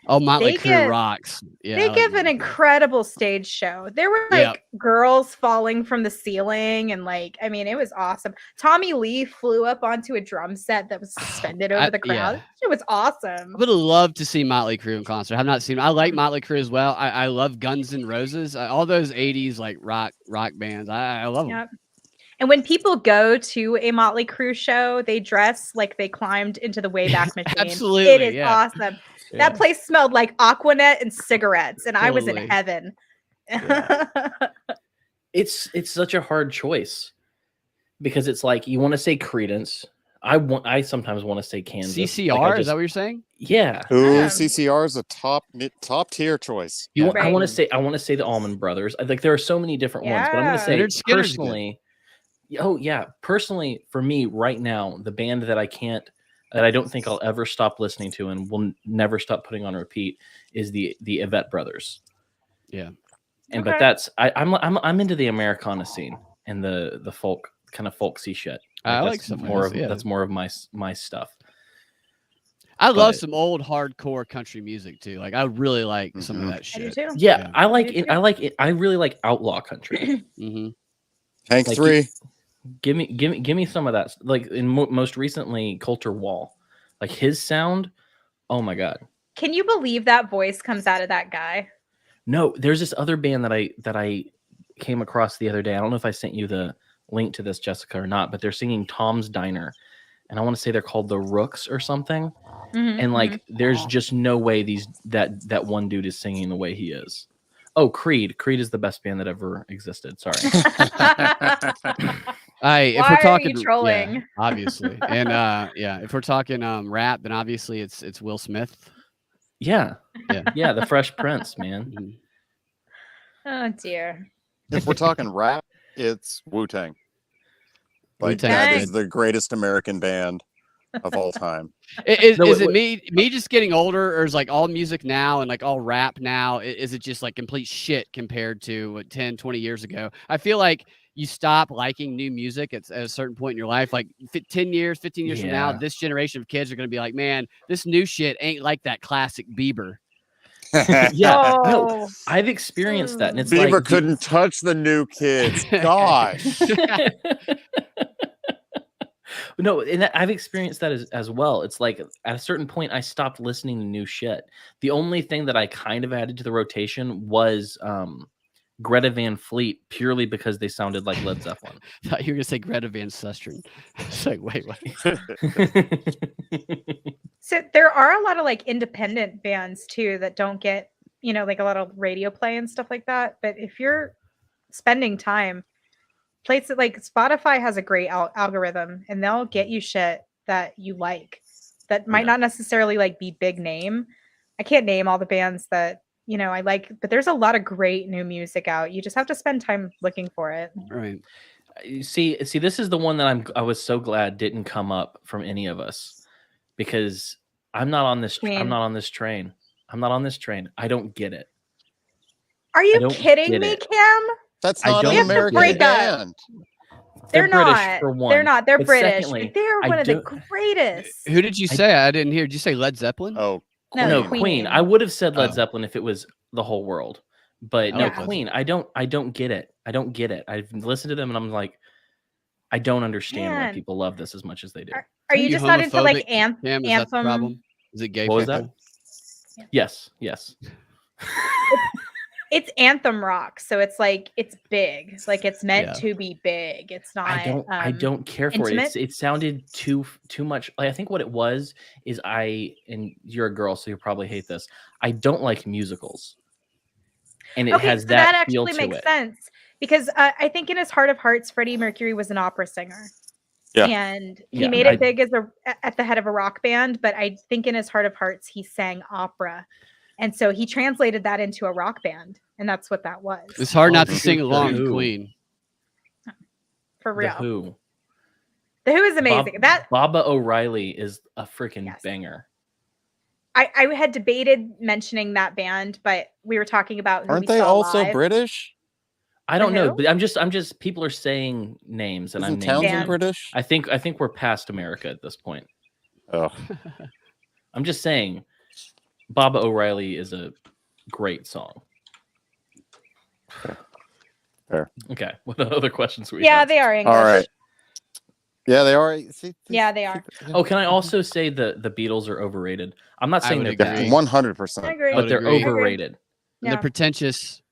Oh, Motley Crue rocks. Yeah, they give an incredible stage show. There were girls falling from the ceiling, and it was awesome. Tommy Lee flew up onto a drum set that was suspended over the crowd. It was awesome. I would have loved to see Motley Crue in concert. I have not seen. I like Motley Crue as well. I love Guns N' Roses. All those '80s rock bands. I love them. And when people go to a Motley Crue show, they dress like they climbed into the Wayback Machine. Absolutely, it is awesome. Yeah. That place smelled like Aquanet and cigarettes, and I was in heaven. Yeah. It's such a hard choice because it's like you want to say Creedence. I sometimes want to say Kansas. CCR, is that what you're saying? Yeah. CCR is a top tier choice. I want to say the Allman Brothers. There are so many different ones, but I'm going to say personally. Oh yeah, personally for me right now, the band that I don't think I'll ever stop listening to and will never stop putting on repeat is the Yvette Brothers. Yeah, but that's I'm into the Americana scene and the folk kind of folksy shit. I like some more of that's more of my stuff. I love some old hardcore country music too. I really like some of that shit. I do too. Yeah, I like it. I really like outlaw country. Tank 3. Give me some of that. Most recently, Coulter Wall, his sound. Oh my god! Can you believe that voice comes out of that guy? No, there's this other band that I came across the other day. I don't know if I sent you the link to this, Jessica, or not, but they're singing Tom's Diner, and I want to say they're called the Rooks or something. And there's just no way that one dude is singing the way he is. Oh, Creed. Creed is the best band that ever existed. Sorry. If we're talking, are you trolling? Obviously, and if we're talking rap, then obviously it's Will Smith. Yeah, the Fresh Prince, man. Oh dear. If we're talking rap, it's Wu-Tang. Wu-Tang. That is the greatest American band of all time. Is it me just getting older, or is all music now and all rap now? Is it just complete shit compared to 10, 20 years ago? I feel like you stop liking new music at a certain point in your life. 10 years, 15 years from now, this generation of kids are going to be like, man, this new shit ain't like that classic Bieber. No, I've experienced that. And it's Bieber couldn't touch the new kids. Gosh. No, and I've experienced that as well. It's at a certain point, I stopped listening to new shit. The only thing that I kind of added to the rotation was Greta Van Fleet, purely because they sounded like Led Zeppelin. I thought you were going to say Greta Van Susteren. It's wait. So there are a lot of independent bands too that don't get, a lot of radio play and stuff like that. But if you're spending time, places like Spotify has a great algorithm, and they'll get you shit that you like that might not necessarily be big name. I can't name all the bands that I like, but there's a lot of great new music out. You just have to spend time looking for it. Right. See, this is the one that I was so glad didn't come up from any of us, because I'm not on this. I'm not on this train. I'm not on this train. I don't get it. Are you kidding me, Cam? That's not an American band. They're British not. for one. They're not. They're But British. secondly, They're I one of the don't- greatest. Who did you say? I didn't hear. Did you say Led Zeppelin? Oh, No, No, Queen. Queen. I would have said Led Oh. Zeppelin if it was the whole world, but I no, like Led Queen. I don't get it. I don't get it. I've listened to them and I'm like, I don't understand why Man. people love this as much as they do. Are you just not into like Cam, is that the anthem? problem? Is it gay What was people? Yes, yes. It's anthem rock, so it's like it's big. Like it's meant Yeah. to be big. It's not. I don't care for intimate? it. It sounded too much. Like, I think what it was is and you're a girl, so you'll probably hate this. I don't like musicals, and it Okay, has so that that feel actually to makes it. sense because I think in his heart of hearts, Freddie Mercury was an opera singer. Yeah. And he Yeah, made I- it big as at the head of a rock band, but I think in his heart of hearts he sang opera. And so he translated that into a rock band, and that's what that was. It's hard not Oh, to sing The along to Who. Queen. For The real. Who. The Who is amazing. Baba O'Reilly is a freaking Yes. banger. I had debated mentioning that band, but we were talking about who aren't we they saw also live. British? I don't know, Who? but I'm just people are saying names and Isn't I'm naming Townsend Dan. them. British? I think we're past America at this point. Oh, I'm just saying Baba O'Reilly is a great song. Fair. Okay. What other questions we Yeah, have? they are English. all right. Yeah, they are. See, Yeah, they are. Oh, can I also say the Beatles are overrated? I'm not I saying would they're agree. bad, 100%. I agree. I but would they're agree. overrated. And Yeah. the pretentious.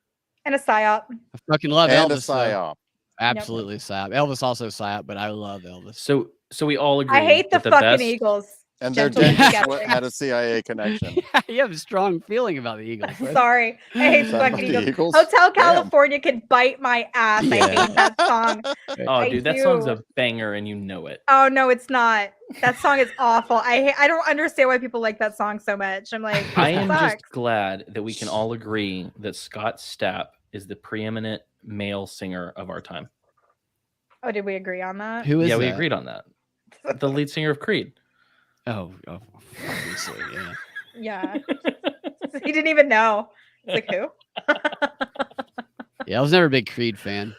And a psyop. I fucking love And a Elvis. though. psyop. Absolutely psyop. Elvis also psyop, but I love Elvis. So we all agree. I hate the that fucking best, Eagles. And their Gentlemen dentist together. had a CIA connection. You have a strong feeling about the Eagles. I'm right? sorry. I hate the Sorry fucking about the Eagles. Eagles. Hotel Damn. California can bite my ass. I Yeah. hate that song. Oh, I dude, that song's do. a banger, and you know it. Oh no, it's not. That song is awful. I don't understand why people like that song so much. I'm like, I it am sucks. just glad that we can all agree that Scott Stapp is the preeminent male singer of our time. Oh, did we agree on that? Who is Yeah, that? we agreed on that. The lead singer of Creed. Oh, obviously, yeah. Yeah. He didn't even know. It's like who? Yeah, I was never a big Creed fan.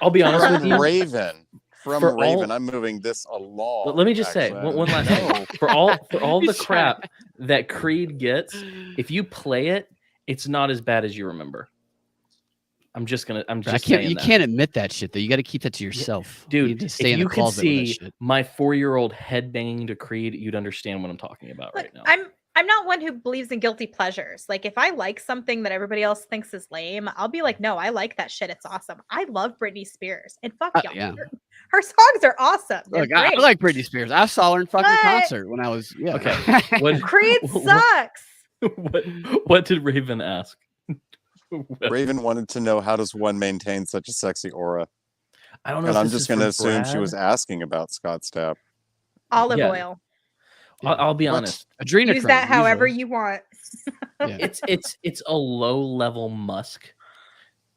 I'll be honest with you. Raven. From For Raven, all- I'm moving this along. Let me just say actually. one last thing. For all the crap that Creed gets, if you play it, it's not as bad as you remember. I'm just I saying can't. You that. can't admit that shit though. You got to keep that to yourself, Dude, You need to stay if in you the could closet with that see shit. my 4-year-old head banging to Creed, you'd understand what I'm talking about Look, right now. I'm not one who believes in guilty pleasures. Like if I like something that everybody else thinks is lame, I'll be like, no, I like that shit. It's awesome. I love Britney Spears. And fuck y'all. yeah. Her songs are awesome. They're Look, I great. like Britney Spears. I saw her in fucking But- concert when I was Okay. What, Creed sucks. what did Raven ask? Raven wanted to know, how does one maintain such a sexy aura? I don't know. And if I'm this just is going to for assume she Brad. was asking about Scott Stapp. Olive Yeah. oil. I'll be What? honest. Adrenochrome. Use that however usually. you want. Yeah. It's a low level musk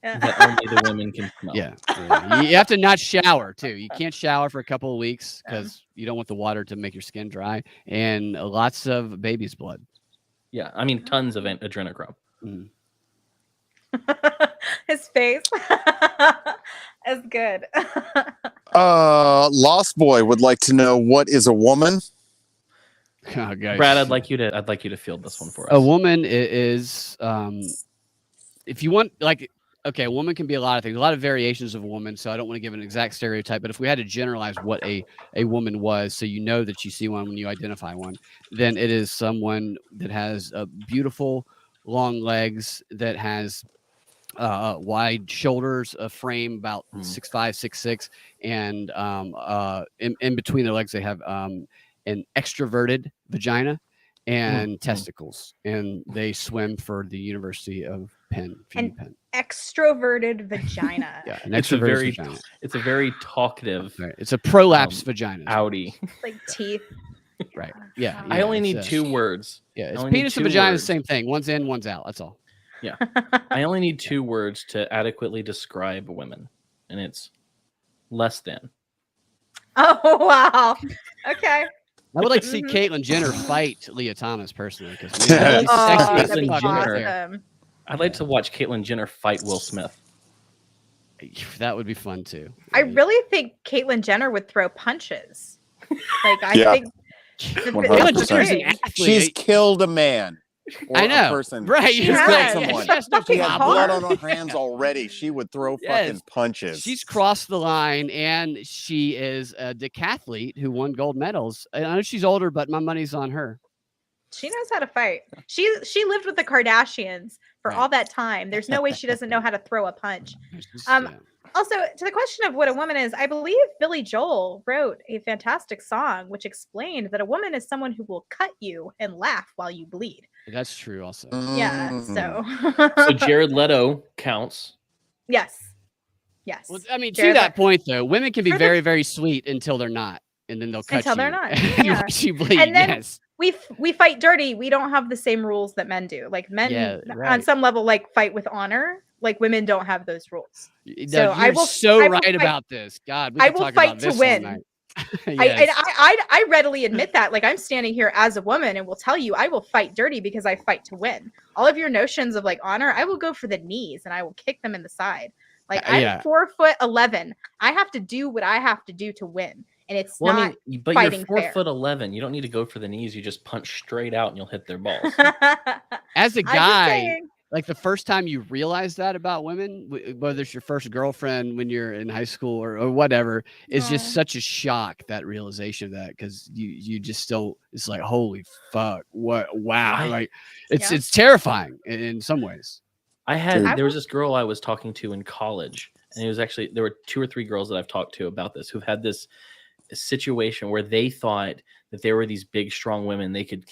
Yeah. that only the women can smell. Yeah. You have to not shower too. You can't shower for a couple of weeks because you don't want the water to make your skin dry, and lots of baby's blood. Yeah. I mean, tons of adrenochrome. Mm. His face is good. Lost Boy would like to know, what is a woman? Oh, guys. Brad, I'd like you to field this one for us. A woman is if you want, like, okay, a woman can be a lot of things, a lot of variations of a woman, so I don't want to give an exact stereotype, but if we had to generalize what a woman was, so you know that you see one when you identify one, then it is someone that has beautiful long legs, that has wide shoulders, a frame about 6'5", 6'6", and in between their legs they have an extroverted vagina and testicles, and they swim for the University of Penn. And Penn. Extroverted vagina. Yeah, an It's a extroverted very vagina. it's a very talkative Right. It's a prolapse vagina. Audi. Like teeth. Right. Yeah. I only need it's, 2 words. Yeah, it's only need penis and 2 vagina, the words. same thing. One's in, one's out. That's all. I only need 2 words to adequately describe women, and it's less than. Oh wow. Okay. I would like to see Caitlyn Jenner fight Leah Thomas personally, because Yeah. Oh, Sexy that'd be Caitlyn Jenner. awesome. I'd like to watch Caitlyn Jenner fight Will Smith. That would be fun too. I really think Caitlyn Jenner would throw punches. Like I Yeah. think 100%. She's killed a man. Or I know. A person. Right. She She's has. killed someone. She has no She had problem. blood on her hands already. She would throw fucking punches. She's crossed the line, and she is a decathlete who won gold medals. I know she's older, but my money's on her. She knows how to fight. She lived with the Kardashians for all that time. There's no way she doesn't know how to throw a punch. Also, to the question of what a woman is, I believe Billy Joel wrote a fantastic song which explained that a woman is someone who will cut you and laugh while you bleed. That's true also. Yeah, so So Jared Leto counts. yes. Well, I mean, Jared to that point though, women can be For the- very, very sweet until they're not, and then they'll cut Until you. they're not, and yeah. watch you bleed. And then Yes. we fight dirty. We don't have the same rules that men do. Like men on right. some level like fight with honor. Like women don't have those rules. No, So I you're will so I will right fight- about this. God, we I could will talk fight about to this all win. night. And I readily admit that. Like I'm standing here as a woman and will tell you I will fight dirty because I fight to win. All of your notions of like honor, I will go for the knees and I will kick them in the side. Like I'm 4'11". I have to do what I have to do to win. And it's Well, not I mean, but fighting you're fair. 4'11". You don't need to go for the knees. You just punch straight out and you'll hit their balls. As a I'm just guy, saying. like the first time you realize that about women, whether it's your first girlfriend when you're in high school or whatever, is just such a shock, that realization of that, because you just don't, it's like, holy fuck, what, wow. Like it's terrifying in some ways. There was this girl I was talking to in college, and it was actually, there were 2 or 3 girls that I've talked to about this who've had this situation where they thought that there were these big strong women, they could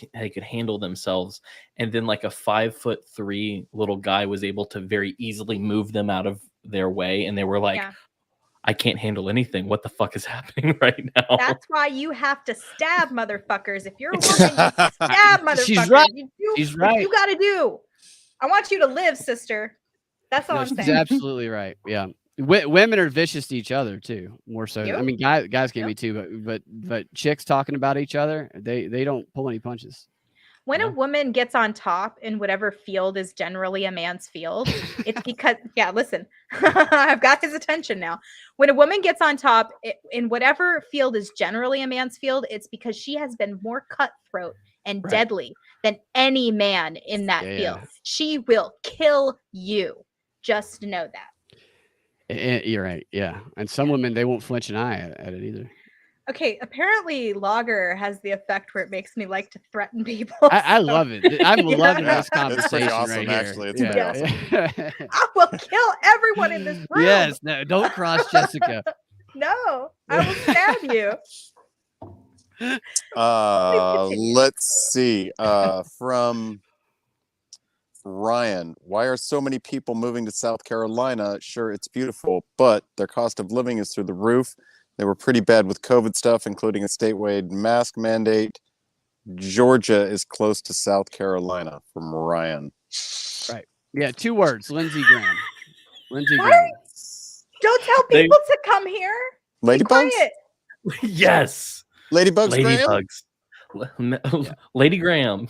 handle themselves, and then like a 5'3" little guy was able to very easily move them out of their way, and they were like, I can't handle anything. What the fuck is happening right now? That's why you have to stab motherfuckers. If you're a woman, you stab motherfuckers. She's right. You do She's what right. you gotta do. I want you to live, sister. That's all I'm She's saying. absolutely right. Yeah. Women are vicious to each other too, more so. Yep. I mean, guys can be too, but chicks talking about each other, they don't pull any punches. When a woman gets on top in whatever field is generally a man's field, it's because, listen, I've got his attention now. When a woman gets on top in whatever field is generally a man's field, it's because she has been more cutthroat and deadly than any man in that field. She will kill you. Just know that. You're right. Yeah. And some women, they won't flinch an eye at it either. Okay, apparently lager has the effect where it makes me like to threaten people. I love it. I'm loving this It's pretty conversation awesome, right here. actually. It's pretty awesome. I will kill everyone in this room. Yes. No, don't cross Jessica. No, I will stab you. Let's see. From Ryan, why are so many people moving to South Carolina? Sure, it's beautiful, but their cost of living is through the roof. They were pretty bad with COVID stuff, including a statewide mask mandate. Georgia is close to South Carolina, from Ryan. Right. Yeah, 2 words. Lindsey Graham. Lindsey What? Graham. Don't tell people to come here. Be Ladybugs? quiet. Yes. Ladybugs, Graham? Ladybugs. Lady Graham.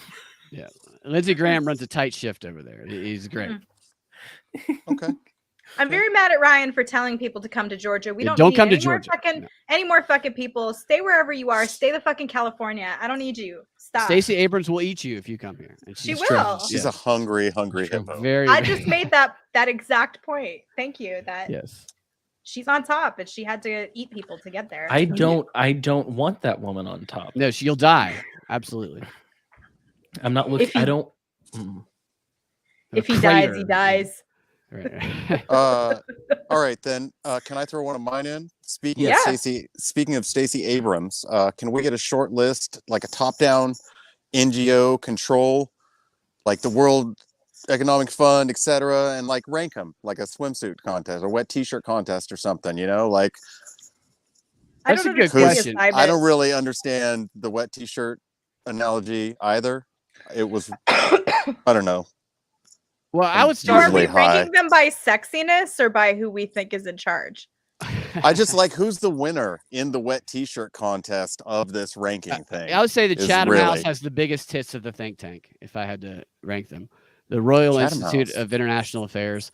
Yeah. Lindsey Graham runs a tight shift over there. He's great. Okay. I'm very mad at Ryan for telling people to come to Georgia. We Yeah, don't don't need come to any more Georgia. fucking any more fucking people. Stay wherever you are. Stay the fucking California. I don't need you. Stop. Stacey Abrams will eat you if you come here. And She she's will. true. She's Yes. a hungry True. hippo. Very. I just made that exact point. Thank you. That Yes. she's on top, and she had to eat people to get there. I don't want that woman on top. No, she'll die. Absolutely. I'm not looking. I don't. If he dies, he dies. Right. All right, then. Can I throw one of mine in? Speaking of Stacey Abrams, can we get a short list, like a top-down NGO control, like the World Economic Fund, etc., and like rank them, like a swimsuit contest, a wet T-shirt contest, or something? You know, like. That's a good understand the question. assignment. I don't really understand the wet T-shirt analogy either. It was, I don't know. Well, I would So are start we Usually high. ranking them by sexiness or by who we think is in charge? I just like, who's the winner in the wet T-shirt contest of this ranking thing? I would say the is Chatham House really- has the biggest hits of the think tank, if I had to rank them. The Royal Chatham Institute House. of International Affairs,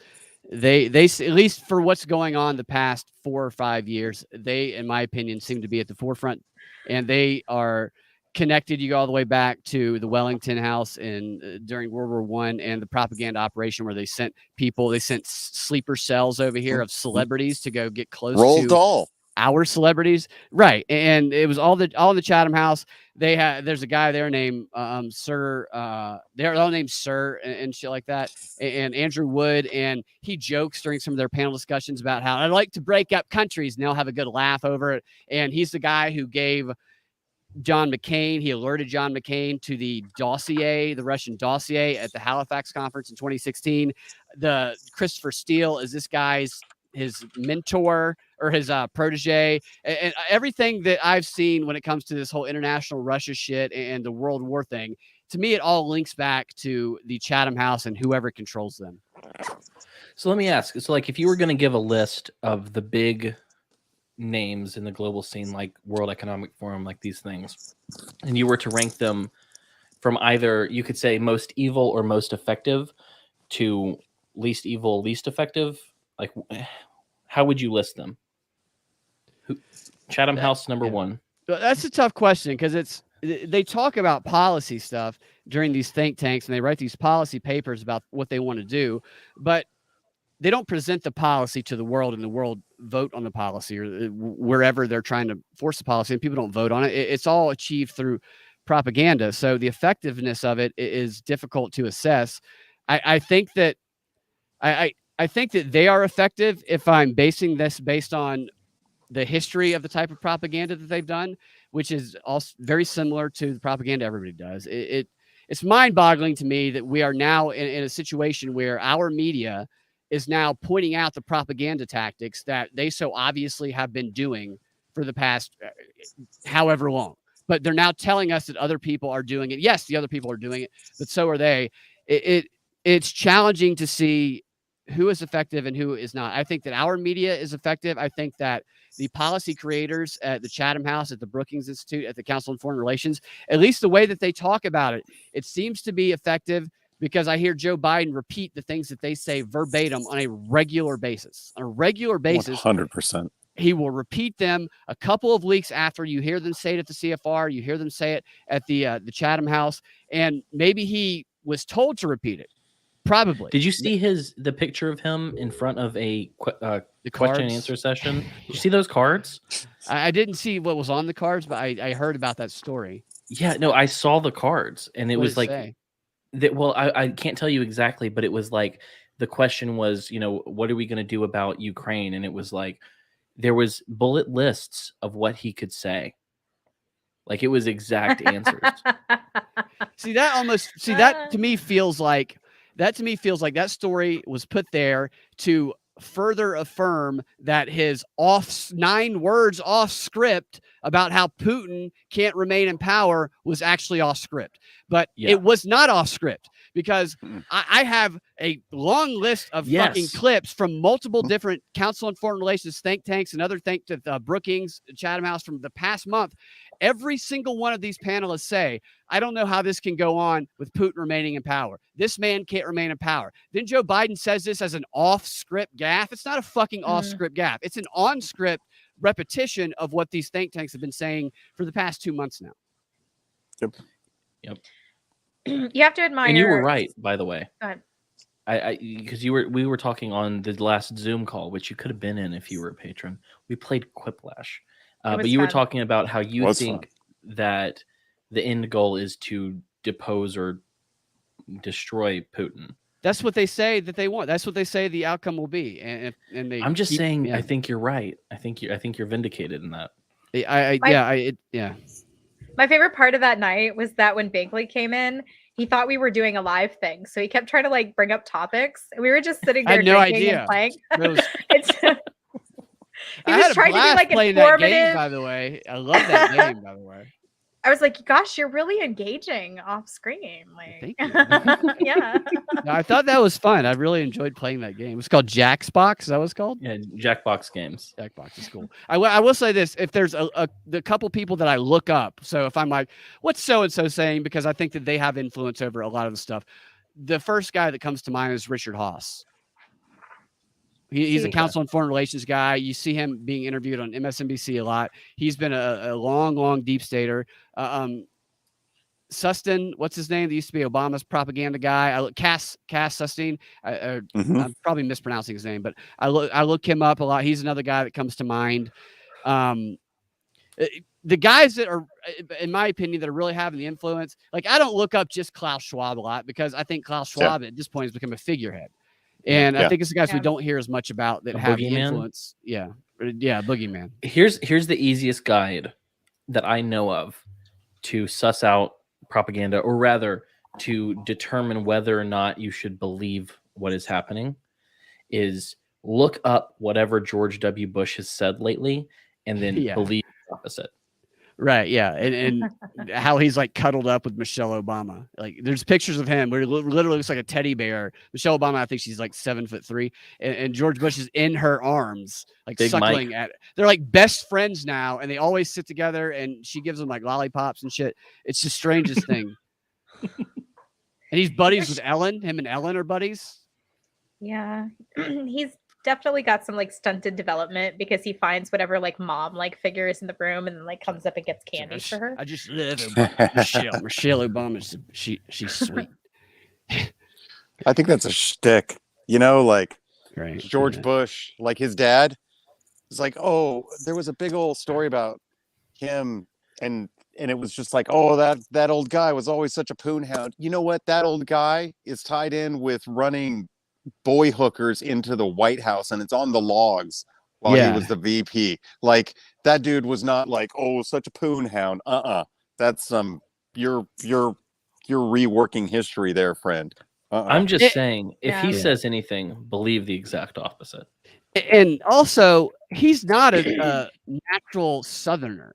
at least for what's going on the past 4 or 5 years, they, in my opinion, seem to be at the forefront, and they are connected. You go all the way back to the Wellington House during World War I and the propaganda operation where they sent sleeper cells over here of celebrities to go get close Roald to Dahl. our celebrities, right? And it was all in the Chatham House. There's a guy there named Sir. They're all named Sir and shit like that. And Andrew Wood, and he jokes during some of their panel discussions about how I like to break up countries, and they'll have a good laugh over it. And he's the guy who gave John McCain. He alerted John McCain to the Russian dossier at the Halifax conference in 2016. The Christopher Steele is this guy's his mentor or his protege, and everything that I've seen when it comes to this whole international Russia shit and the World War thing, to me, it all links back to the Chatham House and whoever controls them. So let me ask. So, like, if you were going to give a list of the big names in the global scene, like World Economic Forum, like these things, and you were to rank them from either, you could say, most evil or most effective to least evil, least effective, like, how would you list them? Chatham House number one. That's a tough question because they talk about policy stuff during these think tanks and they write these policy papers about what they want to do, but they don't present the policy to the world and the world vote on the policy or wherever they're trying to force the policy and people don't vote on it. It's all achieved through propaganda. So the effectiveness of it is difficult to assess. I think that I think that they are effective if I'm basing this based on the history of the type of propaganda that they've done, which is also very similar to the propaganda everybody does. It's mind-boggling to me that we are now in a situation where our media is now pointing out the propaganda tactics that they so obviously have been doing for the past however long. But they're now telling us that other people are doing it. Yes, the other people are doing it, but so are they. It's challenging to see who is effective and who is not. I think that our media is effective. I think that the policy creators at the Chatham House, at the Brookings Institute, at the Council on Foreign Relations, at least the way that they talk about it, it seems to be effective because I hear Joe Biden repeat the things that they say verbatim on a regular basis. On a regular basis, 100%. He will repeat them a couple of weeks after. You hear them say it at the CFR. You hear them say it at the Chatham House. And maybe he was told to repeat it. Probably. Did you see the picture of him in front of a question cards? and answer session? Did you see those cards? I didn't see what was on the cards, but I heard about that story. Yeah, no, I saw the cards, and it What was did it like say? that. Well, I can't tell you exactly, but it was like the question was, what are we going to do about Ukraine? And it was like there was bullet lists of what he could say. Like it was exact answers. That to me feels like that story was put there to further affirm that his 9 words off script about how Putin can't remain in power was actually off script. But it was not off script because I have a long list of fucking clips from multiple different Council on Foreign Relations think tanks and other Brookings, Chatham House from the past month. Every single one of these panelists say, I don't know how this can go on with Putin remaining in power. This man can't remain in power. Then Joe Biden says this as an off-script gaffe. It's not a fucking off-script gaffe. It's an on-script repetition of what these think tanks have been saying for the past 2 months now. Yep. You have to admire. And you were right, by the way. Go ahead. Because we were talking on the last Zoom call, which you could have been in if you were a patron. We played Quiplash. But you were talking about how you think that the end goal is to depose or destroy Putin. That's what they say that they want. That's what they say the outcome will be. And I'm just saying, I think you're right. I think you're vindicated in that. My favorite part of that night was that when Binkley came in, he thought we were doing a live thing. So he kept trying to like bring up topics. And we were just sitting there I had no drinking idea. and playing. He was trying to be like playing informative. That game, by the way. I love that game, by the way. I was like, gosh, you're really engaging off screen. Like, Thank you. yeah. No, I thought that was fun. I really enjoyed playing that game. It's called Jackbox. Is that what it's called? Yeah, Jackbox games. Jackbox is cool. I will say this: if there's the couple people that I look up, so if I'm like, what's so and so saying, because I think that they have influence over a lot of the stuff. The first guy that comes to mind is Richard Haas. He's a counsel and foreign relations guy. You see him being interviewed on MSNBC a lot. He's been a long deep stater. Sustin, what's his name? That used to be Obama's propaganda guy. Cass Sustin. I'm probably mispronouncing his name, but I look him up a lot. He's another guy that comes to mind. The guys that are, in my opinion, that are really having the influence, like I don't look up just Klaus Schwab a lot because I think Klaus Schwab at this point has become a figurehead. And I think it's the guys we don't hear as much about that have the influence. Yeah. Boogeyman. Here's the easiest guide that I know of to suss out propaganda, or rather to determine whether or not you should believe what is happening, is look up whatever George W. Bush has said lately and then believe the opposite. Right. Yeah. And how he's like cuddled up with Michelle Obama. Like there's pictures of him where he literally looks like a teddy bear. Michelle Obama, I think she's like 7'3", and George Bush is in her arms, like Big suckling Mike. They're like best friends now. And they always sit together and she gives them like lollipops and shit. It's the strangest thing. And he's buddies with Ellen. Him and Ellen are buddies. Yeah. He's definitely got some like stunted development because he finds whatever like mom like figure is in the room and then like comes up and gets candy for her. I just love Michelle Obama. She's sweet. I think that's a shtick, like right. George Bush, like his dad was like, oh, there was a big old story about him and it was just like, oh, that old guy was always such a poon hound. You know what? That old guy is tied in with running boy hookers into the White House, and it's on the logs while he was the VP. Like that dude was not like, oh, such a poon hound. That's you're reworking history there, friend. I'm just saying, if he says anything, believe the exact opposite. And also, he's not a natural Southerner.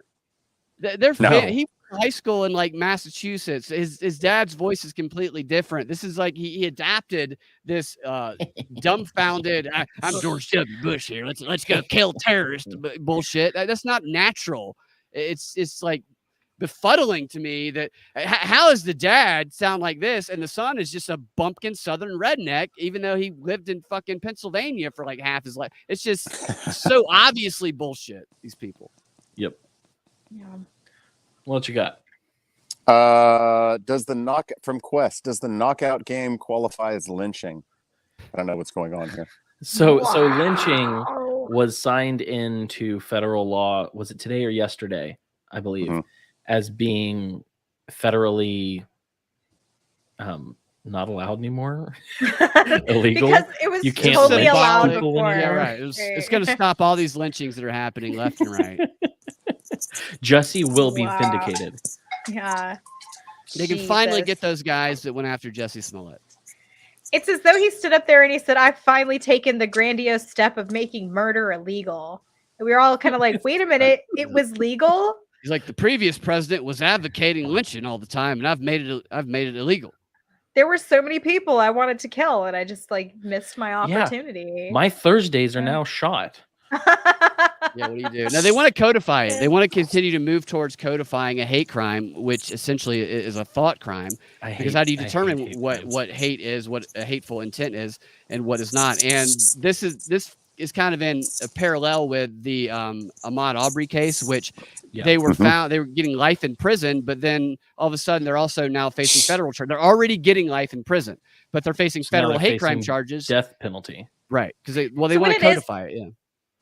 He high school in like Massachusetts. His dad's voice is completely different. This is like he adapted this dumbfounded. I'm George W. Bush here. Let's go kill terrorists bullshit. That's not natural. It's like befuddling to me that how does the dad sound like this and the son is just a bumpkin Southern redneck, even though he lived in fucking Pennsylvania for like half his life. It's just so obviously bullshit. These people. Yep. Yeah. What you got? Does the knockout game qualify as lynching? I don't know what's going on here. So lynching was signed into federal law. Was it today or yesterday? I believe, as being federally not allowed anymore. Illegal. Because it was you can't totally allowed before. Yeah, right. It's going to stop all these lynchings that are happening left and right. Jesse will be vindicated. Yeah. They can finally get those guys that went after Jesse Smollett. It's as though he stood up there and he said, I've finally taken the grandiose step of making murder illegal. And we were all kind of like, wait a minute, it was legal? He's like, the previous president was advocating lynching all the time, and I've made it illegal. There were so many people I wanted to kill, and I just like missed my opportunity. Yeah. My Thursdays are now shot. Yeah, what do you do? Now they want to codify it. They want to continue to move towards codifying a hate crime, which essentially is a thought crime. Because how do you determine what hate is, what a hateful intent is, and what is not? And this is kind of in a parallel with the Ahmaud Arbery case, which they were found they were getting life in prison, but then all of a sudden they're also now facing federal charge. They're already getting life in prison, but they're facing federal hate crime charges, death penalty. Right? Because they want to codify it. Yeah.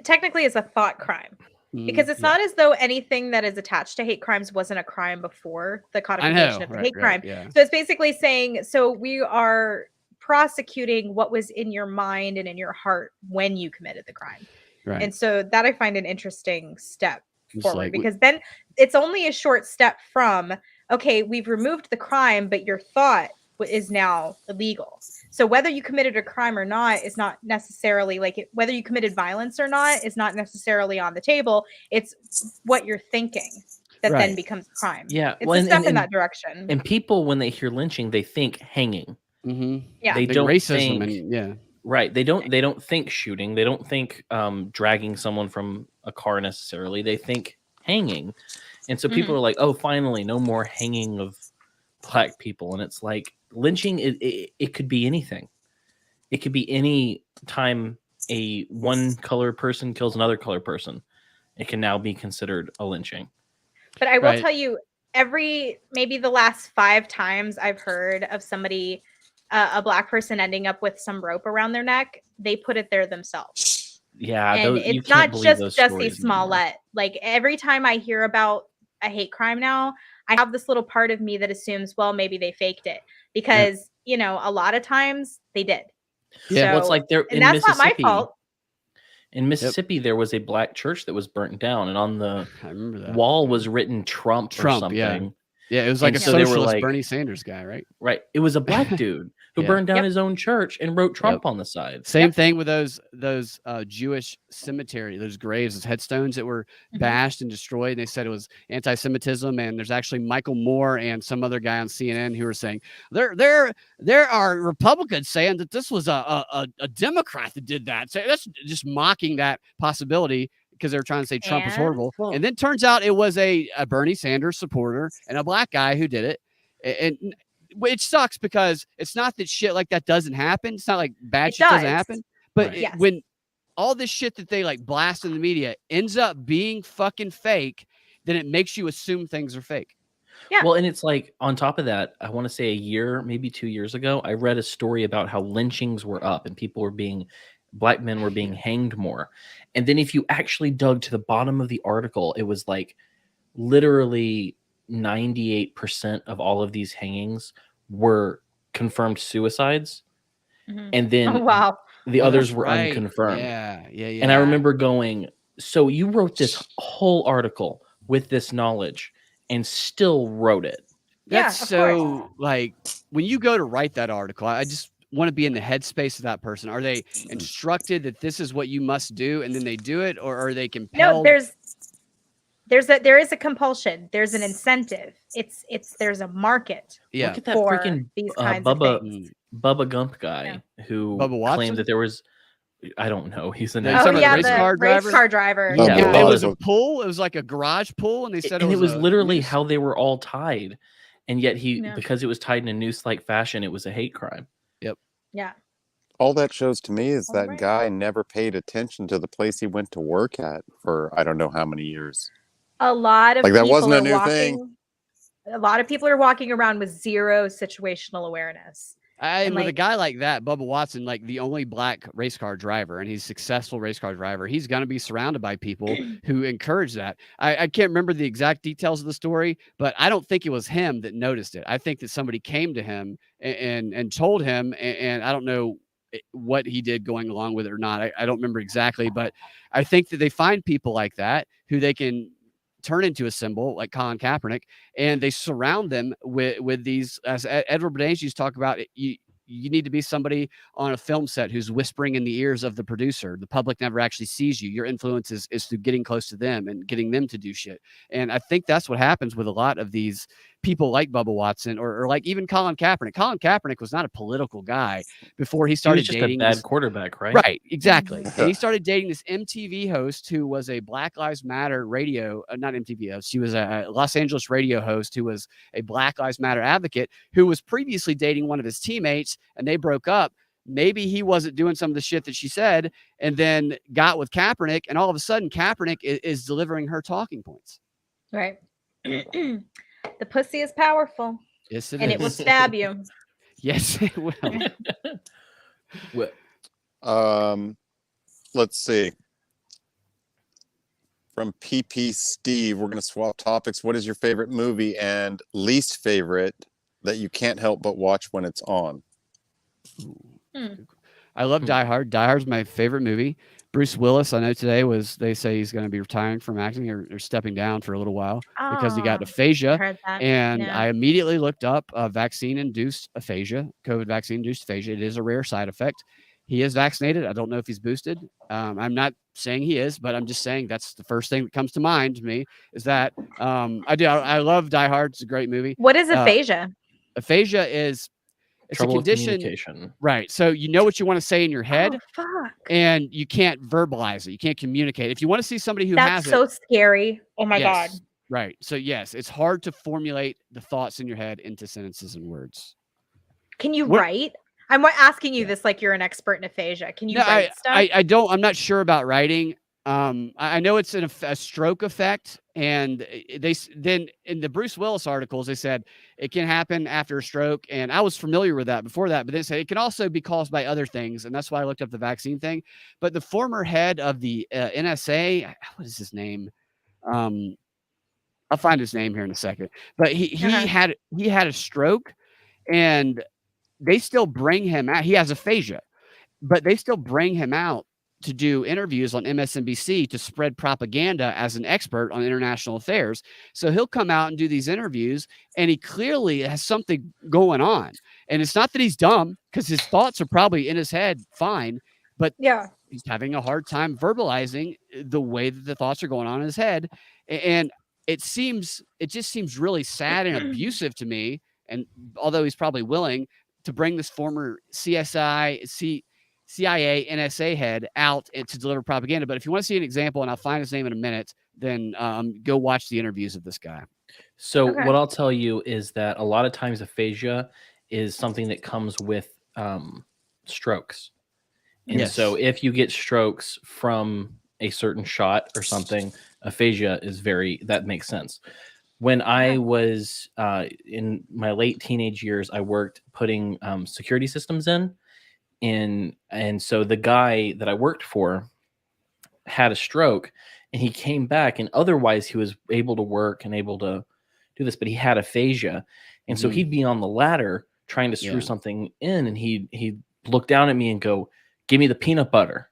Technically is a thought crime because it's not as though anything that is attached to hate crimes wasn't a crime before the codification of the hate crime. Yeah. So it's basically saying, so we are prosecuting what was in your mind and in your heart when you committed the crime. Right. And so that I find an interesting step forward because then it's only a short step from, okay, we've removed the crime, but your thought is now illegal. So whether you committed a crime or not is not necessarily whether you committed violence or not is not necessarily on the table. It's what you're thinking that then becomes a crime. Yeah. It's a step in that direction. And people, when they hear lynching, they think hanging. Yeah. They don't racism think, right. They don't think shooting. They don't think dragging someone from a car necessarily. They think hanging. And so people are like, oh, finally, no more hanging of Black people. And it's like, lynching, it could be anything. It could be any time a one color person kills another color person, it can now be considered a lynching. But I will Right. tell you, maybe the last 5 times I've heard of somebody, a black person ending up with some rope around their neck, they put it there themselves. Yeah, And you it's can't not believe just those Jussie stories anymore. Smollett. Like every time I hear about a hate crime now, I have this little part of me that assumes, well, maybe they faked it because a lot of times they did. Yeah. So, Well, it's like there and in that's not my Mississippi. fault. In Mississippi, there was a black church that was burnt down, and on the I remember that. wall was written Trump or Trump, yeah. something. Yeah, it was like And a so they were socialist like- Bernie Sanders guy, right? Right. It was a black dude who Yeah. burned down Yep. his own church and wrote Trump on the side. Same thing with those Jewish cemetery, those graves, those headstones that were bashed and destroyed. They said it was anti-Semitism, and there's actually Michael Moore and some other guy on CNN who are saying there are Republicans saying that this was a Democrat that did that. So that's just mocking that possibility because they were trying to say Trump was horrible. And then turns out it was a Bernie Sanders supporter and a black guy who did it. And it sucks because it's not that shit like that doesn't happen. It's not like bad shit doesn't happen. But Right. when all this shit that they like blast in the media ends up being fucking fake, then it makes you assume things are fake. Yeah. Well, and it's like on top of that, I want to say a year, maybe 2 years ago, I read a story about how lynchings were up and black men were being hanged more. And then if you actually dug to the bottom of the article, it was like literally 98% of all of these hangings were confirmed suicides. And then wow. the others That's were right. unconfirmed. Yeah. And I remember going, so you wrote this whole article with this knowledge and still wrote it. That's Yeah, of so course. like when you go to write that article, I just want to be in the headspace of that person. Are they instructed that this is what you must do and then they do it, or are they compelled? No, there is a compulsion. There's an incentive. There's a market. Yeah. Look at that for freaking these kinds of things. Bubba Gump guy who Bubba Watson? claimed that there was, I don't know, he's an No, he's Oh talking about yeah, the the race car race car driver. Oh, Yeah. the It was a Bubba- pull. It was like a garage pull, and they said and it was a literally noose. how they were all tied. And yet Yeah. because it was tied in a noose-like fashion, it was a hate crime. Yeah. All that shows to me is that Alright. guy never paid attention to the place he went to work at for I don't know how many years. A lot of Like, that people wasn't a are new walking, thing. A lot of people are walking around with zero situational awareness. And with a like- guy like that, Bubba Watson, like the only black race car driver, and he's a successful race car driver, he's going to be surrounded by people who encourage that. I can't remember the exact details of the story, but I don't think it was him that noticed it. I think that somebody came to him and told him, and I don't know what he did going along with it or not. I don't remember exactly, but I think that they find people like that who they can turn into a symbol like Colin Kaepernick, and they surround them with these, as Edward Bernays used to talk about, you need to be somebody on a film set who's whispering in the ears of the producer. The public never actually sees you. Your influence is through getting close to them and getting them to do shit. And I think that's what happens with a lot of these people like Bubba Watson or like even Colin Kaepernick. Colin Kaepernick was not a political guy before he He started was just dating a bad this- quarterback, right? Right, exactly. And he started dating this MTV host who was a Black Lives Matter radio, not MTV host. She was a Los Angeles radio host who was a Black Lives Matter advocate who was previously dating one of his teammates, and they broke up. Maybe he wasn't doing some of the shit that she said, and then got with Kaepernick, and all of a sudden Kaepernick is delivering her talking points. Right. The pussy is powerful, Yes, and it will stab you. Yes, it will. Let's see. From PP Steve, we're going to swap topics. What is your favorite movie and least favorite that you can't help but watch when it's on? I love Die Hard. Die Hard's my favorite movie. Bruce Willis, I know today they say he's going to be retiring from acting or stepping down for a little while because he got I aphasia. heard that. And Yeah. I immediately looked up vaccine-induced aphasia, COVID vaccine-induced aphasia. It is a rare side effect. He is vaccinated. I don't know if he's boosted. I'm not saying he is, but I'm just saying that's the first thing that comes to mind to me is that I love Die Hard. It's a great movie. What is aphasia? Aphasia is it's Trouble a with condition, communication. right? So you know what you want to say in your head, Oh, fuck. and you can't verbalize it. You can't communicate. If you want to see somebody who That's has so it, scary. Oh my yes, god. right. So yes, it's hard to formulate the thoughts in your head into sentences and words. Can you What- write? I'm asking you this like you're an expert in aphasia. Can you No, write stuff? I don't. I'm not sure about writing. I know it's a stroke effect, and then in the Bruce Willis articles they said it can happen after a stroke, and I was familiar with that before that, but they said it can also be caused by other things, and that's why I looked up the vaccine thing. But the former head of the NSA, what is his name? I'll find his name here in a second. But he had a stroke, and they still bring him out. He has aphasia, but they still bring him out to do interviews on MSNBC to spread propaganda as an expert on international affairs. So he'll come out and do these interviews, and he clearly has something going on. And it's not that he's dumb, because his thoughts are probably in his head fine, but he's having a hard time verbalizing the way that the thoughts are going on in his head. And it just seems really sad and abusive to me. And although he's probably willing to bring this former CIA, NSA head out to deliver propaganda. But if you want to see an example, and I'll find his name in a minute, then go watch the interviews of this guy. So what I'll tell you is that a lot of times aphasia is something that comes with strokes. And so if you get strokes from a certain shot or something, aphasia is that makes sense. When I was in my late teenage years, I worked putting security systems in. And so the guy that I worked for had a stroke, and he came back, and otherwise he was able to work and able to do this, but he had aphasia. And so he'd be on the ladder trying to screw something in, and he'd look down at me and go, "Give me the peanut butter."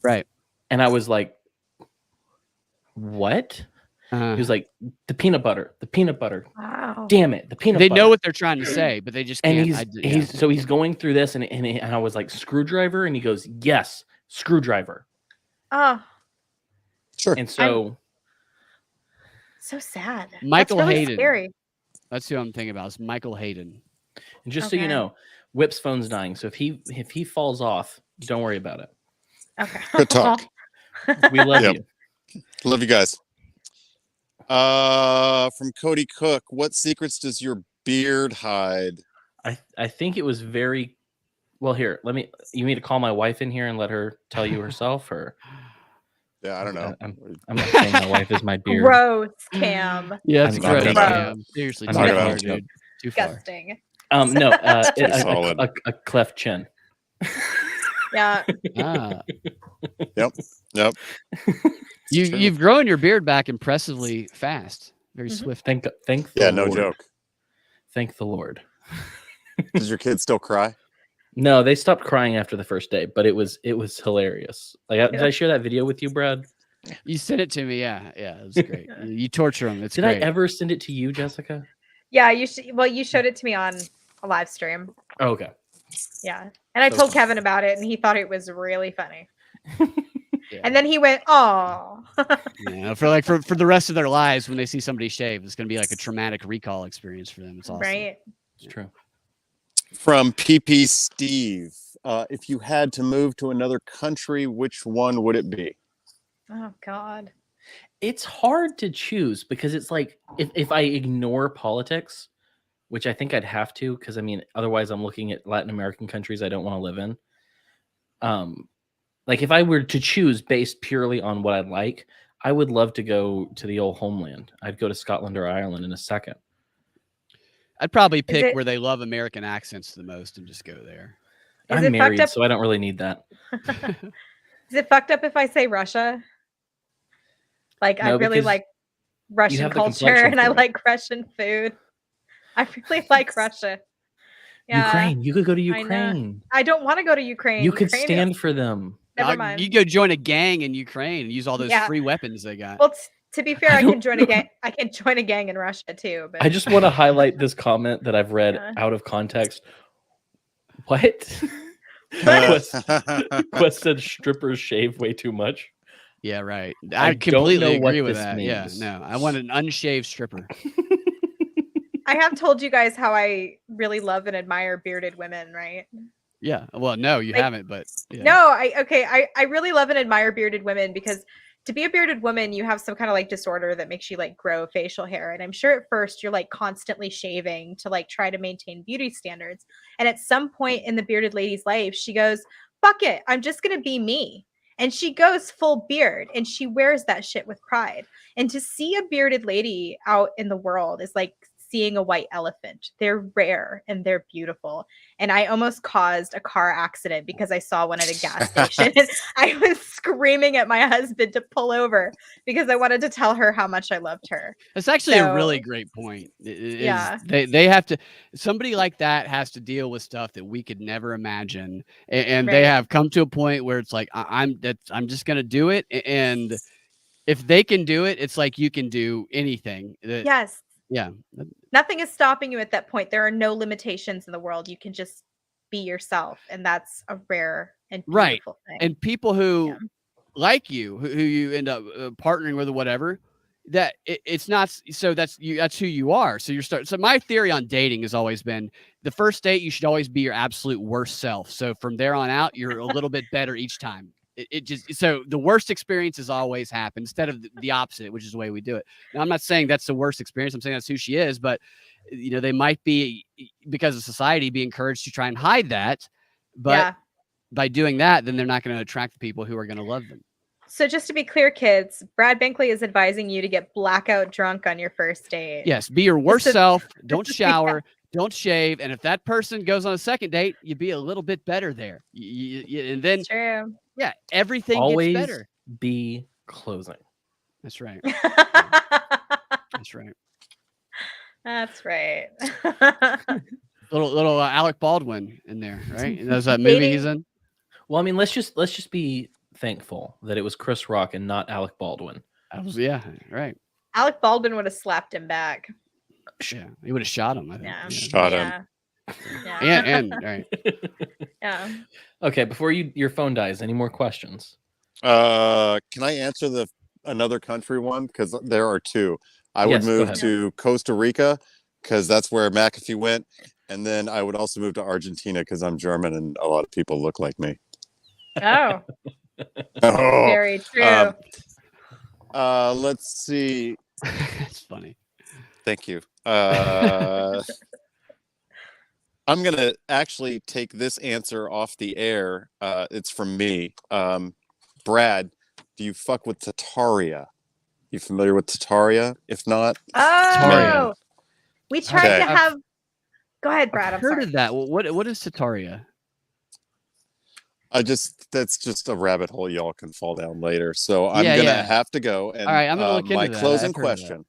Right. And I was like, "What?" He was like, the peanut butter. Wow. Damn it. The peanut They butter. know what they're trying to say, but they just can't. And he's going through this, and I was like, screwdriver? And he goes, yes, screwdriver. Oh. Sure. And so. So sad. Michael That's really Hayden. scary. That's who I'm thinking about. It's Michael Hayden. And just so you know, Whip's phone's dying. So if he falls off, don't worry about it. Okay. Good talk. We love you. Love you guys. From Cody Cook, what secrets does your beard hide? I think it was very well. Here, you need me to call my wife in here and let her tell you herself, or yeah, I don't know. I'm not saying my wife is my beard. Gross, Cam. Yeah, it's I'm gross. talking about Seriously, I'm too talking far, about dude. Too far. Disgusting. No, solid. a cleft chin. Yeah. Yep. You've grown your beard back impressively fast, very swift. Thank the Yeah, no Lord. joke. Thank the Lord. Does your kid still cry? No, they stopped crying after the first day, but it was hilarious. Like, did I share that video with you, Brad? You sent it to me, yeah, it was great. You torture them. It's Did great. I ever send it to you, Jessica? Yeah, you showed it to me on a live stream. Oh, okay. Yeah. And I So told funny. Kevin about it, and he thought it was really funny. Yeah. And then he went, "Oh." Yeah, for the rest of their lives, when they see somebody shave, it's going to be like a traumatic recall experience for them. It's awesome. Right. It's true. From PP Steve, if you had to move to another country, which one would it be? Oh God. It's hard to choose because it's like if I ignore politics, which I think I'd have to, because I mean, otherwise I'm looking at Latin American countries I don't want to live in. Like if I were to choose based purely on what I'd like, I would love to go to the old homeland. I'd go to Scotland or Ireland in a second. I'd probably pick it- where they love American accents the most and just go there. Is I'm it fucked married, up? so I don't really need that. Is it fucked up if I say Russia? Like I No, really because like Russian have the culture complexion and I for it. like Russian food. I really like Russia. Yeah. Ukraine. You could go to I know. Ukraine. I don't want to go to Ukraine. You could Ukraine is- stand for them. Never mind. You go join a gang in Ukraine and use all those Yeah. free weapons they got. Well, to be fair, I I can don't join a gang. I can join a gang in Russia too. But I just want to highlight this comment that I've read Yeah. out of context. What? Quest said strippers shave way too much. Yeah, right. I I don't completely know what agree with this that. Yeah, means. no, I want an unshaved stripper. I have told you guys how I really love and admire bearded women, right? Yeah. Well, no, you Like, haven't, but yeah. No, I really love and admire bearded women because to be a bearded woman, you have some kind of like disorder that makes you like grow facial hair. And I'm sure at first you're like constantly shaving to like try to maintain beauty standards. And at some point in the bearded lady's life, she goes, fuck it, I'm just going to be me. And she goes full beard and she wears that shit with pride. And to see a bearded lady out in the world is like seeing a white elephant. They're rare and they're beautiful. And I almost caused a car accident because I saw one at a gas station. And I was screaming at my husband to pull over because I wanted to tell her how much I loved her. That's actually a really great point. Yeah. They have to, somebody like that has to deal with stuff that we could never imagine. And they have come to a point where it's like, I'm just going to do it. And if they can do it, it's like you can do anything. Yes. Yeah. Nothing is stopping you at that point. There are no limitations in the world. You can just be yourself. And that's a rare and beautiful thing. And people who like you, who you end up partnering with or whatever, that it's not, so that's who you are. So so my theory on dating has always been the first date, you should always be your absolute worst self. So from there on out, you're a little bit better each time. It just, so the worst experiences always happen instead of the opposite, which is the way we do it. Now, I'm not saying that's the worst experience. I'm saying that's who she is, but you know, they might be, because of society, be encouraged to try and hide that. But by doing that, then they're not going to attract the people who are going to love them. So just to be clear, kids, Brad Binkley is advising you to get blackout drunk on your first date. Yes. Be your worst self. Don't shower. Don't shave. And if that person goes on a second date, you be a little bit better there. And then, true. Yeah, everything always gets better. Be closing. That's right. That's right. That's right. little Alec Baldwin in there, right? And that's that movie he's in. Well, I mean, let's just be thankful that it was Chris Rock and not Alec Baldwin. Right. Alec Baldwin would have slapped him back. Yeah, he would have shot him. I think. Yeah. Shot him. Yeah. And right. Yeah. Okay, before your phone dies, any more questions? Can I answer another country one? Because there are two. I would move to Costa Rica because that's where McAfee went. And then I would also move to Argentina because I'm German and a lot of people look like me. Oh. Very true. Let's see. It's funny. Thank you. I'm going to actually take this answer off the air. It's from me. Brad, do you fuck with Tataria? You familiar with Tataria? If not, Tataria. We tried to have. Go ahead, Brad. I've heard of that. What is Tataria? That's just a rabbit hole y'all can fall down later. So I'm gonna have to go. And all right, I'm gonna look into my that. closing question.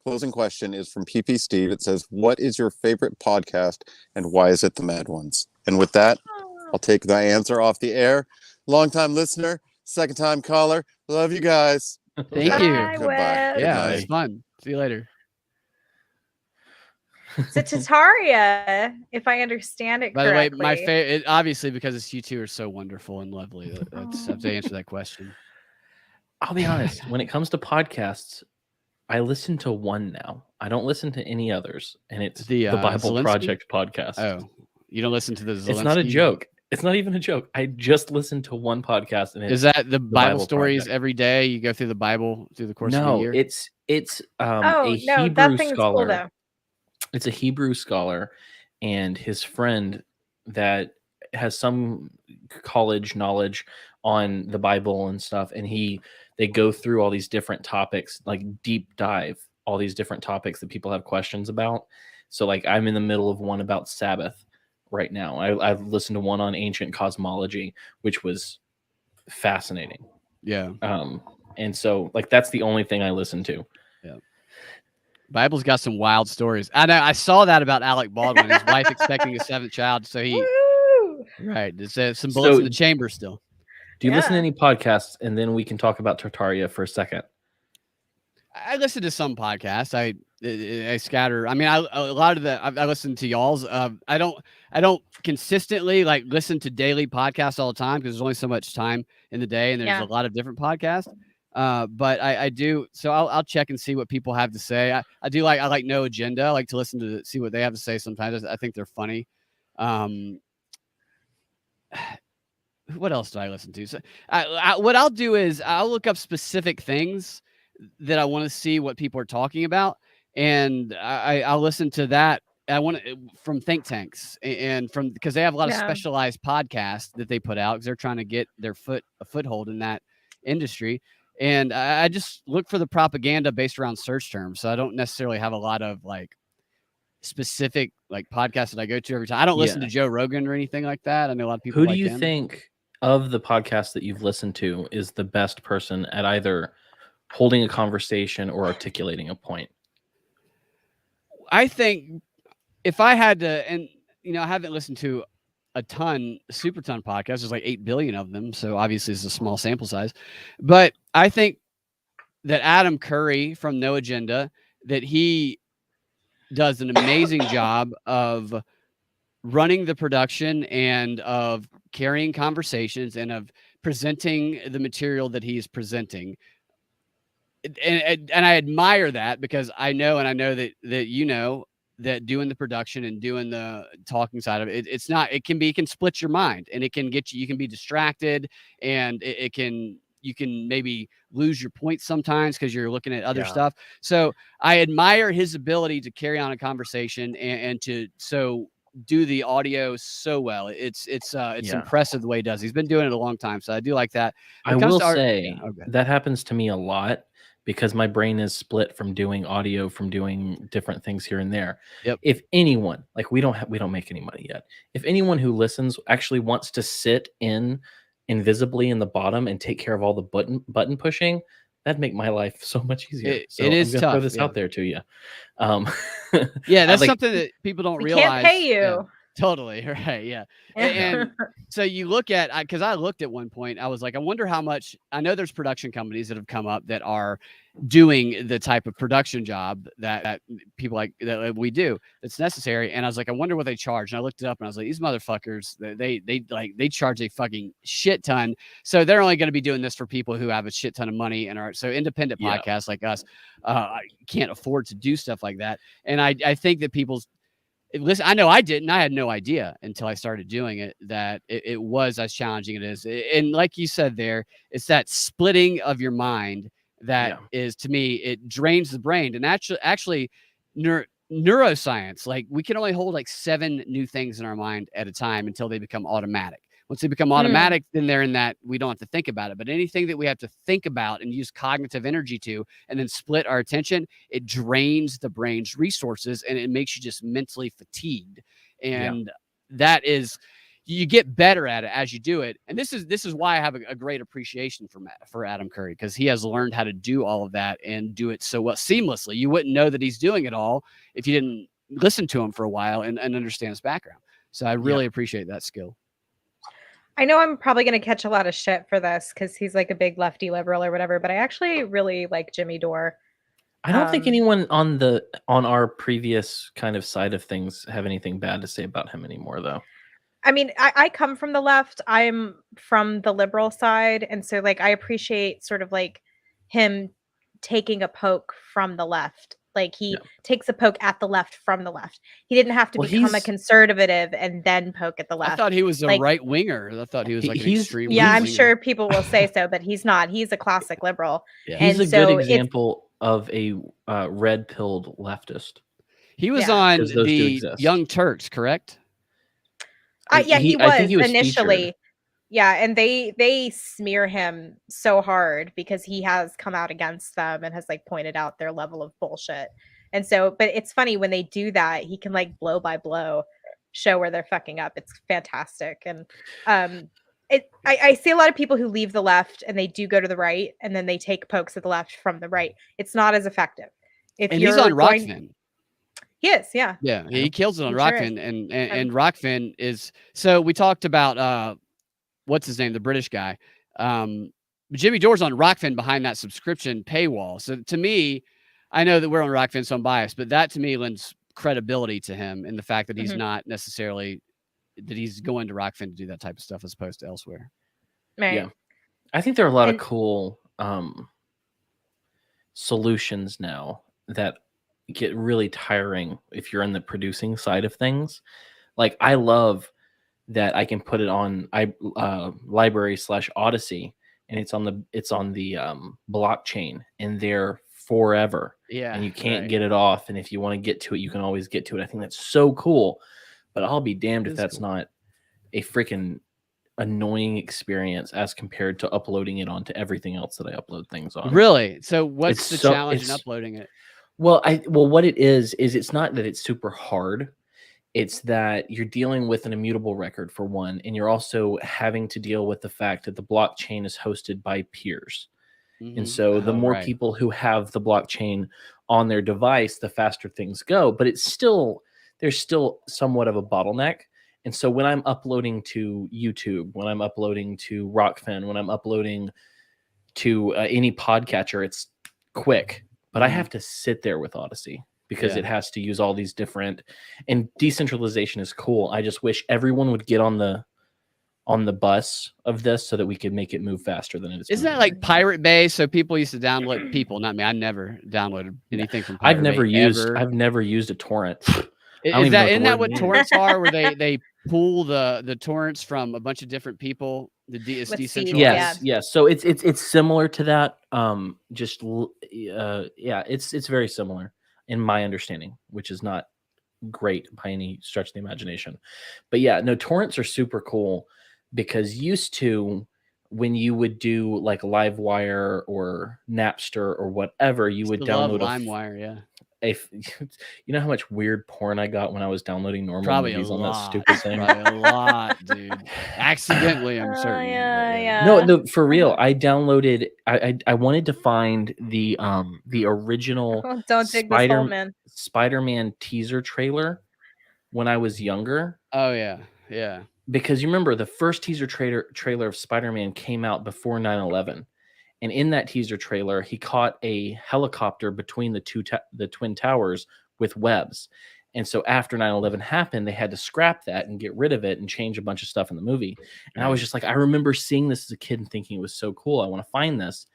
Closing question is from PP Steve. It says, "What is your favorite podcast, and why is it the Mad Ones?" And with that, I'll take my answer off the air. Long-time listener, second-time caller. Love you guys. Thank you. Goodbye. Yeah, it's fun. See you later. So Tataria, if I understand it correctly. By the way, my favorite, obviously, because you two are so wonderful and lovely. That's have to answer that question. I'll be honest. When it comes to podcasts, I listen to one now. I don't listen to any others, and it's the Bible Zelensky? Project podcast. Oh, you don't listen to the Zelensky? It's not a joke. It's not even a joke. I just listened to one podcast, and is that the Bible stories Project. Every day? You go through the Bible through the course of the year? It's a Hebrew that thing scholar. is cool, though. It's a Hebrew scholar, and his friend that has some college knowledge on the Bible and stuff, and they go through all these different topics, like deep dive all these different topics that people have questions about. So like I'm in the middle of one about Sabbath right now. I've listened to one on ancient cosmology, which was fascinating. Yeah. And so like that's the only thing I listen to. Yeah. Bible's got some wild stories. I know. I saw that about Alec Baldwin, his wife expecting a seventh child. So right. There's some bullets in the chamber still. Do you listen to any podcasts? And then we can talk about Tartaria for a second. I listen to some podcasts. I scatter. I mean, a lot of the I listen to y'all's. I don't consistently like listen to daily podcasts all the time because there's only so much time in the day, and there's a lot of different podcasts. But I do. So I'll check and see what people have to say. I like No Agenda. I like to listen to see what they have to say. Sometimes I think they're funny. what else did I listen to? So what I'll do is I'll look up specific things that I want to see what people are talking about, and I'll listen to that. I want to from think tanks and from because they have a lot of specialized podcasts that they put out because they're trying to get their a foothold in that industry. And I just look for the propaganda based around search terms. So I don't necessarily have a lot of like specific like podcasts that I go to every time. I don't listen to Joe Rogan or anything like that. I know a lot of people. Who do you think of the podcasts that you've listened to is the best person at either holding a conversation or articulating a point? I think if I had to, and I haven't listened to a super ton podcasts. There's like 8 billion of them. So obviously it's a small sample size, but I think that Adam Curry from No Agenda, that he does an amazing job of running the production and of carrying conversations and of presenting the material that he's presenting. And I admire that because I know that that doing the production and doing the talking side of it, it can split your mind and it can get you can be distracted and you can maybe lose your point sometimes because you're looking at other stuff. So I admire his ability to carry on a conversation and to do the audio so well. It's impressive the way he does. He's been doing it a long time. So I do like that. I will say that happens to me a lot because my brain is split from doing audio, from doing different things here and there. Yep. If anyone, like we don't make any money yet. If anyone who listens actually wants to sit invisibly in the bottom and take care of all the button pushing, that'd make my life so much easier. It is tough. Throw this out there to you. Yeah, that's something that people don't realize. Can't pay you. Yeah, totally. Right. Yeah. And so you look at, because I looked at one point, I was like, I wonder how much, I know there's production companies that have come up that are doing the type of production job that people like that we do that's necessary. And I was like, I wonder what they charge. And I looked it up and I was like, these motherfuckers, they charge a fucking shit ton. So they're only going to be doing this for people who have a shit ton of money and are so independent podcasts like us can't afford to do stuff like that. And I think that listen, I know I didn't. I had no idea until I started doing it that it was as challenging as it is. And like you said there, it's that splitting of your mind that is, to me, it drains the brain. And actually neuroscience, like we can only hold like 7 new things in our mind at a time until they become automatic. Once they become automatic, then they're in that we don't have to think about it. But anything that we have to think about and use cognitive energy to, and then split our attention, it drains the brain's resources and it makes you just mentally fatigued. And that is, you get better at it as you do it. And this is why I have a great appreciation for Adam Curry, because he has learned how to do all of that and do it so well seamlessly. You wouldn't know that he's doing it all if you didn't listen to him for a while and understand his background. So I really appreciate that skill. I know I'm probably going to catch a lot of shit for this because he's like a big lefty liberal or whatever, but I actually really like Jimmy Dore. I don't think anyone on our previous kind of side of things have anything bad to say about him anymore, though. I mean, I come from the left. I'm from the liberal side. And so like, I appreciate sort of like him taking a poke from the left. Like he takes a poke at the left from the left. He didn't have to become a conservative and then poke at the left. I thought he was a right winger. I thought he was like an extreme. Yeah, I'm sure people will say so, but he's not. He's a classic liberal. Yeah. He's a good example of a red-pilled leftist. He was on the Young Turks, correct? Yeah, he was initially. Featured. Yeah, and they smear him so hard because he has come out against them and has like pointed out their level of bullshit. And so, but it's funny when they do that, he can like blow by blow show where they're fucking up. It's fantastic. And I see a lot of people who leave the left and they do go to the right and then they take pokes at the left from the right. It's not as effective. And he's on Rockfin. He is, yeah. Yeah, he kills it on Rockfin. And Rockfin is, so we talked about what's his name, the British guy. Jimmy Dore's on Rockfin behind that subscription paywall. So to me, I know that we're on Rockfin, so I'm biased, but that to me lends credibility to him in the fact that he's not necessarily that he's going to Rockfin to do that type of stuff as opposed to elsewhere. Right. Yeah, I think there are a lot of cool solutions now that get really tiring if you're in the producing side of things. Like I love that I can put it on library/Odyssey, and it's on the blockchain, and they're forever. Yeah, And you can't right. get it off. And if you want to get to it, you can always get to it. I think that's so cool. But I'll be damned if is that's cool. not a freaking annoying experience as compared to uploading it onto everything else that I upload things on. Really? So what's It's the so- challenge in it's- uploading it? Well, what it is it's not that it's super hard. It's that you're dealing with an immutable record for one, and you're also having to deal with the fact that the blockchain is hosted by peers. And Mhm. so the Oh, more right. people who have the blockchain on their device, the faster things go. But there's still somewhat of a bottleneck. And so when I'm uploading to YouTube, when I'm uploading to Rockfin, when I'm uploading to any podcatcher, it's quick. But I have to sit there with Odyssey because Yeah. it has to use all these different, and decentralization is cool. I just wish everyone would get on the bus of this so that we could make it move faster than it is. Isn't that moving. like Pirate Bay? So people used to download people, not me. I never downloaded anything from Pirate I've never Bay used ever. I've never used a torrent. Isn't that what means. torrents are? Where they pull the torrents from a bunch of different people. It's With seeds, decentralized. Yes. So it's similar to that. It's very similar in my understanding, which is not great by any stretch of the imagination. But yeah, no, torrents are super cool because used to, when you would do like LiveWire or Napster or whatever, you would Love download LimeWire, yeah. You know how much weird porn I got when I was downloading normal Probably a movies on that lot. stupid thing? Probably a lot, dude. Accidentally, I'm certain. Yeah. No, for real. I downloaded. I wanted to find the original Oh, don't dig this hole, man. Spider-Man teaser trailer when I was younger, Oh yeah, yeah. because you remember the first teaser trailer of Spider-Man came out before 9/11, and in that teaser trailer, he caught a helicopter between the twin towers with webs. And so after 9/11 happened, they had to scrap that and get rid of it and change a bunch of stuff in the movie. And I was just like, I remember seeing this as a kid and thinking it was so cool. I want to find this.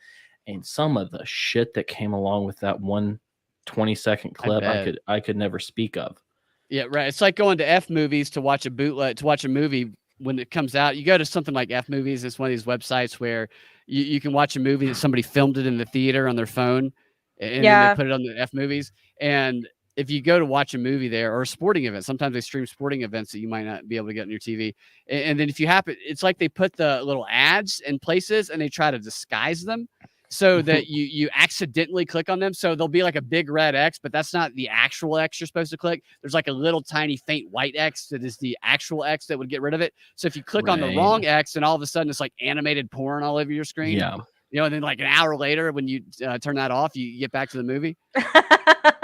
And some of the shit that came along with that 1 20-second clip, I could never speak of. Yeah, right. It's like going to F movies to watch a bootleg, to watch a movie when it comes out. You go to something like F movies. It's one of these websites where you can watch a movie that somebody filmed it in the theater on their phone, and then they put it on the F movies. And if you go to watch a movie there, or a sporting event, sometimes they stream sporting events that you might not be able to get on your TV. And then if you happen, it's like they put the little ads in places and they try to disguise them so that you accidentally click on them. So there'll be like a big red X, but that's not the actual X you're supposed to click. There's like a little tiny faint white X that is the actual X that would get rid of it. So if you click on the wrong X, and all of a sudden it's like animated porn all over your screen. Yeah. You know, and then like an hour later, when you turn that off, you get back to the movie.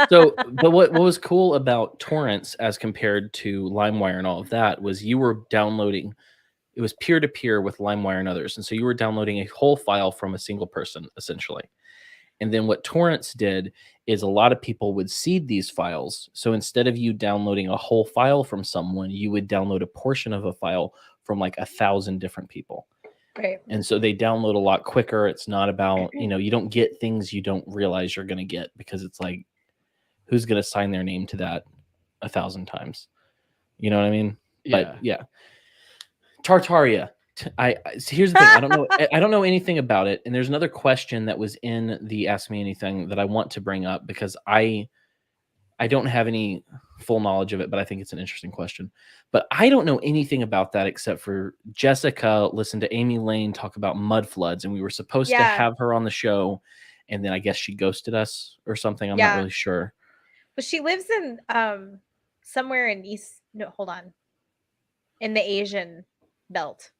So, but what was cool about torrents as compared to LimeWire and all of that was you were downloading, it was peer-to-peer with LimeWire and others. And so you were downloading a whole file from a single person, essentially. And then what torrents did is a lot of people would seed these files. So instead of you downloading a whole file from someone, you would download a portion of a file from like 1,000 different people. Right. And so they download a lot quicker. It's not about, you don't get things you don't realize you're going to get, because it's like, who's going to sign their name to that 1,000 times? You know what I mean? Yeah. But yeah. Tartaria. So here's the thing. I don't know anything about it. And there's another question that was in the Ask Me Anything that I want to bring up, because I don't have any full knowledge of it, but I think it's an interesting question. But I don't know anything about that except for Jessica listened to Amy Lane talk about mud floods, and we were supposed to have her on the show, and then I guess she ghosted us or something. I'm not really sure. But she lives in somewhere in in the Asian belt.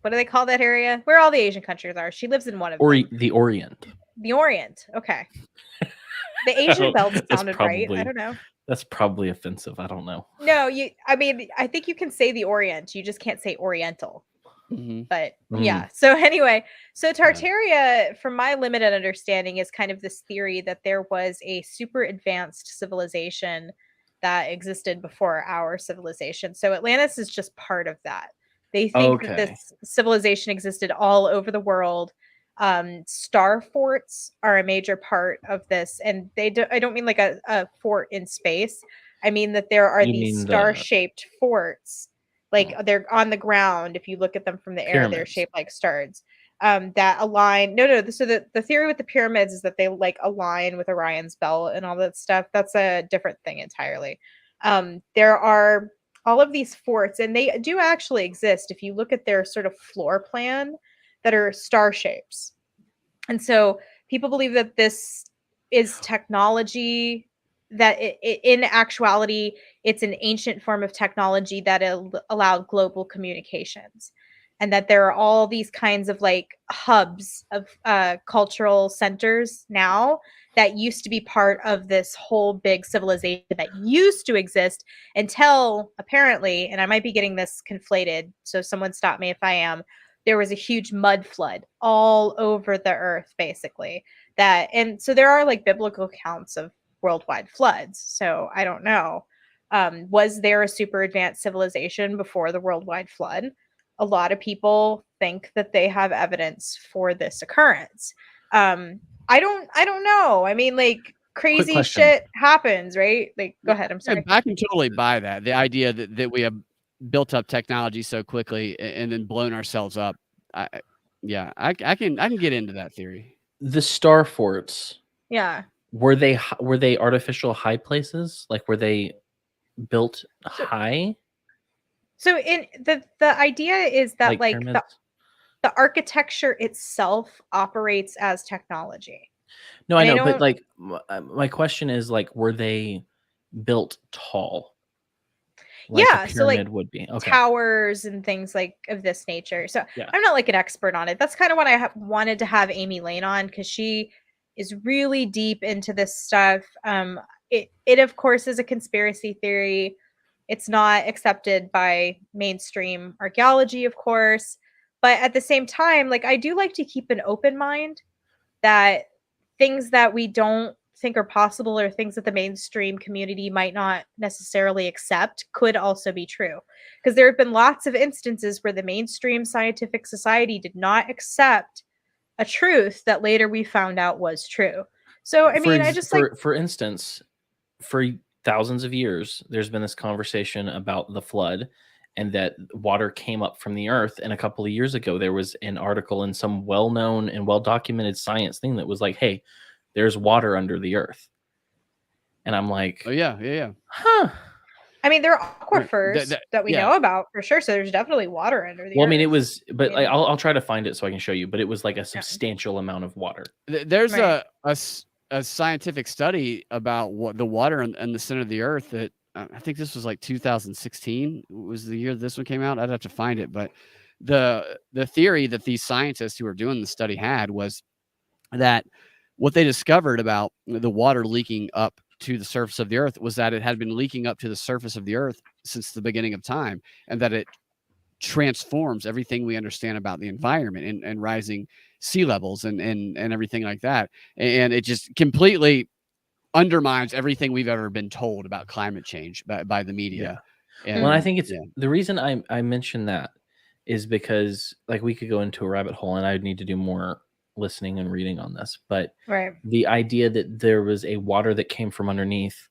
What do they call that area? Where all the Asian countries are. She lives in one of them. The Orient. The Orient. Okay. The Asian belt sounded right. I don't know. That's probably offensive. I don't know. No, I think you can say the Orient. You just can't say Oriental. But yeah. So anyway, Tartaria, from my limited understanding, is kind of this theory that there was a super advanced civilization that existed before our civilization. So Atlantis is just part of that. They think that this civilization existed all over the world. Star forts are a major part of this, and I don't mean like a fort in space. I mean that there are these star-shaped forts, like they're on the ground. If you look at them from the air, they're Pyramids. shaped like stars. That align. So the theory with the pyramids is that they like align with Orion's belt and all that stuff. That's a different thing entirely. There are all of these forts, and they do actually exist if you look at their sort of floor plan, that are star shapes. And so people believe that this is technology that in actuality, it's an ancient form of technology that allowed global communications. And that there are all these kinds of like hubs of cultural centers now that used to be part of this whole big civilization that used to exist until apparently, and I might be getting this conflated, so someone stop me if I am, there was a huge mud flood all over the earth, basically. And so there are like biblical accounts of worldwide floods. So I don't know. Was there a super advanced civilization before the worldwide flood? A lot of people think that they have evidence for this occurrence. I don't know. I mean, like crazy question. shit happens, right? Like, go ahead. I'm sorry. I can totally buy that. The idea that we have built up technology so quickly and then blown ourselves up. I can get into that theory. The star forts, Yeah. were they artificial high places? Like, were they built high? So in the idea is that like pyramids? the architecture itself operates as technology. No, I and I know, but don't- like my question is like, were they built tall? Like Yeah, a so, like, pyramid would be. Okay. Towers and things like of this nature. So Yeah. I'm not like an expert on it. That's kind of what I wanted to have Amy Lane on, because she is really deep into this stuff. It of course is a conspiracy theory. It's not accepted by mainstream archaeology, of course, but at the same time, like I do like to keep an open mind that things that we don't think are possible or things that the mainstream community might not necessarily accept could also be true. Because there have been lots of instances where the mainstream scientific society did not accept a truth that later we found out was true. So, I mean, I just like, for instance, for thousands of years, there's been this conversation about the flood and that water came up from the earth. And a couple of years ago, there was an article in some well-known and well-documented science thing that was like, hey, there's water under the earth. And I'm like, Oh yeah. huh. I mean, there are aquifers that we yeah. know about for sure. So there's definitely water under the Well, earth. I mean, it was, but I mean- I'll try to find it so I can show you. But it was like a substantial amount of water. There's Right. a scientific study about what the water in the center of the earth that I think this was like 2016 was the year this one came out. I'd have to find it, but the theory that these scientists who were doing the study had was that what they discovered about the water leaking up to the surface of the earth was that it had been leaking up to the surface of the earth since the beginning of time, and that it transforms everything we understand about the environment and rising sea levels and everything like that. And it just completely undermines everything we've ever been told about climate change by the media. And, Well, I think it's the reason I mentioned that is because like we could go into a rabbit hole and I'd need to do more listening and reading on this. But Right. the idea that there was a water that came from underneath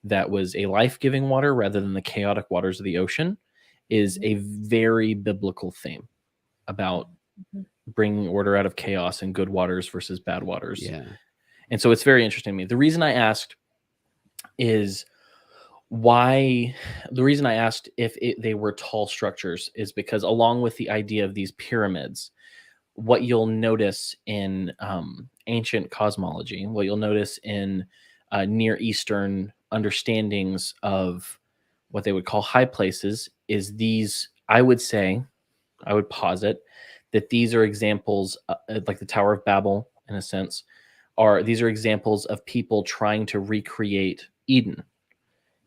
that was a life-giving water rather than the chaotic waters of the ocean is a very biblical theme about bringing order out of chaos and good waters versus bad waters. Yeah. And so it's very interesting to me. The reason I asked is if they were tall structures is because along with the idea of these pyramids, what you'll notice in ancient cosmology, what you'll notice in Near Eastern understandings of what they would call high places is these, I would posit that these are examples like the Tower of Babel, in a sense, these are examples of people trying to recreate Eden.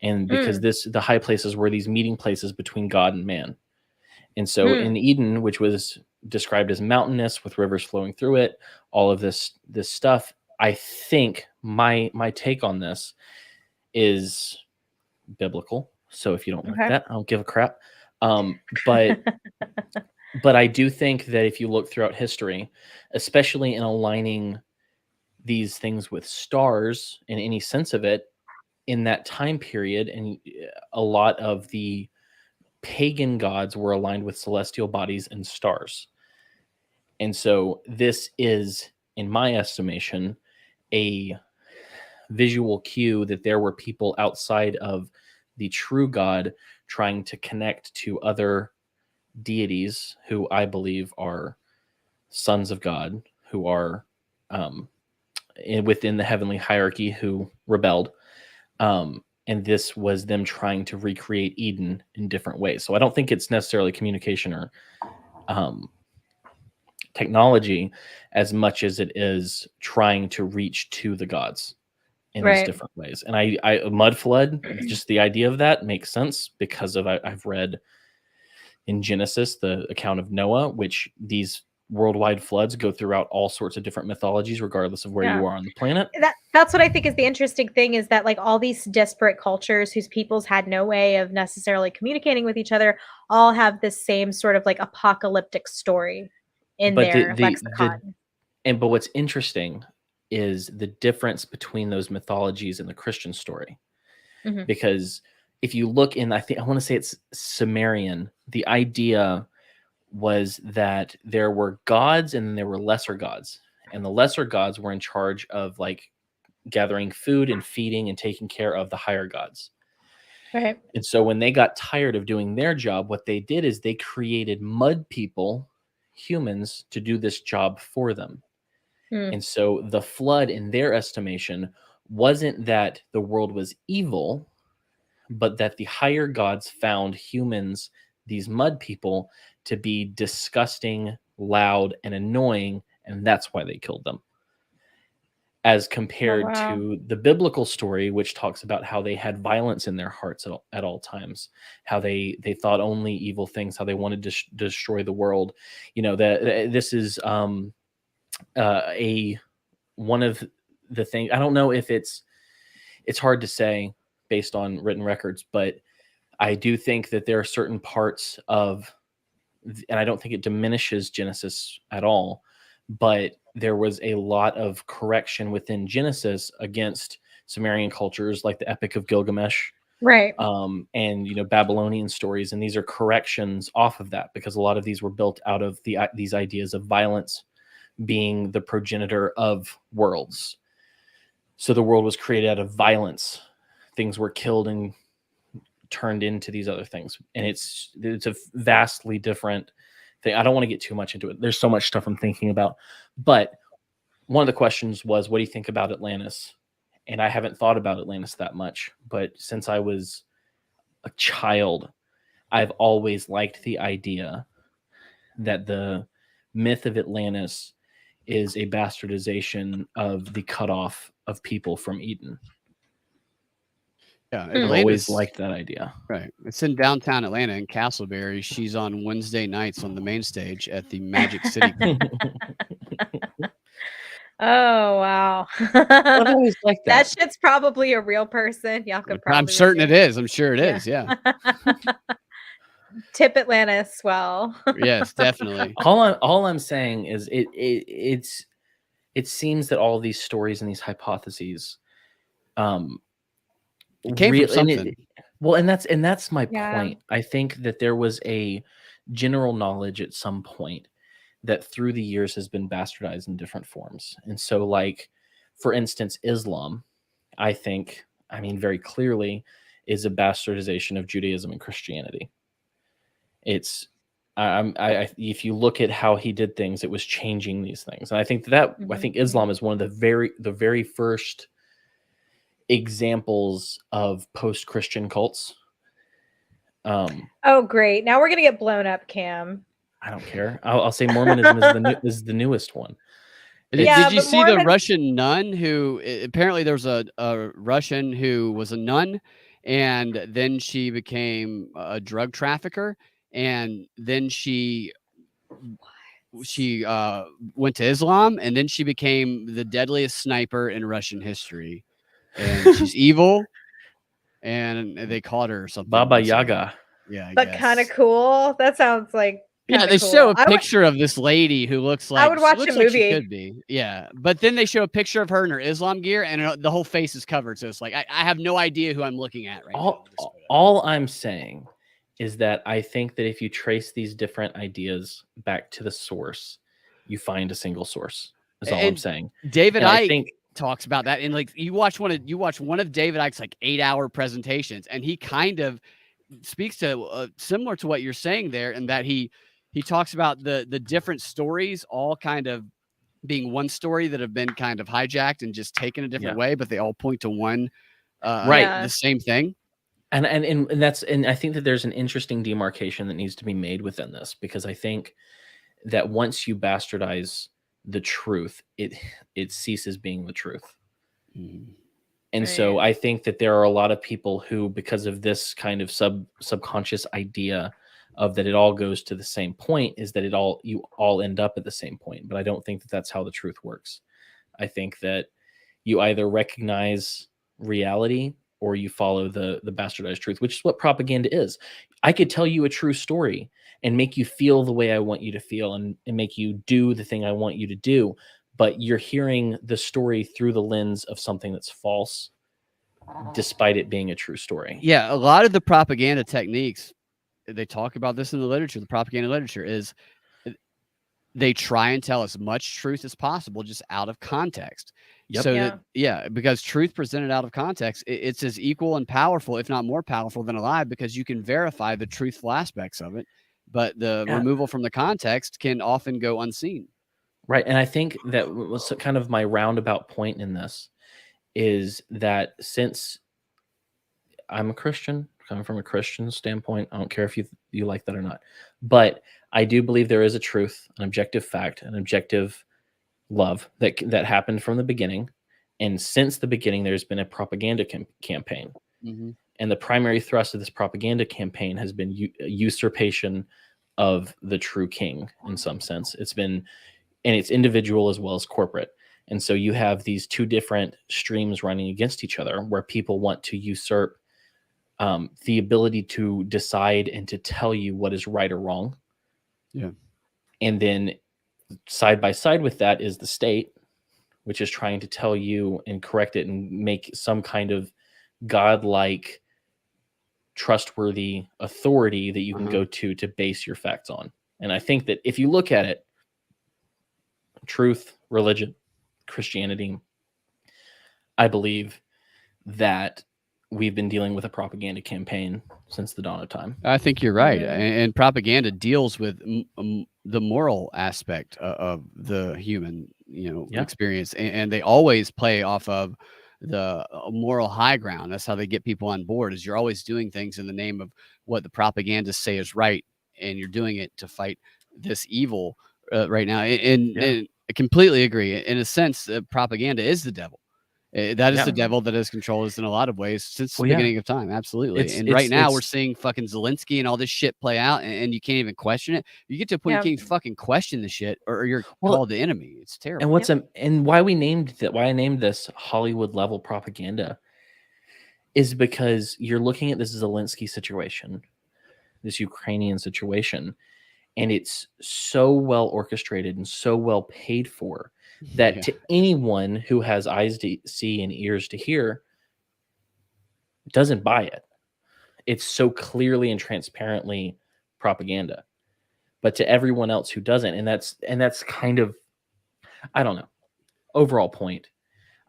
And because the high places were these meeting places between God and man. And so in Eden, which was described as mountainous with rivers flowing through it, all of this stuff, I think my take on this is biblical. So if you don't like that, I don't give a crap. But I do think that if you look throughout history, especially in aligning these things with stars in any sense of it, in that time period, and a lot of the pagan gods were aligned with celestial bodies and stars. And so this is, in my estimation, a visual cue that there were people outside of the true God trying to connect to other deities who I believe are sons of God, who are within the heavenly hierarchy, who rebelled. And this was them trying to recreate Eden in different ways. So I don't think it's necessarily communication or technology as much as it is trying to reach to the gods in these Right. different ways. And I mud flood, just the idea of that makes sense because of I've read in Genesis the account of Noah, which these worldwide floods go throughout all sorts of different mythologies, regardless of where Yeah. you are on the planet. That's what I think is the interesting thing, is that like all these disparate cultures whose peoples had no way of necessarily communicating with each other all have this same sort of like apocalyptic story in But their lexicon. but what's interesting is the difference between those mythologies and the Christian story. Mhm. Because if you look in, I want to say it's Sumerian, the idea was that there were gods and then there were lesser gods. And the lesser gods were in charge of like gathering food and feeding and taking care of the higher gods. Right. And so when they got tired of doing their job, what they did is they created mud people, humans, to do this job for them. Hmm. And so the flood, in their estimation, wasn't that the world was evil, but that the higher gods found humans, these mud people, to be disgusting, loud, and annoying, and that's why they killed them. As compared wow. to the biblical story, which talks about how they had violence in their hearts at all times, how they thought only evil things, how they wanted to destroy the world. You know, this is one of the things. I don't know if it's hard to say based on written records, but I do think that there are certain parts of, and I don't think it diminishes Genesis at all, but there was a lot of correction within Genesis against Sumerian cultures, like the Epic of Gilgamesh, Right. and Babylonian stories, and these are corrections off of that because a lot of these were built out of these ideas of violence being the progenitor of worlds. So the world was created out of violence. Things were killed and turned into these other things, and it's a vastly different thing. I don't want to get too much into it. There's so much stuff I'm thinking about, but one of the questions was, what do you think about Atlantis? And I haven't thought about Atlantis that much, but since I was a child, I've always liked the idea that the myth of Atlantis is a bastardization of the cutoff of people from Eden. Yeah, I've Atlantis, always liked that idea. right. It's in downtown Atlanta in Castleberry. She's on Wednesday nights on the main stage at the Magic City. Oh wow. I've always liked That that. shit's probably a real person. Y'all could probably I'm certain it review is. I'm sure it is. Yeah. Tip Atlantis well. Yes, definitely. All I'm saying is it seems that all of these stories and these hypotheses It came from something. and that's my Yeah. point. I think that there was a general knowledge at some point that through the years has been bastardized in different forms. And so, like, for instance, Islam, I think, very clearly is a bastardization of Judaism and Christianity. It's if you look at how he did things, it was changing these things. And I think I think Islam is one of the very first examples of post-Christian cults. Oh great. Now we're gonna get blown up, Cam. I don't care. I'll say Mormonism is the newest one. Yeah, Did you but see the Mormon- Russian nun who apparently there was a Russian who was a nun, and then she became a drug trafficker, and then she went to Islam, and then she became the deadliest sniper in Russian history, and she's evil, and they caught her or something. Baba So, Yaga. yeah, I But guess. kind of cool. That sounds like Yeah, kinda they cool. show a I don't- picture of this lady who looks like would watch she looks a like she movie. could be. Yeah, but then they show a picture of her in her Islam gear, and the whole face is covered. So it's like I have no idea who I'm looking at right now. in this photo. All I'm saying is that I think that if you trace these different ideas back to the source, you find a single source. Is all I'm And saying. David And I Icke think talks about that, and like you watch one of David Icke's like 8-hour presentations, and he kind of speaks to similar to what you're saying there, and that he talks about the different stories all kind of being one story that have been kind of hijacked and just taken a different way, but they all point to one Right. the same thing. And I think that there's an interesting demarcation that needs to be made within this, because I think that once you bastardize the truth, it ceases being the truth. And so I think that there are a lot of people who, because of this kind of subconscious idea of that it all goes to the same point, is that you all end up at the same point. But I don't think that that's how the truth works. I think that you either recognize reality or you follow the bastardized truth, which is what propaganda is. I could tell you a true story and make you feel the way I want you to feel, and make you do the thing I want you to do, but you're hearing the story through the lens of something that's false, despite it being a true story. Yeah, a lot of the propaganda techniques, they talk about this in the literature, the propaganda literature, is they try and tell as much truth as possible just out of context. Yep. So because truth presented out of context, it's as equal and powerful, if not more powerful than a lie, because you can verify the truthful aspects of it, but the removal from the context can often go unseen. Right. And I think that was kind of my roundabout point in this, is that since I'm a Christian, coming from a Christian standpoint, I don't care if you like that or not, but I do believe there is a truth, an objective fact, an objective love that happened from the beginning. And since the beginning, there's been a propaganda campaign. And the primary thrust of this propaganda campaign has been usurpation of the true king in some sense. It's been, and it's individual as well as corporate. And so you have these two different streams running against each other, where people want to usurp the ability to decide and to tell you what is right or wrong. Yeah. And then side by side with that is the state, which is trying to tell you and correct it and make some kind of godlike, trustworthy authority that you can go to base your facts on. And I think that if you look at it, truth, religion, Christianity, I believe that we've been dealing with a propaganda campaign since the dawn of time. I think you're right. And propaganda deals with the moral aspect of the human, experience. And they always play off of the moral high ground. That's how they get people on board, is you're always doing things in the name of what the propagandists say is right. And you're doing it to fight this evil right now. And I completely agree. In a sense, propaganda is the devil. That is the devil that has controlled us in a lot of ways since the beginning of time. Absolutely. And right now we're seeing fucking Zelensky and all this shit play out, and you can't even question it. You get to a point you can't even fucking question the shit, or you're called the enemy. It's terrible. And and why I named this Hollywood level propaganda is because you're looking at this Zelensky situation, this Ukrainian situation, and it's so well orchestrated and so well paid for that to anyone who has eyes to see and ears to hear doesn't buy it. It's so clearly and transparently propaganda. But to everyone else who doesn't, and that's kind of, I don't know, overall point,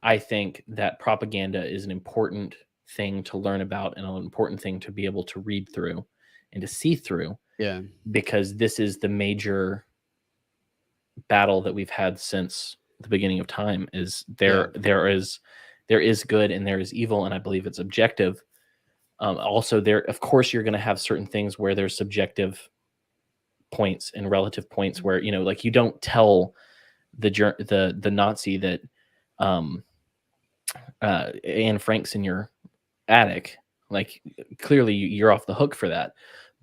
I think that propaganda is an important thing to learn about and an important thing to be able to read through and to see through. Yeah. Because this is the major battle that we've had since the beginning of time, is there is good and there is evil, and I believe it's objective. Also, there, of course, you're going to have certain things where there's subjective points and relative points where, like, you don't tell the Nazi that Anne Frank's in your attic. Like, clearly you're off the hook for that.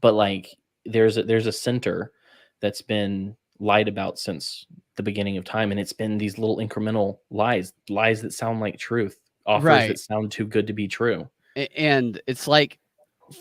But like, there's a center that's been lied about since the beginning of time, and it's been these little incremental lies that sound like truth, offers that sound too good to be true. And it's like,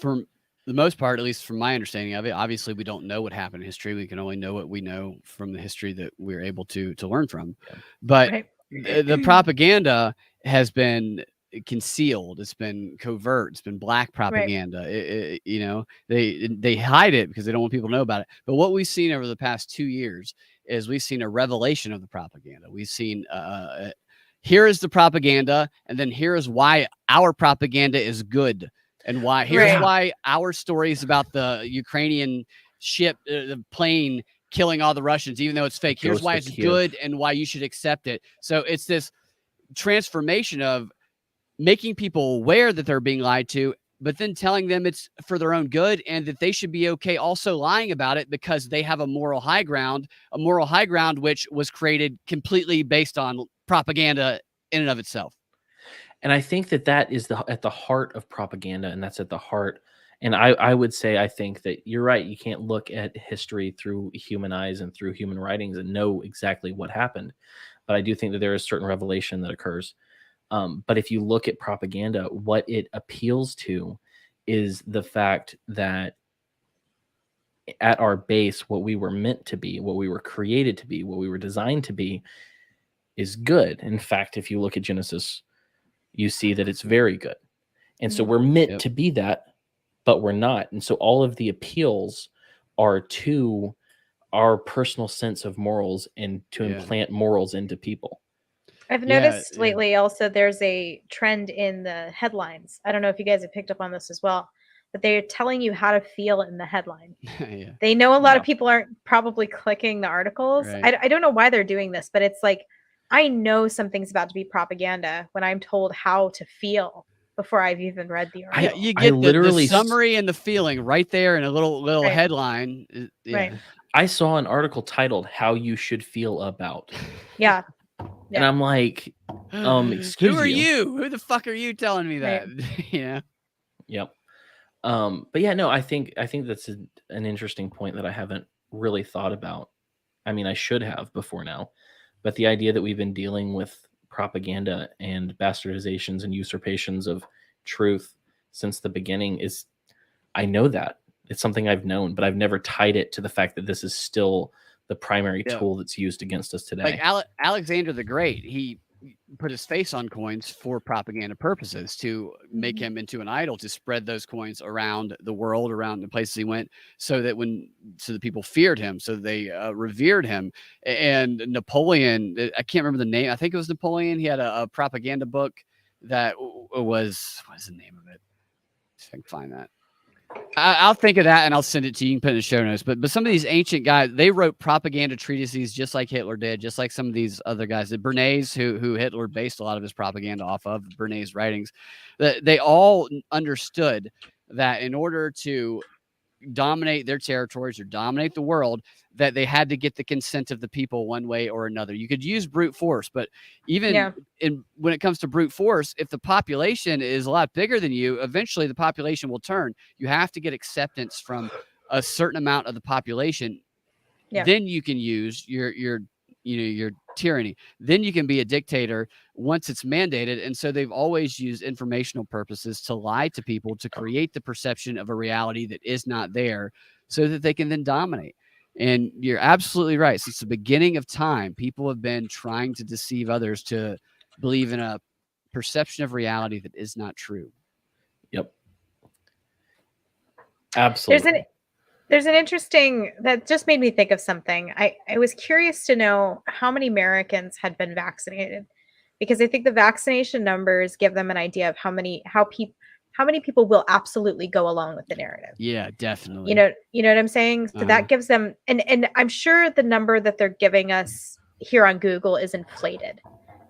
for the most part, at least from my understanding of it, obviously we don't know what happened in history. We can only know what we know from the history that we're able to learn from. But the propaganda has been concealed. It's been covert. It's been black propaganda. They hide it because they don't want people to know about it. But what we've seen over the past 2 years is we've seen a revelation of the propaganda. We've seen here is the propaganda, and then here is why our propaganda is good, and why here's why our stories about the Ukrainian ship, the plane killing all the Russians, even though it's fake. Here's why it's good and why you should accept it. So it's this transformation of making people aware that they're being lied to, but then telling them it's for their own good and that they should be okay also lying about it because they have a moral high ground which was created completely based on propaganda in and of itself. And I think that is at the heart of propaganda, and that's at the heart. And I would say, I think that you're right. You can't look at history through human eyes and through human writings and know exactly what happened. But I do think that there is certain revelation that occurs. But if you look at propaganda, what it appeals to is the fact that at our base, what we were meant to be, what we were created to be, what we were designed to be is good. In fact, if you look at Genesis, you see that it's very good. And so we're meant to be that, but we're not. And so all of the appeals are to our personal sense of morals and to implant morals into people. I've noticed lately also there's a trend in the headlines. I don't know if you guys have picked up on this as well, but they're telling you how to feel in the headline. They know a lot of people aren't probably clicking the articles. I don't know why they're doing this, but it's like, I know something's about to be propaganda when I'm told how to feel before I've even read the article. You get the summary and the feeling right there in a little headline. Right. I saw an article titled "How You Should Feel About." Yeah. And I'm like, excuse who are you? Who the fuck are you telling me that? Yeah. Yep. But yeah, no, I think that's an interesting point that I haven't really thought about. I mean, I should have before now, but the idea that we've been dealing with propaganda and bastardizations and usurpations of truth since the beginning is, I know that it's something I've known, but I've never tied it to the fact that this is still the primary tool that's used against us today. Like Alexander the Great, he put his face on coins for propaganda purposes to make him into an idol, to spread those coins around the world, around the places he went, so that people feared him, so they revered him. And Napoleon, I can't remember the name. I think it was Napoleon. He had a propaganda book that was, what's the name of it? If I can find that. I'll think of that and I'll send it to you. You can put it in the show notes. But some of these ancient guys, they wrote propaganda treatises just like Hitler did, just like some of these other guys. Bernays, who Hitler based a lot of his propaganda off of, Bernays' writings, they all understood that in order to dominate their territories or dominate the world, that they had to get the consent of the people one way or another. You could use brute force, but even when it comes to brute force, if the population is a lot bigger than you, eventually the population will turn. You have to get acceptance from a certain amount of the population. Then you can use your tyranny. Then you can be a dictator once it's mandated. And so they've always used informational purposes to lie to people, to create the perception of a reality that is not there, so that they can then dominate. And you're absolutely right. Since the beginning of time, people have been trying to deceive others to believe in a perception of reality that is not true. Yep. Absolutely. There's an interesting, that just made me think of something. I was curious to know how many Americans had been vaccinated, because I think the vaccination numbers give them an idea of how many people will absolutely go along with the narrative. Yeah, definitely. You know what I'm saying? So that gives them, and I'm sure the number that they're giving us here on Google is inflated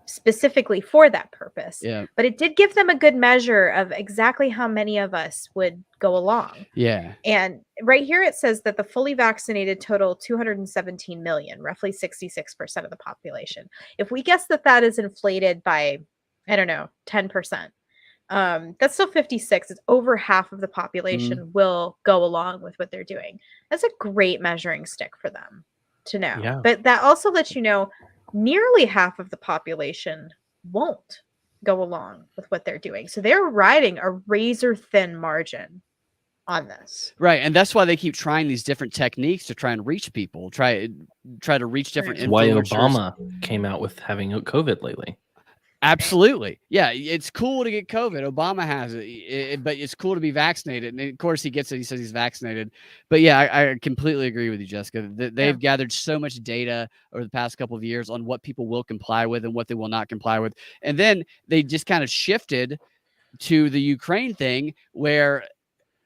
specifically for that purpose. Yeah. But it did give them a good measure of exactly how many of us would go along. Yeah. And right here it says that the fully vaccinated total 217 million, roughly 66% of the population. If we guess that is inflated by, I don't know, 10%, that's still 56. It's over half of the population will go along with what they're doing. That's a great measuring stick for them to know. Yeah. But that also lets you know nearly half of the population won't go along with what they're doing. So they're riding a razor thin margin on this. Right. And that's why they keep trying these different techniques to try and reach people, try to reach different influencers. Why Obama came out with having COVID lately. Absolutely. Yeah. It's cool to get COVID. Obama has it, but it's cool to be vaccinated. And of course he gets it. He says he's vaccinated, but yeah, I completely agree with you, Jessica. They've gathered so much data over the past couple of years on what people will comply with and what they will not comply with. And then they just kind of shifted to the Ukraine thing where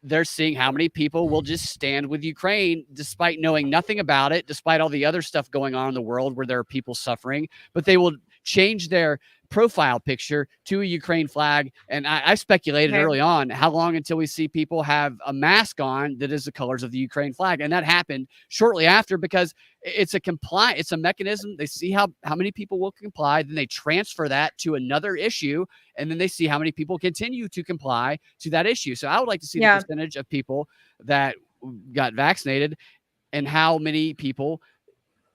they're seeing how many people will just stand with Ukraine despite knowing nothing about it, despite all the other stuff going on in the world where there are people suffering, but they will change their profile picture to a Ukraine flag. And I speculated early on how long until we see people have a mask on that is the colors of the Ukraine flag. And that happened shortly after because it's a mechanism. They see how many people will comply, then they transfer that to another issue, and then they see how many people continue to comply to that issue. So I would like to see the percentage of people that got vaccinated and how many people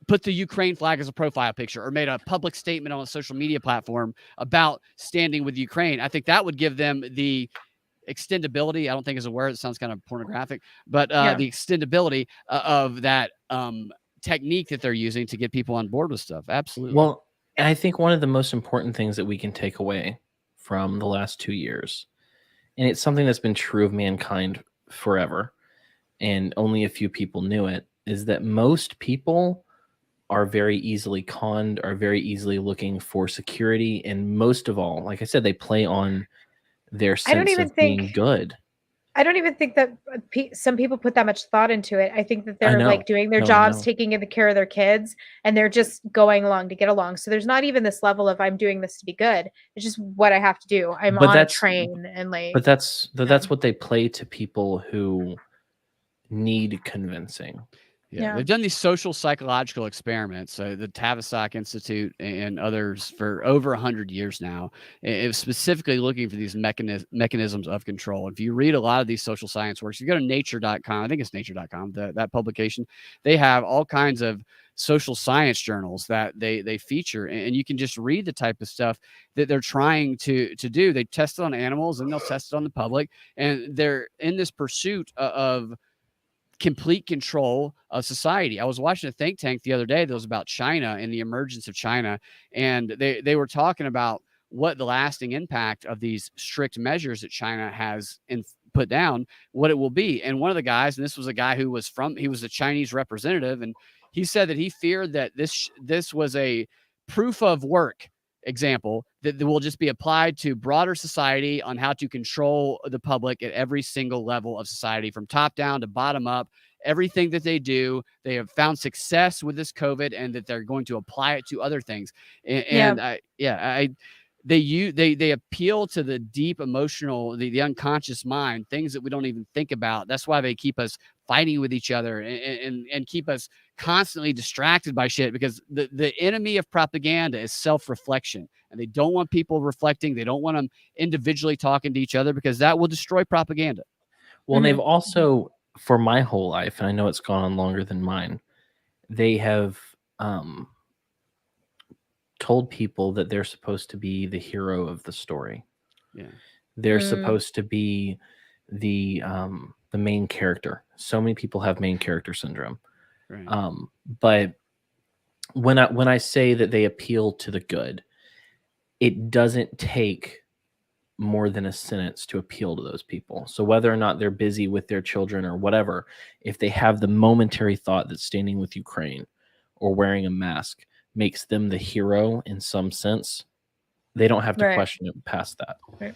put the Ukraine flag as a profile picture or made a public statement on a social media platform about standing with Ukraine. I think that would give them the extendability. I don't think is a word. It sounds kind of pornographic, but the extendability of that technique that they're using to get people on board with stuff. Absolutely. Well, I think one of the most important things that we can take away from the last 2 years, and it's something that's been true of mankind forever, and only a few people knew it, is that most people are very easily conned, are very easily looking for security, and most of all, like I said, they play on their sense of being good. I don't even think that some people put that much thought into it. I think that they're like doing their jobs, taking in the care of their kids, and they're just going along to get along. So there's not even this level of I'm doing this to be good. It's just what I have to do. I'm on a train and like. But that's what they play to people who need convincing. Yeah, they've done these social psychological experiments, the Tavistock Institute and others for over 100 years now. It's specifically looking for these mechanisms of control. If you read a lot of these social science works, you go to nature.com, I think it's nature.com, that publication, they have all kinds of social science journals that they feature, and you can just read the type of stuff that they're trying to do. They test it on animals and they'll test it on the public, and they're in this pursuit of complete control of society. I was watching a think tank the other day that was about China and the emergence of China, and they were talking about what the lasting impact of these strict measures that China has put down, what it will be. And one of the guys, and this was a guy who was he was a Chinese representative, and he said that he feared that this was a proof of work example that will just be applied to broader society on how to control the public at every single level of society, from top down to bottom up. Everything that they do, they have found success with this COVID, and that they're going to apply it to other things. And they appeal to the deep emotional, the unconscious mind, things that we don't even think about. That's why they keep us fighting with each other and keep us constantly distracted by shit, because the enemy of propaganda is self-reflection, and they don't want people reflecting. They don't want them individually talking to each other, because that will destroy propaganda. Well, and they've also, for my whole life, and I know it's gone on longer than mine, they have told people that they're supposed to be the hero of the story. Yeah. They're supposed to be the main character. So many people have main character syndrome. Right. But when I say that they appeal to the good, it doesn't take more than a sentence to appeal to those people. So whether or not they're busy with their children or whatever, if they have the momentary thought that standing with Ukraine or wearing a mask makes them the hero in some sense, they don't have to question it past that. Right.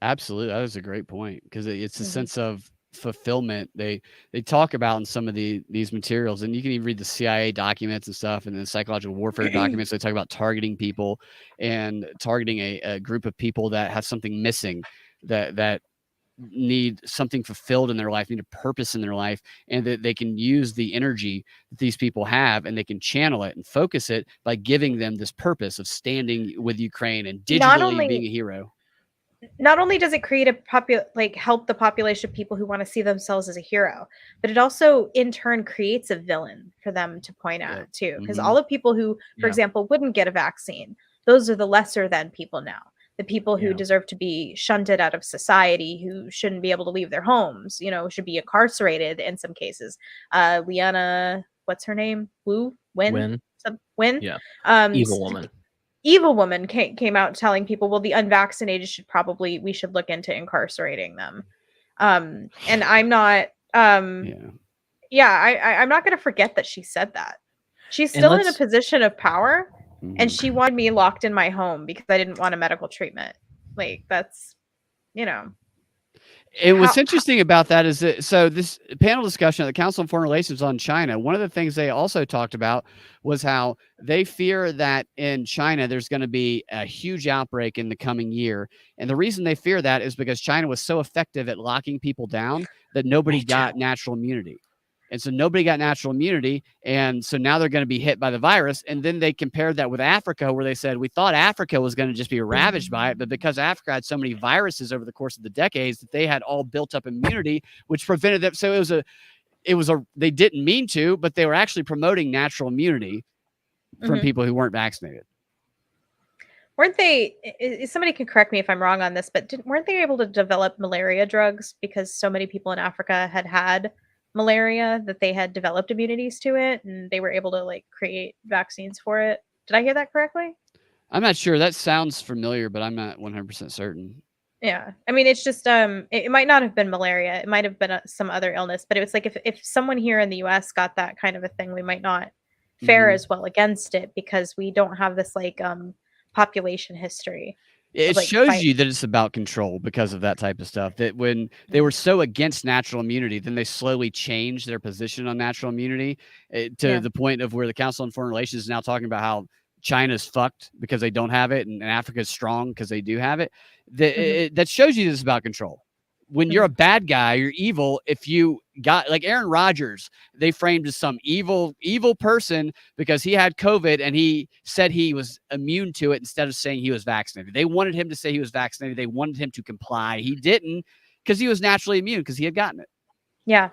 Absolutely. That is a great point, because it's a sense of fulfillment they talk about in some of these materials. And you can even read the CIA documents and stuff, and the psychological warfare documents. They talk about targeting people and targeting a group of people that have something missing, that need something fulfilled in their life, need a purpose in their life, and that they can use the energy that these people have, and they can channel it and focus it by giving them this purpose of standing with Ukraine and digitally being a hero. Not only does it create help the population of people who want to see themselves as a hero, but it also in turn creates a villain for them to point at too. Because all the people who, for example, wouldn't get a vaccine, those are the lesser than people now. The people who deserve to be shunted out of society, who shouldn't be able to leave their homes, should be incarcerated in some cases. Liana, what's her name? Win? Win. Win? Yeah. Evil woman. evil woman came out telling people, well, the unvaccinated we should look into incarcerating them. And I'm not, I'm not going to forget that she said that. She's still in a position of power, and she wanted me locked in my home because I didn't want a medical treatment. Like, that's, you know. And what's interesting about that is that, so this panel discussion at the Council on Foreign Relations on China, one of the things they also talked about was how they fear that in China, there's going to be a huge outbreak in the coming year. And the reason they fear that is because China was so effective at locking people down that nobody got natural immunity. And so nobody got natural immunity. And so now they're going to be hit by the virus. And then they compared that with Africa, where they said, we thought Africa was going to just be ravaged by it. But because Africa had so many viruses over the course of the decades, that they had all built up immunity, which prevented them. So they didn't mean to, but they were actually promoting natural immunity from people who weren't vaccinated. Weren't they, somebody can correct me if I'm wrong on this, but weren't they able to develop malaria drugs because so many people in Africa had malaria that they had developed immunities to it, and they were able to like create vaccines for it? Did I hear that correctly? I'm not sure. That sounds familiar, but I'm not 100% certain. Yeah. I mean, it's just, it might not have been malaria. It might have been some other illness, but it was like, if someone here in the US got that kind of a thing, we might not fare as well against it because we don't have this like, population history. It shows you that it's about control because of that type of stuff. That when they were so against natural immunity, then they slowly changed their position on natural immunity to the point of where the Council on Foreign Relations is now talking about how China's fucked because they don't have it, and Africa's strong because they do have it. That shows you this is about control. When you're a bad guy, you're evil. If you got like Aaron Rodgers, they framed as some evil person because he had COVID and he said he was immune to it instead of saying he was vaccinated. They wanted him to say he was vaccinated. They wanted him to comply. He didn't because he was naturally immune because he had gotten it. Yeah.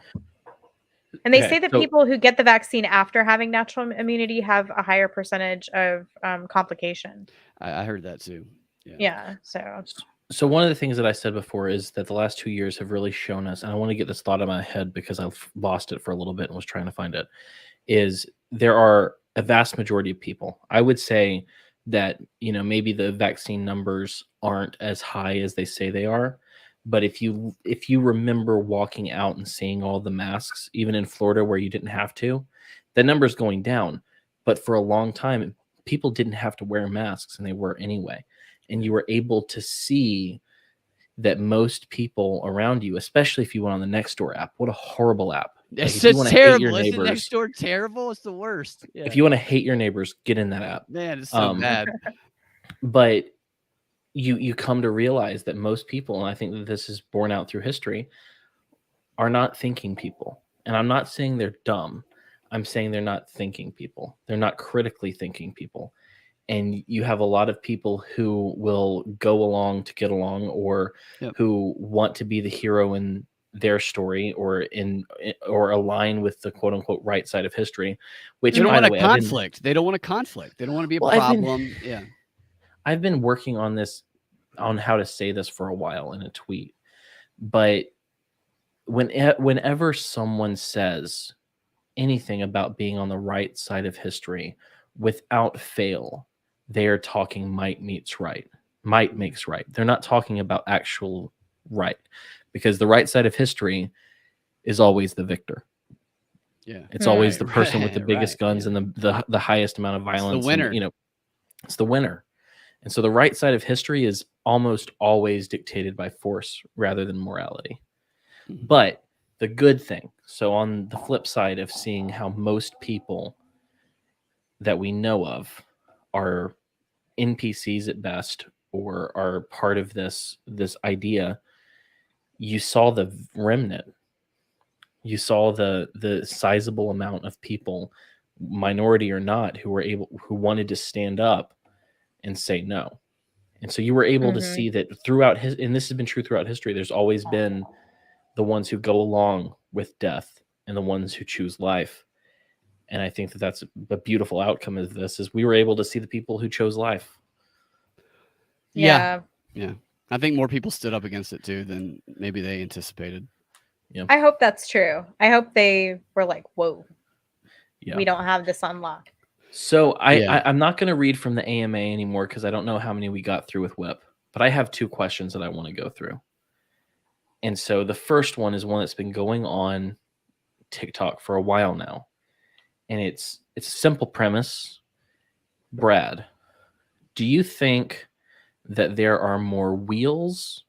And they say that people who get the vaccine after having natural immunity have a higher percentage of complication. I heard that too. Yeah. So one of the things that I said before is that the last 2 years have really shown us, and I want to get this thought in my head because I've lost it for a little bit and was trying to find it, is there are a vast majority of people. I would say that, maybe the vaccine numbers aren't as high as they say they are. But if you remember walking out and seeing all the masks, even in Florida where you didn't have to, the number's going down. But for a long time, people didn't have to wear masks, and they were anyway. And you were able to see that most people around you, especially if you went on the Nextdoor app, what a horrible app. It's terrible. Isn't Nextdoor terrible? It's the worst. Yeah. If you want to hate your neighbors, get in that app. Man, it's so bad. But you come to realize that most people, and I think that this is borne out through history, are not thinking people. And I'm not saying they're dumb. I'm saying they're not thinking people. They're not critically thinking people. And you have a lot of people who will go along to get along, or who want to be the hero in their story, or align with the quote unquote right side of history, which they don't want a conflict. They don't want a conflict. They don't want to be a problem. I've been working on this, on how to say this for a while in a tweet, but whenever someone says anything about being on the right side of history, without fail, they are talking might meets right. Might makes right. They're not talking about actual right, because the right side of history is always the victor. Yeah, it's always the person with the biggest guns and the highest amount of violence. It's the winner. And, it's the winner. And so the right side of history is almost always dictated by force rather than morality. But the good thing, so on the flip side of seeing how most people that we know of are NPCs at best, or are part of this idea, you saw the remnant. You saw the sizable amount of people, minority or not, who wanted to stand up and say no. And so you were able to see that throughout and this has been true throughout history, there's always been the ones who go along with death and the ones who choose life. And I think that that's a beautiful outcome of this, is we were able to see the people who chose life. Yeah. I think more people stood up against it too than maybe they anticipated. Yeah. I hope that's true. I hope they were like, whoa, we don't have this on lock. So Yeah. I'm not going to read from the AMA anymore because I don't know how many we got through with Whip, but I have 2 questions that I want to go through. And so the first one is one that's been going on TikTok for a while now, and it's a simple premise. Brad, do you think that there are more wheels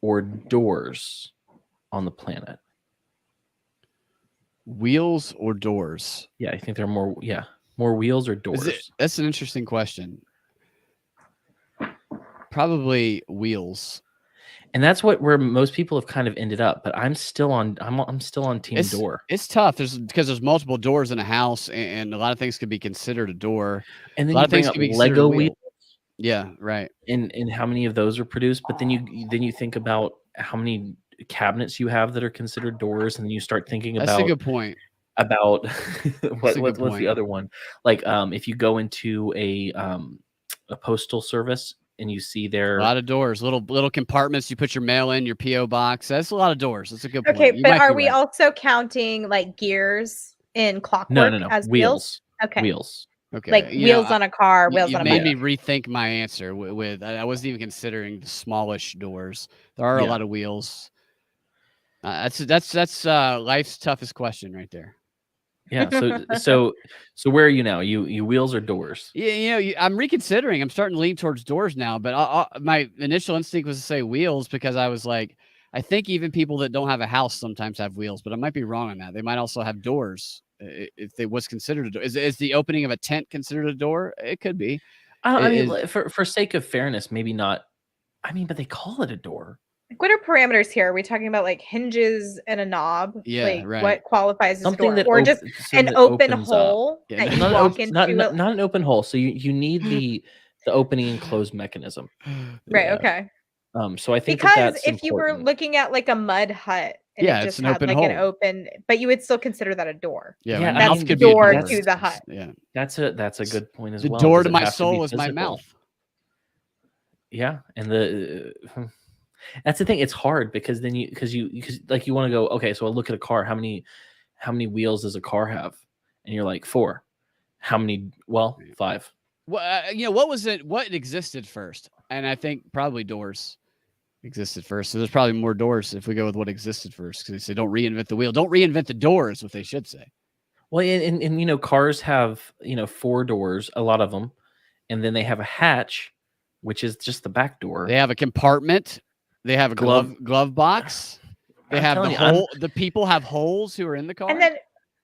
or doors on the planet? Wheels or doors? Yeah, I think there are more. Yeah, more wheels or doors. That's an interesting question. Probably wheels. And that's where most people have kind of ended up. But I'm still on. I'm still on team door. It's tough. Because there's multiple doors in a house, and a lot of things could be considered a door. And then a lot you of things bring up could be considered Lego a wheel. wheels. Yeah, right. And how many of those are produced? But then you think about how many cabinets you have that are considered doors, and then you start thinking That's a good point. about what's point. the other one? Like if you go into a postal service and you see there A lot of doors, little compartments. You put your mail in, your PO box. That's a lot of doors. That's a good point. Okay, You but might are be we right. also counting like gears in Clockwork no as wheels. Okay. Wheels. Okay, Like wheels on a car, wheels you on a made bike. me rethink my answer. With I wasn't even considering the smallish doors. There are a Yeah. lot of wheels. That's life's toughest question right there. Yeah. So where are you now? You wheels or doors? Yeah, I'm reconsidering. I'm starting to lean towards doors now, but my initial instinct was to say wheels because I was like, I think even people that don't have a house sometimes have wheels, but I might be wrong on that. They might also have doors. If it was considered a door, is the opening of a tent considered a door? It could be. I mean, for sake of fairness, maybe not. I mean, but they call it a door. Like, what are parameters here? Are we talking about like hinges and a knob? Yeah, like right. what qualifies as Something a door? that Or just something an that open opens up. hole Yeah, that you Not an walk op- into? not an open hole. So you need the opening and close mechanism. Right. Yeah. Okay. So I think Because that's if you were important. looking at like a mud hut and Yeah, it it's just an had open like an hole. open, but you would still consider that a door. Yeah, Yeah, my I mouth mean, could be a door door. to the hut. Yeah, That's a good point as the well. door Does to it my have to be soul is my physical? mouth. Yeah, and that's the thing. It's hard because then you like you want to go, okay, so I look at a car. How many wheels does a car have? And you're like 4. How many? Well, 5. Well, what was it? What existed first? And I think probably doors existed first. So there's probably more doors if we go with what existed first. Because they say don't reinvent the wheel, don't reinvent the door is what they should say. Well, and cars have 4 doors, a lot of them, and then they have a hatch, which is just the back door. They have a compartment. They have a glove box. They have the hole. The people have holes who are in the car. And then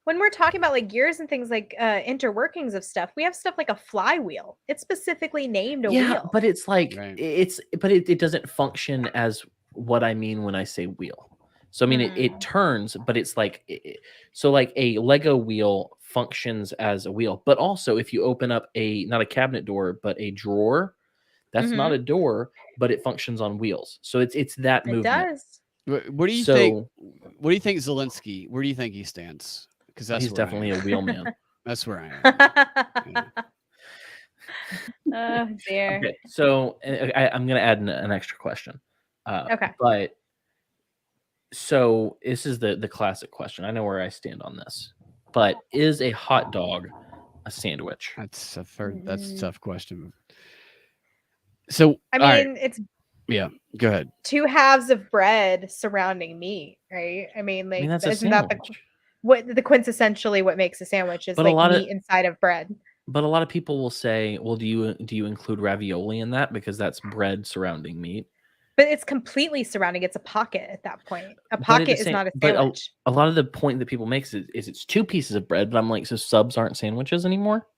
when we're talking about like gears and things like interworkings of stuff, we have stuff like a flywheel. It's specifically named a wheel. But it's like Right. it doesn't function as what I mean when I say wheel. So I mean it turns, but it's like so like a Lego wheel functions as a wheel. But also if you open up not a cabinet door, but a drawer, that's not a door, but it functions on wheels. So it's that movement. It does. What do you think? What do you think Zelensky? Where do you think he stands? Because He's definitely a wheel man. That's where I am. Oh dear. Okay, so I'm going to add an extra question. Okay. But so this is the classic question. I know where I stand on this. But is a hot dog a sandwich? That's a tough question. So I mean, it's go ahead. 2 halves of bread surrounding meat, right? I mean, like that's a isn't that sandwich. the quintessentially what makes a sandwich is But a like lot of- meat inside of bread. But a lot of people will say, well, do you include ravioli in that because that's bread surrounding meat? But it's completely surrounding. It's a pocket at that point. A But pocket is not a sandwich. a lot of the point that people make is it's 2 pieces of bread. But I'm like, so subs aren't sandwiches anymore?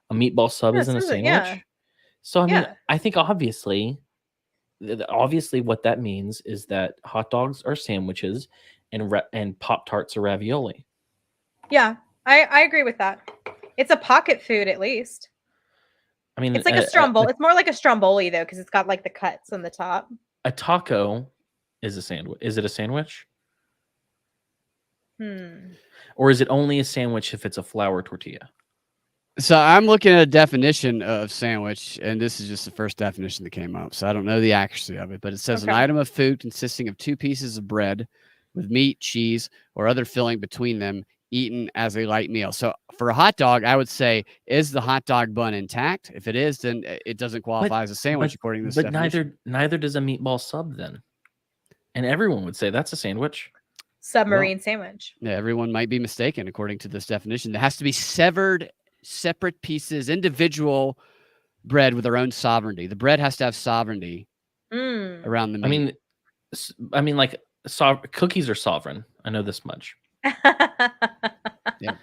A meatball sub isn't a sandwich? Yeah. So I mean, Yeah. I think obviously what that means is that hot dogs are sandwiches and Pop-Tarts are ravioli. Yeah, I agree with that. It's a pocket food at least. I mean, It's like a stromboli. It's more like a stromboli though, because it's got like the cuts on the top. a taco is a sandwich. Is it a sandwich? Or is it only a sandwich if it's a flour tortilla? So I'm looking at a definition of sandwich, and this is just the first definition that came up. So I don't know the accuracy of it, but it says an item of food consisting of 2 pieces of bread with meat, cheese, or other filling between them, eaten as a light meal. So for a hot dog, I would say, is the hot dog bun intact? If it is, then it doesn't qualify as a sandwich according to this But definition. neither does a meatball sub then. And everyone would say that's a sandwich. Submarine sandwich. Yeah, everyone might be mistaken according to this definition. There has to be severed, separate pieces, individual bread with their own sovereignty. The bread has to have sovereignty around the meat. I mean, like cookies are sovereign. I know this much. Yeah, of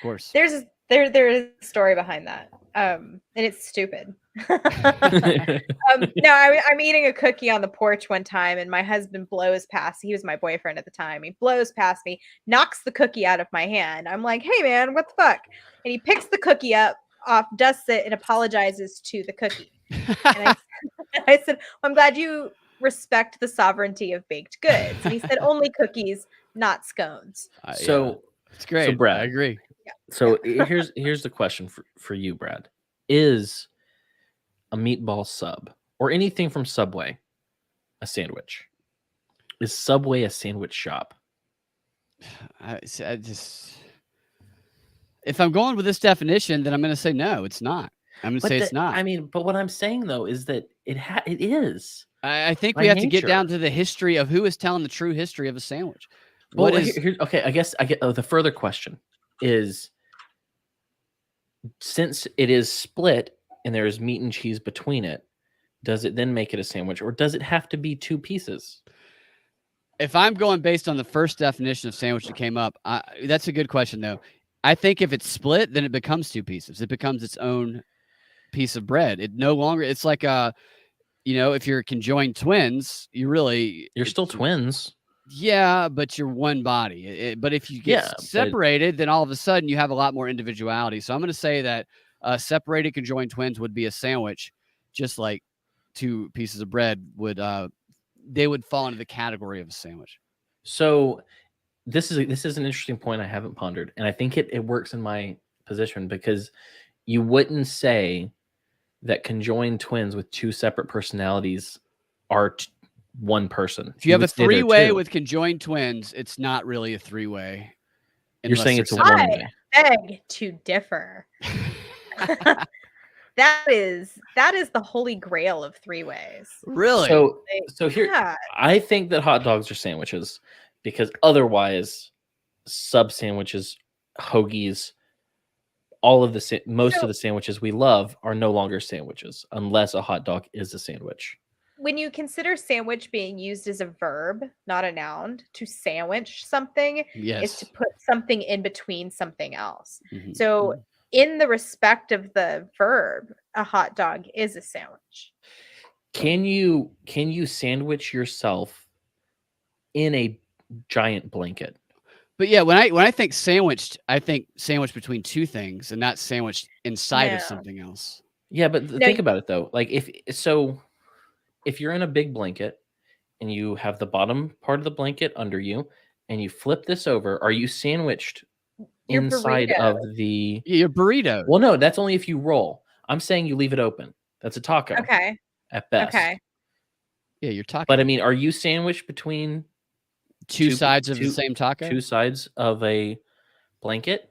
course. There is a story behind that, and it's stupid. No, I'm eating a cookie on the porch one time, and my husband blows past. He was my boyfriend at the time. He blows past me, knocks the cookie out of my hand. I'm like, "Hey, man, what the fuck?" And he picks the cookie up, off, dusts it, and apologizes to the cookie. And I said, "I'm glad you respect the sovereignty of baked goods." And he said, "Only cookies, not scones." So it's great. So Brad, I agree. Yeah. So here's the question for you, Brad. Is a meatball sub or anything from Subway a sandwich? Is Subway a sandwich shop? I just, if I'm going with this definition, then I'm going to say no, it's not. I'm going to say it's not. I mean, but what I'm saying though is that it is. I think by we have to get nature. down to the history of who is telling the true history of a sandwich. Well, What is okay, I guess I get the further question is, since it is split and there is meat and cheese between it, does it then make it a sandwich, or does it have to be two pieces? if I'm going based on the first definition of sandwich that came up, that's a good question though. I think if it's split, then it becomes two pieces. It becomes its own piece of bread. It no longer, it's like if you're conjoined twins, you're still twins. Yeah, but you're one body. But if you get separated, then all of a sudden you have a lot more individuality. So I'm going to say that separated conjoined twins would be a sandwich, just like two pieces of bread would. They would fall into the category of a sandwich. So this is an interesting point I haven't pondered, and I think it works in my position, because you wouldn't say that conjoined twins with two separate personalities are one person. If you have a three-way with conjoined twins, it's not really a three-way. You're saying it's a one-way. I beg to differ. That is the holy grail of three ways. Really? So here, I think that hot dogs are sandwiches, because otherwise, sub sandwiches, hoagies, most of the sandwiches we love are no longer sandwiches unless a hot dog is a sandwich. When you consider sandwich being used as a verb, not a noun, to sandwich something is to put something in between something else. Mm-hmm. So in the respect of the verb, a hot dog is a sandwich. Can you sandwich yourself in a giant blanket? But yeah, when I think sandwiched, I think sandwiched between two things and not sandwiched inside of something else. Yeah, but think about it though. Like if you're in a big blanket and you have the bottom part of the blanket under you and you flip this over, are you sandwiched inside of your burrito? Well, no, that's only if you roll. I'm saying you leave it open. That's a taco. Okay. At best. Okay. Yeah, you're talking. But I mean, are you sandwiched between two sides of the same taco? Two sides of a blanket?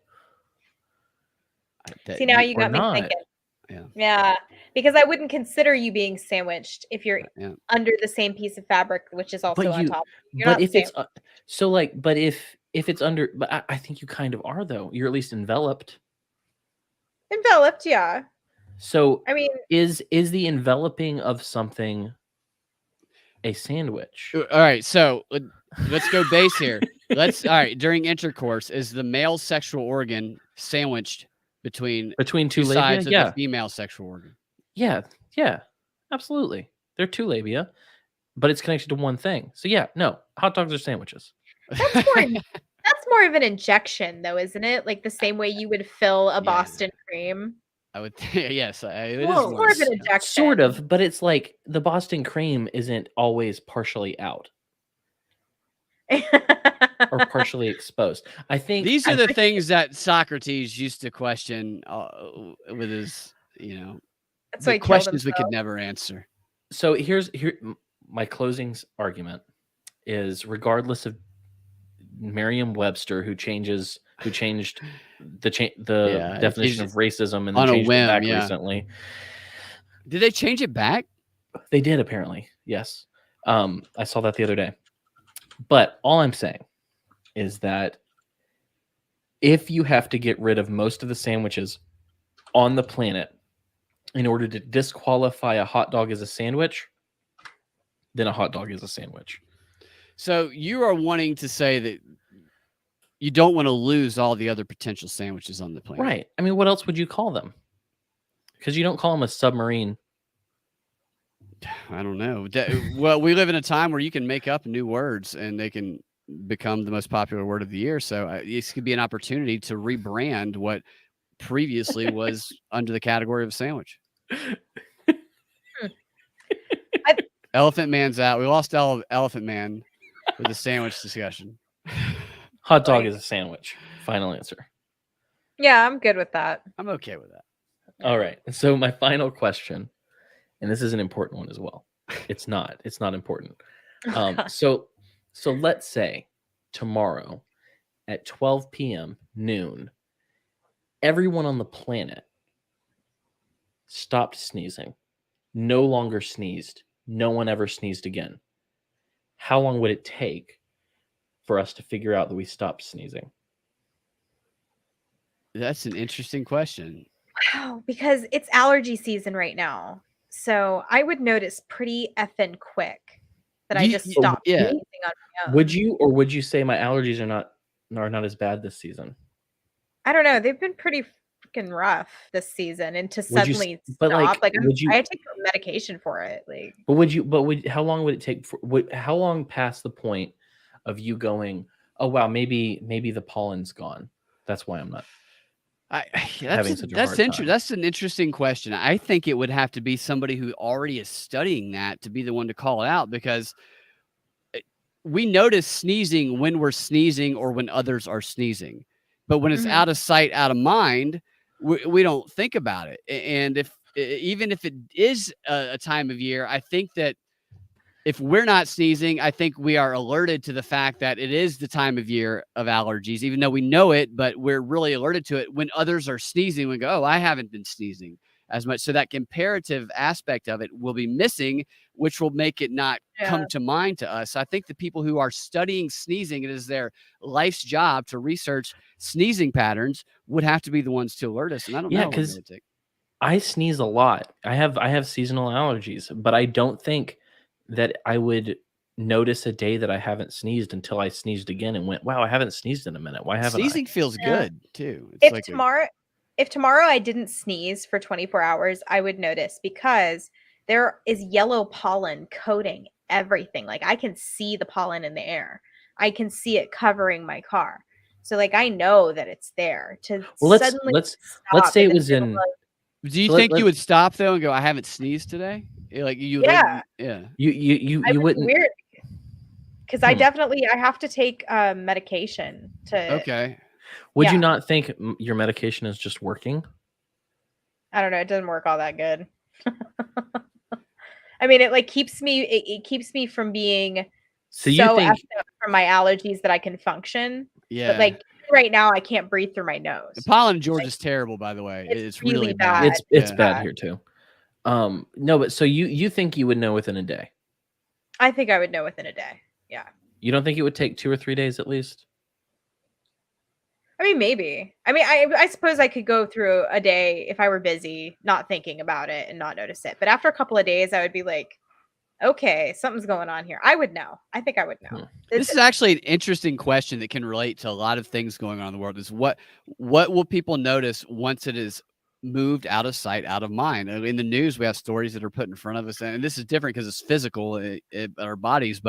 See, now you got me thinking. Yeah, because I wouldn't consider you being sandwiched if you're under the same piece of fabric, which is also on top. But if it's if it's under, but I think you kind of are though. You're at least enveloped. Enveloped, yeah. So I mean, is the enveloping of something a sandwich? All right, so let's go base here. During intercourse, is the male sexual organ sandwiched between two sides of the female sexual organ? Yeah, absolutely. They're two labia, but it's connected to one thing. So no, hot dogs are sandwiches. That's more of an injection, though, isn't it? Like the same way you would fill a Boston cream. I would, yes. It is more of an injection. Sort of, but it's like the Boston cream isn't always partially out. Or partially exposed. I think these are the things that Socrates used to question with his, the questions we could never answer. So here my closing argument is, regardless of Merriam-Webster, who changes who changed the Yeah, definition it's of racism and on then a changed whim, it back yeah. recently. Did they change it back? They did, apparently. Yes. I saw that the other day. But all I'm saying is that if you have to get rid of most of the sandwiches on the planet in order to disqualify a hot dog as a sandwich, then a hot dog is a sandwich. So you are wanting to say that you don't want to lose all the other potential sandwiches on the planet. Right. I mean, what else would you call them? Because you don't call them a submarine. I don't know. Well, we live in a time where you can make up new words and they can become the most popular word of the year. So this could be an opportunity to rebrand what previously was under the category of a sandwich. Elephant Man's out. We lost Elephant Man with the sandwich discussion. Hot dog is a sandwich. Final answer. Yeah, I'm good with that. I'm okay with that. All right. So my final question, and this is an important one as well. It's not important. So let's say tomorrow at 12 p.m. noon, everyone on the planet stopped sneezing, no longer sneezed. No one ever sneezed again. How long would it take for us to figure out that we stopped sneezing? That's an interesting question. Wow, because it's allergy season right now. So I would notice pretty effing quick that I just stopped sneezing on my own. Would you say my allergies are not as bad this season? I don't know. They've been pretty freaking rough this season, and to suddenly stop, I had to take medication for it. How long would it take? How long past the point of you going, oh wow, maybe the pollen's gone. That's why I'm not. That's an interesting question. I think it would have to be somebody who already is studying that to be the one to call it out, because we notice sneezing when we're sneezing or when others are sneezing, but when it's out of sight, out of mind, we don't think about it. And even if it is a time of year, I think that if we're not sneezing, I think we are alerted to the fact that it is the time of year of allergies, even though we know it, but we're really alerted to it. When others are sneezing, we go, oh, I haven't been sneezing as much. So that comparative aspect of it will be missing, which will make it not come to mind to us. I think the people who are studying sneezing, it is their life's job to research sneezing patterns, would have to be the ones to alert us. And I don't know. Because I sneeze a lot. I have seasonal allergies, but I don't think that I would notice a day that I haven't sneezed until I sneezed again and went, wow, I haven't sneezed in a minute. Why haven't sneezing feels good too. It's if tomorrow I didn't sneeze for 24 hours, I would notice, because there is yellow pollen coating everything. Like, I can see the pollen in the air. I can see it covering my car. So I know that it's there. Let's say it was in. Do you think you would stop though and go, I haven't sneezed today? Like you, you wouldn't. Weird, because I have to take medication to. Okay. Would you not think your medication is just working? I don't know. It doesn't work all that good. I mean, it keeps me from being effed up from my allergies that I can function. Yeah. But right now, I can't breathe through my nose. The pollen in Georgia is terrible, by the way. It's really bad. It's bad here too. No, but so you think you would know within a day? I think I would know within a day. Yeah. You don't think it would take 2 or 3 days at least? I mean, maybe. I mean, I suppose I could go through a day if I were busy, not thinking about it and not notice it. But after a couple of days, I would be like, okay, something's going on here. I would know. I think I would know. This is actually an interesting question that can relate to a lot of things going on in the world. Is what will people notice once it is moved out of sight, out of mind? In the news, we have stories that are put in front of us, and this is different because it's physical in our bodies.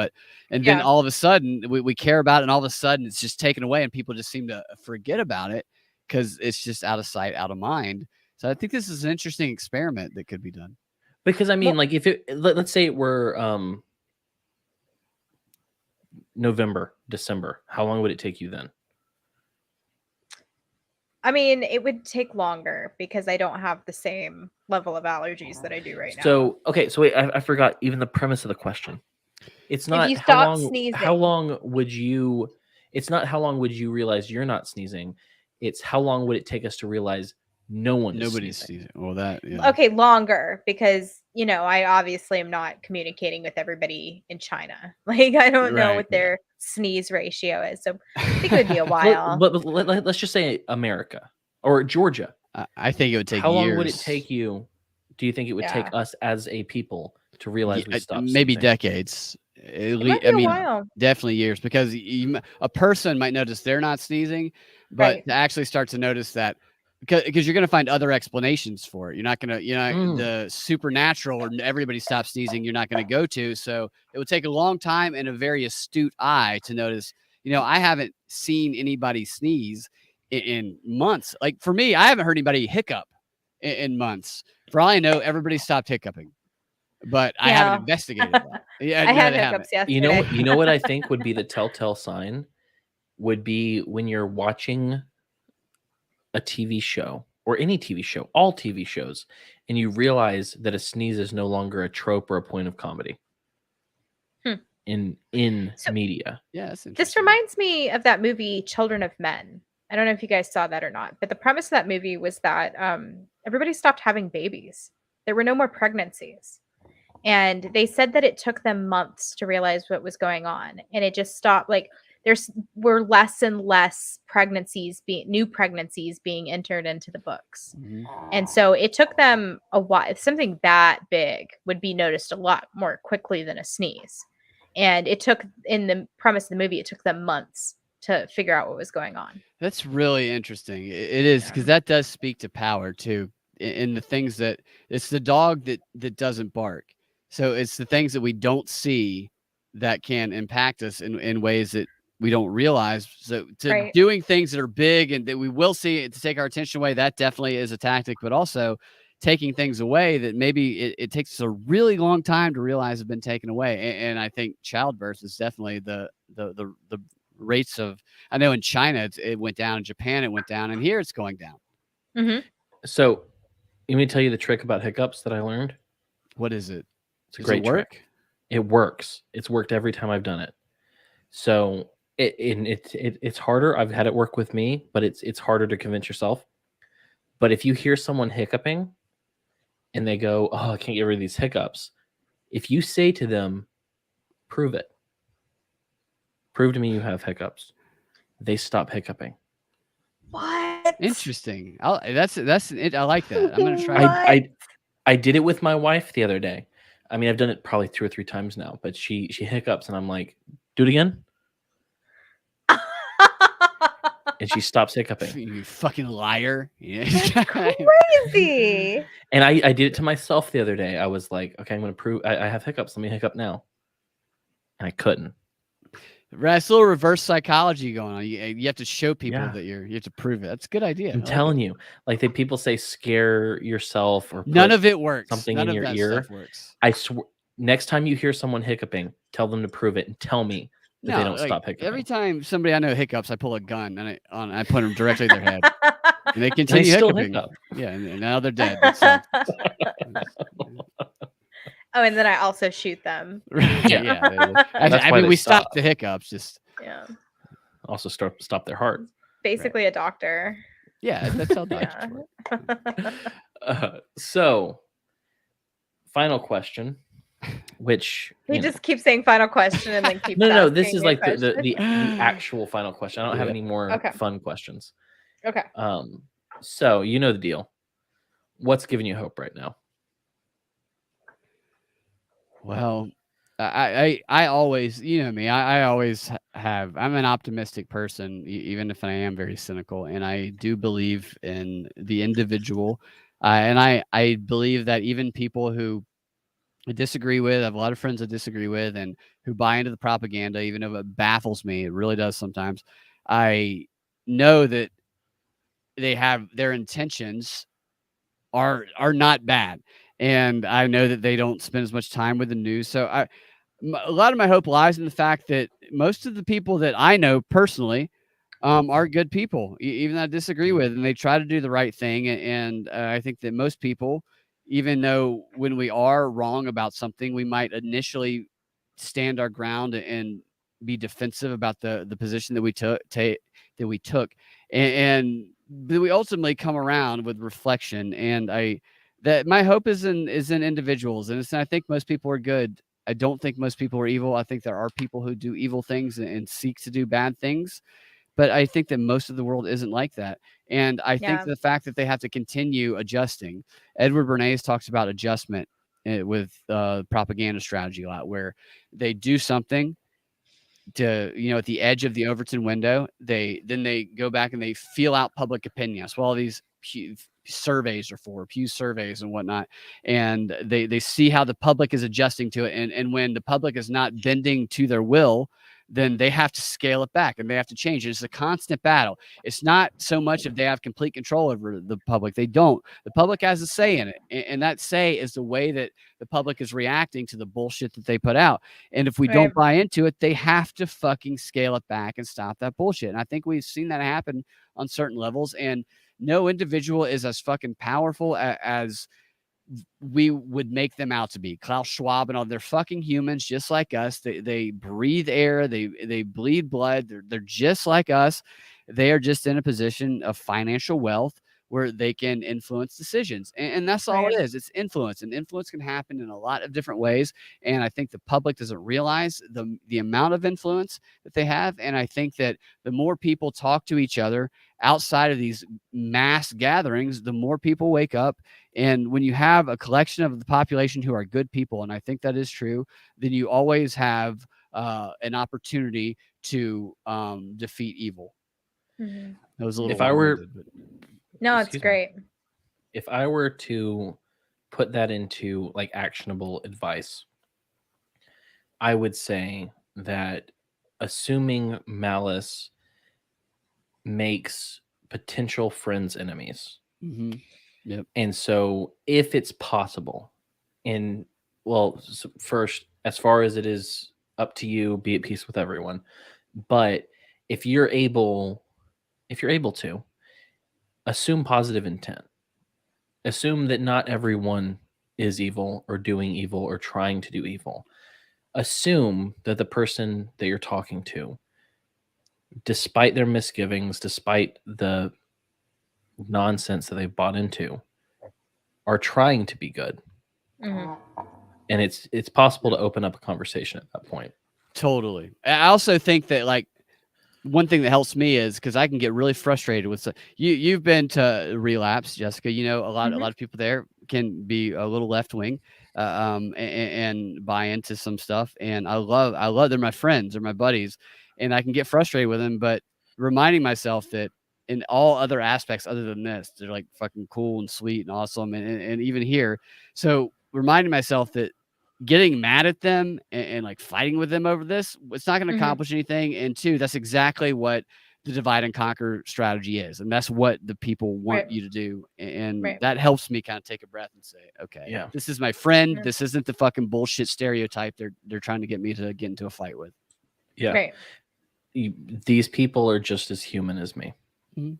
Then all of a sudden we care about it, and all of a sudden it's just taken away, and people just seem to forget about it because it's just out of sight, out of mind. So I think this is an interesting experiment that could be done. Because I mean, if let's say it were November, December, how long would it take you then? I mean, it would take longer because I don't have the same level of allergies that I do right now. So, okay. So wait, I forgot even the premise of the question. It's not if you stop sneezing. How long would you, It's not how long would you realize you're not sneezing. It's how long would it take us to realize no one is Nobody's sneezing. sneezing. Well, that yeah. Okay, longer, because I obviously am not communicating with everybody in China. Like, I don't know Right, what yeah. their sneeze ratio is, so I think it would be a Let- while. But let's just say America or Georgia. I think it would take How years. long would it take you? Do you think it would take Yeah. us as a people to realize we stopped? Maybe sneezing? decades. It might be a while. Definitely years, because a person might notice they're not sneezing, but Right. to actually start to notice that, because you're going to find other explanations for it. You're not going to, the supernatural or everybody stops sneezing, you're not going to go to. So it would take a long time and a very astute eye to notice, I haven't seen anybody sneeze in months. Like for me, I haven't heard anybody hiccup in months. For all I know, everybody stopped hiccuping, but I haven't Yeah. investigated that. Yeah, I had they haven't. hiccups yesterday. You know what I think would be the telltale sign would be when you're watching a TV show or any TV show, all TV shows, and you realize that a sneeze is no longer a trope or a point of comedy in So- media. Yeah, that's This interesting. reminds me of that movie Children of Men. I don't know if you guys saw that or not, but the premise of that movie was that everybody stopped having babies. There were no more pregnancies. And they said that it took them months to realize what was going on. And it just stopped. Like, were less and less new pregnancies being entered into the books. Mhm. And so it took them a while. Something that big would be noticed a lot more quickly than a sneeze. And it took, in the premise of the movie, it took them months to figure out what was going on. That's really interesting. It is, because that does speak to power too. In the things that it's the dog that doesn't bark. So it's the things that we don't see that can impact us in ways that we don't realize. So Right. doing things that are big and that we will see to take our attention away, that definitely is a tactic, but also taking things away that maybe it takes us a really long time to realize have been taken away. And I think childbirth is definitely the rates of, I know in China it went down, in Japan it went down, and here it's going down. Mm-hmm. So, let me tell you the trick about hiccups that I learned. What is it? It's a Does great it work? trick. It works. It's worked every time I've done it. So it's harder. I've had it work with me, but it's harder to convince yourself. But if you hear someone hiccuping and they go, "Oh, I can't get rid of these hiccups," if you say to them, "Prove it. Prove to me you have hiccups," they stop hiccuping. What? Interesting. That's it. I like that. I'm gonna try. What? I did it with my wife the other day. I mean, I've done it probably 2 or 3 times now, but she hiccups and I'm like, "Do it again," and she stops hiccuping. You fucking liar. Yeah. Crazy. And I did it to myself the other day. I was like, "Okay, I'm going to prove I have hiccups. Let me hiccup now," and I couldn't. That's a little reverse psychology going on. You have to show people Yeah. that you have to prove it. That's a good idea. I'm telling you, like people say, scare yourself or None put of it works. something None in of your that ear. stuff works. I swear, next time you hear someone hiccuping, tell them to prove it and tell me that they don't stop hiccuping. Every time somebody I know hiccups, I pull a gun and I put them directly in their head, and they And continue they still hiccuping. hiccup. Yeah, and now they're dead. That sucks. Oh, and then I also shoot them. Yeah. I That's why mean, they we stopped stop. the hiccups. Just Yeah. Also stop their heart. Basically a doctor. yeah, that's how doctors Yeah. work. So, final question, which He just keeps saying final question and then keeps no. This asking is me a like the question. actual final question. I don't have Yeah. any more Okay. fun questions. Okay. So you know the deal. What's giving you hope right now? Well, I always, you know me, I always have, I'm an optimistic person, even if I am very cynical, and I do believe in the individual. And I believe that even people who I disagree with, I have a lot of friends I disagree with, and who buy into the propaganda, even if it baffles me, it really does sometimes. I know that they have their intentions are not bad. And I know that they don't spend as much time with the news. So a lot of my hope lies in the fact that most of the people that I know personally are good people, even that I disagree with, and they try to do the right thing. And I think that most people, even though when we are wrong about something, we might initially stand our ground and be defensive about the position that we took, and we ultimately come around with reflection. And that my hope is in individuals, and I think most people are good. I don't think most people are evil. I think there are people who do evil things and seek to do bad things. But I think that most of the world isn't like that. And I think the fact that they have to continue adjusting. Edward Bernays talks about adjustment with propaganda strategy a lot, where they do something to, at the edge of the Overton window. Then they go back and they feel out public opinion. That's what all these surveys are for, Pew surveys and whatnot. And they see how the public is adjusting to it. And when the public is not bending to their will, then they have to scale it back and they have to change it. It's a constant battle. It's not so much if they have complete control over the public. They don't. The public has a say in it. And that say is the way that the public is reacting to the bullshit that they put out. And if we don't buy into it, they have to fucking scale it back and stop that bullshit. And I think we've seen that happen on certain levels. And no individual is as fucking powerful as we would make them out to be. Klaus Schwab and all, they're fucking humans just like us. They breathe air, they bleed blood. They're just like us. They are just in a position of financial wealth where they can influence decisions. And that's all it is. It's influence. And influence can happen in a lot of different ways. And I think the public doesn't realize the amount of influence that they have. And I think that the more people talk to each other outside of these mass gatherings, the more people wake up. And when you have a collection of the population who are good people, and I think that is true, then you always have an opportunity to defeat evil. Mm-hmm. That was a little. If I were, no, it's great. If I were to put that into like actionable advice, I would say that assuming malice makes potential friends enemies. Mm-hmm. Yep. And so if it's possible, first, as far as it is up to you, be at peace with everyone. But if you're able to assume positive intent, assume that not everyone is evil or doing evil or trying to do evil. Assume that the person that you're talking to, despite their misgivings, despite the nonsense that they've bought into, are trying to be good. Mm-hmm. And it's possible to open up a conversation at that point. Totally. I also think that like one thing that helps me is because I can get really frustrated with you've been to Relapse, Jessica. A lot of people there can be a little left wing and buy into some stuff. And I love they're my friends, they're my buddies, and I can get frustrated with them. But reminding myself that in all other aspects other than this, they're like fucking cool and sweet and awesome, and even here. So reminding myself that getting mad at them and like fighting with them over this, it's not going to accomplish anything. And two, that's exactly what the divide and conquer strategy is. And that's what the people want you to do. And that helps me kind of take a breath and say, okay, this is my friend. This isn't the fucking bullshit stereotype they're trying to get me to get into a fight with. Yeah. Right. These people are just as human as me. Mm-hmm.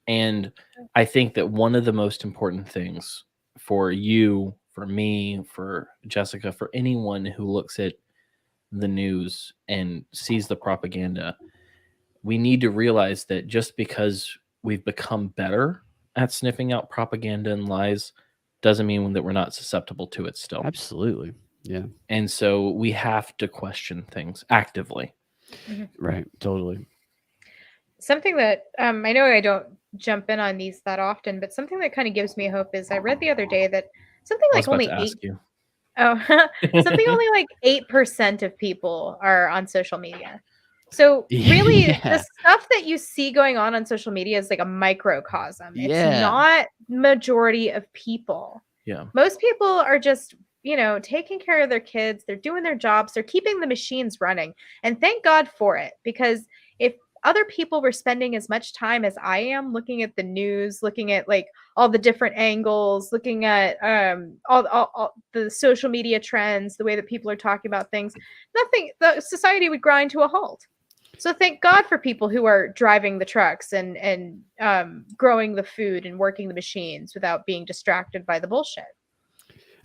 And I think that one of the most important things for you, for me, for Jessica, for anyone who looks at the news and sees the propaganda, we need to realize that just because we've become better at sniffing out propaganda and lies doesn't mean that we're not susceptible to it still. Absolutely. Yeah. And so we have to question things actively. Mm-hmm. Right. Totally. Something that I know I don't jump in on these that often, but something that kind of gives me hope is I read the other day that something like only 8% of people are on social media. So really the stuff that you see going on social media is like a microcosm. It's not majority of people. Yeah. Most people are just, taking care of their kids. They're doing their jobs. They're keeping the machines running. And thank God for it, because if other people were spending as much time as I am looking at the news, looking at like all the different angles, looking at all the social media trends, the way that people are talking about things, the society would grind to a halt. So thank God for people who are driving the trucks and growing the food and working the machines without being distracted by the bullshit.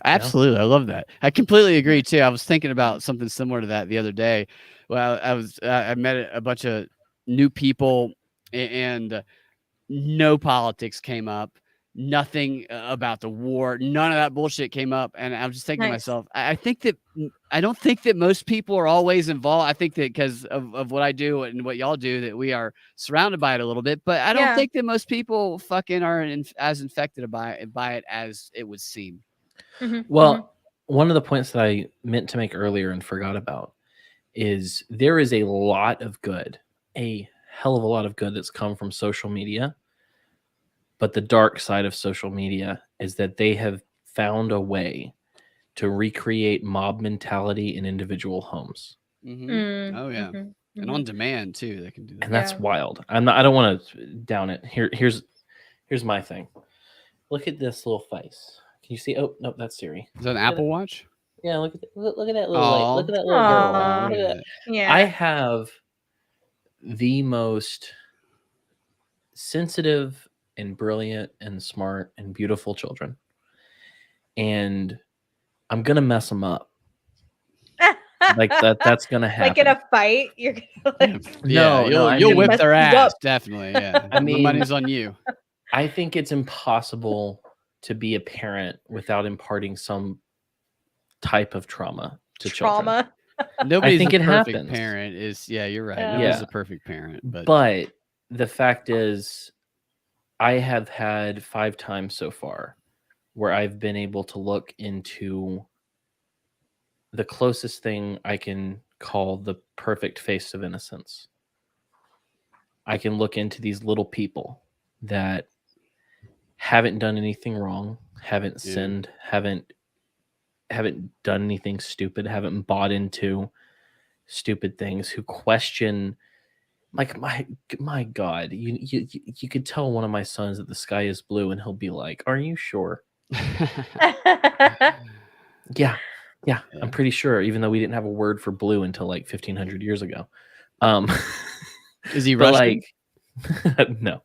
Absolutely. I love that. I completely agree too. I was thinking about something similar to that the other day. Well, I met a bunch of new people and no politics came up. Nothing about the war. None of that bullshit came up. And I was just thinking to Nice. myself, I don't think that most people are always involved. I think that because of what I do and what y'all do, that we are surrounded by it a little bit. But I don't Yeah. think that most people fucking are as infected by it as it would seem. Mhm, Well, one of the points that I meant to make earlier and forgot about is there is a lot of good, a hell of a lot of good that's come from social media. But the dark side of social media is that they have found a way to recreate mob mentality in individual homes. mhm, Oh yeah, mhm, and mhm. on demand too. They can do that. And that's Yeah. wild. I don't want to down it. Here's my thing. Look at this little face. Can you see? Oh no, that's Siri. Is that an Apple Watch? Yeah, look at that little light. Look Oh, at that little girl. Aw. Look at that. Yeah. I have the most sensitive and brilliant and smart and beautiful children, and I'm gonna mess them up. Like that's gonna happen. Like in a fight, you're gonna like, yeah. No, I You'll mean- whip Mess their these ass up. definitely. Yeah, I the mean- money's on you. I think it's impossible to be a parent without imparting some type of trauma to children. trauma. Nobody's think a it perfect happens. parent. You're right. Yeah. Nobody's Yeah. a perfect parent, but But the fact is, I have had 5 times so far where I've been able to look into the closest thing I can call the perfect face of innocence. I can look into these little people that haven't done anything wrong, haven't Yeah. sinned, haven't done anything stupid, haven't bought into stupid things, who question, like, my God, you could tell one of my sons that the sky is blue, and he'll be like, "Are you sure?" Yeah, Yeah. I'm pretty sure. Even though we didn't have a word for blue until like 1500 years ago. Is he But Russian? like, no,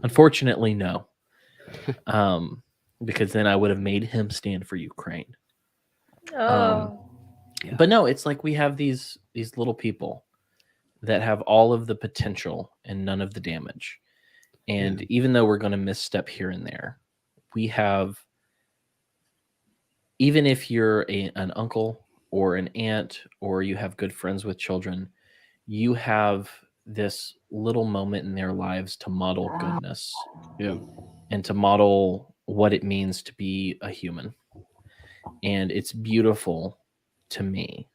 unfortunately, no. Because then I would have made him stand for Ukraine. Oh. But no, it's like we have these little people that have all of the potential and none of the damage. And even though we're going to misstep here and there, we have, even if you're an uncle or an aunt, or you have good friends with children, you have this little moment in their lives to model goodness. Yeah. And to model what it means to be a human. And it's beautiful to me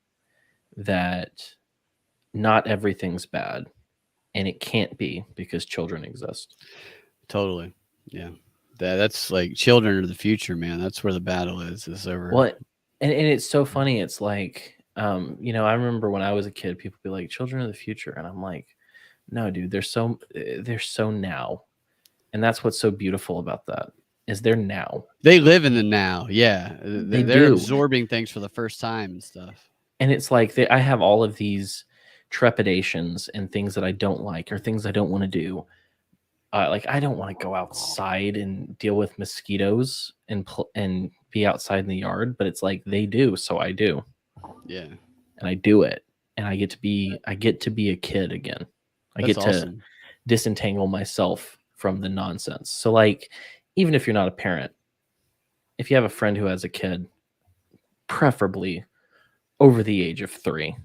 that not everything's bad, and it can't be, because children exist. Totally. Yeah. That's like children are the future, man. That's where the battle is. It's over. Well, and it's so funny. It's like, I remember when I was a kid, people be like, children are the future. And I'm like, no, dude, they're so now. And that's what's so beautiful about that, is they're now. They live in the now. Yeah. They're do. absorbing things for the first time and stuff. And it's like I have all of these trepidations and things that I don't like, or things I don't want to do. Like, I don't want to go outside and deal with mosquitoes and be outside in the yard, but it's like they do, so I do. Yeah. And I do it, and I get to be a kid again. I That's get to awesome. disentangle myself from the nonsense. So, like, even if you're not a parent, if you have a friend who has a kid, preferably over the age of 3,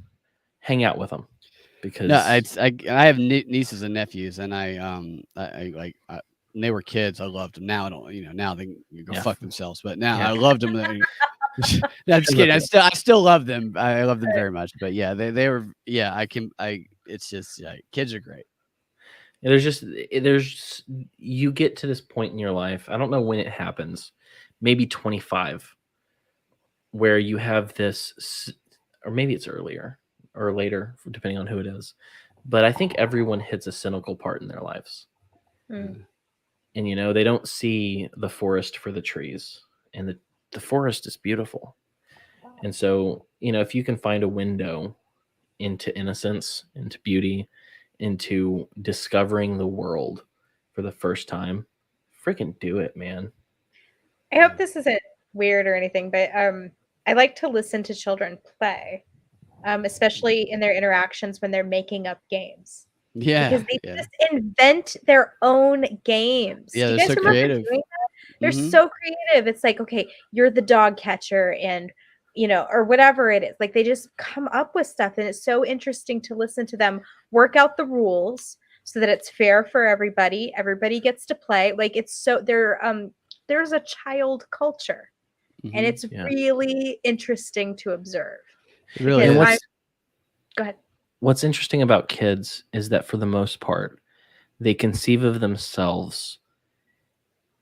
hang out with them, because No, I have nieces and nephews, and when they were kids, I loved them. Now I don't, now they can go fuck themselves. But now I loved them. No, I'm just kidding. I still love them. I love them very much. But yeah, they were. Yeah, it's just kids are great. there's you get to this point in your life. I don't know when it happens. Maybe 25, where you have this, or maybe it's earlier or later, depending on who it is. But I think everyone hits a cynical part in their lives. Mm. And, they don't see the forest for the trees. And the forest is beautiful. And so, if you can find a window into innocence, into beauty, into discovering the world for the first time, freaking do it, man. I hope this isn't weird or anything, but I like to listen to children play, especially in their interactions when they're making up games. Yeah, Because they yeah, just invent their own games. yeah. Do you They're guys so remember creative. doing that? They're Mhm. so creative. It's like, okay, you're the dog catcher and or whatever it is. Like they just come up with stuff and it's so interesting to listen to them work out the rules so that it's fair for everybody. Everybody gets to play. Like it's so there's a child culture and Mhm. it's Yeah. really interesting to observe. It really Because is. Go ahead. What's interesting about kids is that for the most part, they conceive of themselves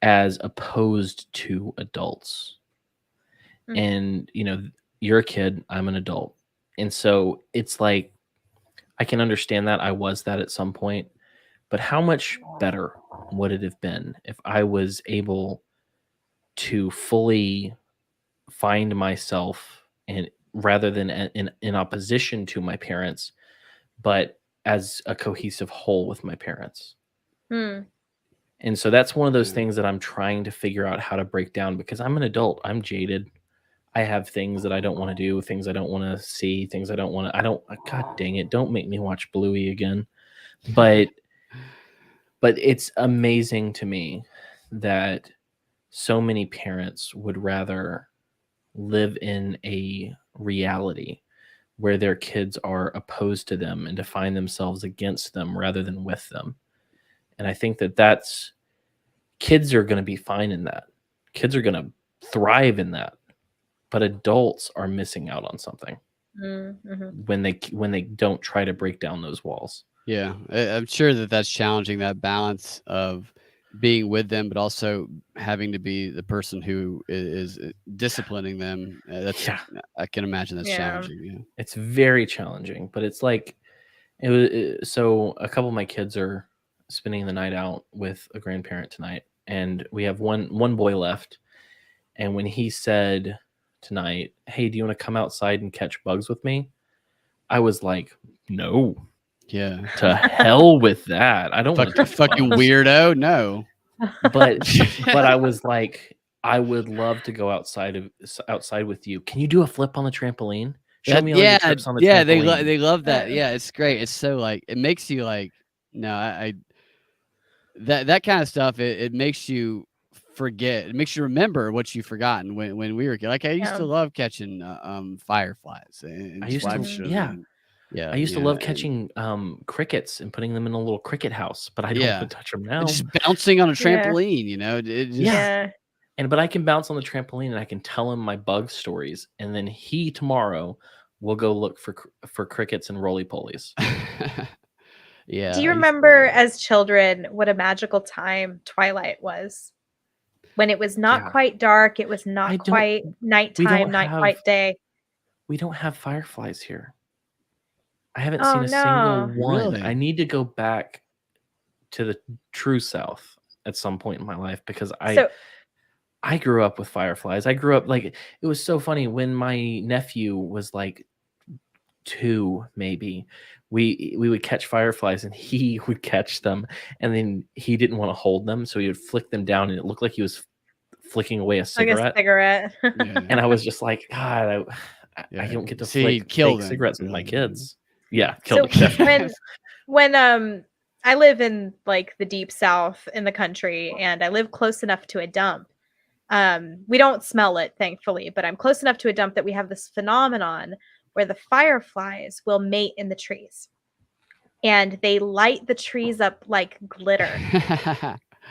as opposed to adults. Mhm. And, you're a kid, I'm an adult. And so it's like, I can understand that. I was that at some point. But how much better would it have been if I was able to fully find myself and rather than in opposition to my parents, but as a cohesive whole with my parents. Hmm. And so that's one of those Yeah. things that I'm trying to figure out how to break down because I'm an adult. I'm jaded. I have things that I don't want to do, things I don't want to see, things I don't want to. God dang it. Don't make me watch Bluey again. But it's amazing to me that so many parents would rather live in a reality where their kids are opposed to them and define themselves against them rather than with them. And I think that's kids are going to be fine in that. Kids are going to thrive in that. But adults are missing out on something Mm-hmm. when they don't try to break down those walls. Yeah, I'm sure that's challenging, that balance of being with them, but also having to be the person who is disciplining them. Yeah. I can imagine that's Yeah. challenging. Yeah. It's very challenging, but it's like so a couple of my kids are spending the night out with a grandparent tonight, and we have one boy left. And when he said tonight, "Hey, do you want to come outside and catch bugs with me?" I was like, "No, Yeah. to hell with that. I don't want to Fucking weirdo. No. But I was like, I would love to go outside with you. Can you do a flip on the trampoline? Show me all your trips on the trampoline. They love that. Yeah, it's great. It's so like it makes you like no, I that kind of stuff. It makes you forget. It makes you remember what you've forgotten when we were like I used to love catching fireflies and I used to, swiping yeah. them. Yeah, I used to yeah, love and- catching crickets and putting them in a little cricket house, but I don't Yeah. want to touch them now. and just bouncing on a Yeah. trampoline. It just, Yeah. But I can bounce on the trampoline and I can tell him my bug stories, and then he tomorrow will go look for crickets and roly polies. Yeah. Do you remember as children what a magical time Twilight was? When it was not Yeah. quite dark, it was I not don't- quite nighttime, not have- quite day. We don't have fireflies here. I haven't Oh, seen a single no. one. Really? I need to go back to the true South at some point in my life because So I grew up with fireflies. I grew up like it was so funny when my nephew was like 2, maybe. We would catch fireflies and he would catch them, and then he didn't want to hold them, so he would flick them down, and it looked like he was flicking away a like a cigarette. cigarette. Yeah. And I was just like, God, I Yeah. don't get to See, flick kill fake them, cigarettes with my really. kids. Yeah, So kill them. when I live in like the deep south in the country and I live close enough to a dump. We don't smell it, thankfully, but I'm close enough to a dump that we have this phenomenon where the fireflies will mate in the trees. And they light the trees up like glitter.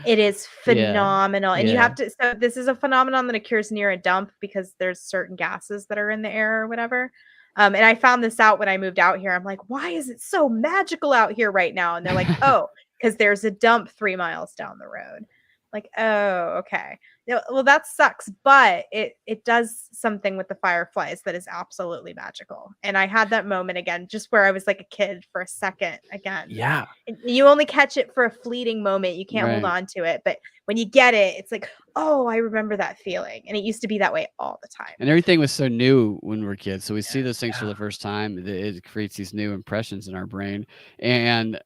It is phenomenal. And you have to, so this is a phenomenon that occurs near a dump because there's certain gases that are in the air or whatever. And I found this out when I moved out here. I'm like, why is it so magical out here right now? And they're like, oh, because there's a dump 3 miles down the road. Like, oh, okay. Well, that sucks, but it does something with the fireflies that is absolutely magical. And I had that moment again, just where I was like a kid for a second again. Yeah. And you only catch it for a fleeting moment. You can't hold Right. on to it. But when you get it, it's like, oh, I remember that feeling. And it used to be that way all the time. And everything was so new when we were kids. So we see those things for Yeah. the first time. It creates these new impressions in our brain. And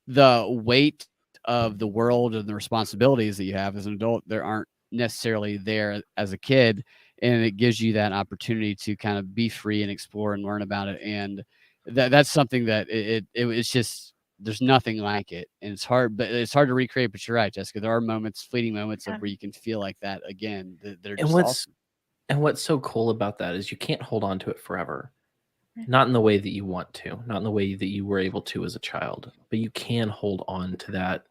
the weight of the world and the responsibilities that you have as an adult, there aren't necessarily there as a kid. and it gives you that opportunity to kind of be free and explore and learn about it. And that's something that it's just, there's nothing like it, and it's hard to recreate. But you're right, Jessica. There are moments, fleeting moments of where you can feel like that again. They're just awesome. And what's so cool about that is you can't hold on to it forever. Not in the way that you want to, not in the way that you were able to as a child, but you can hold on to that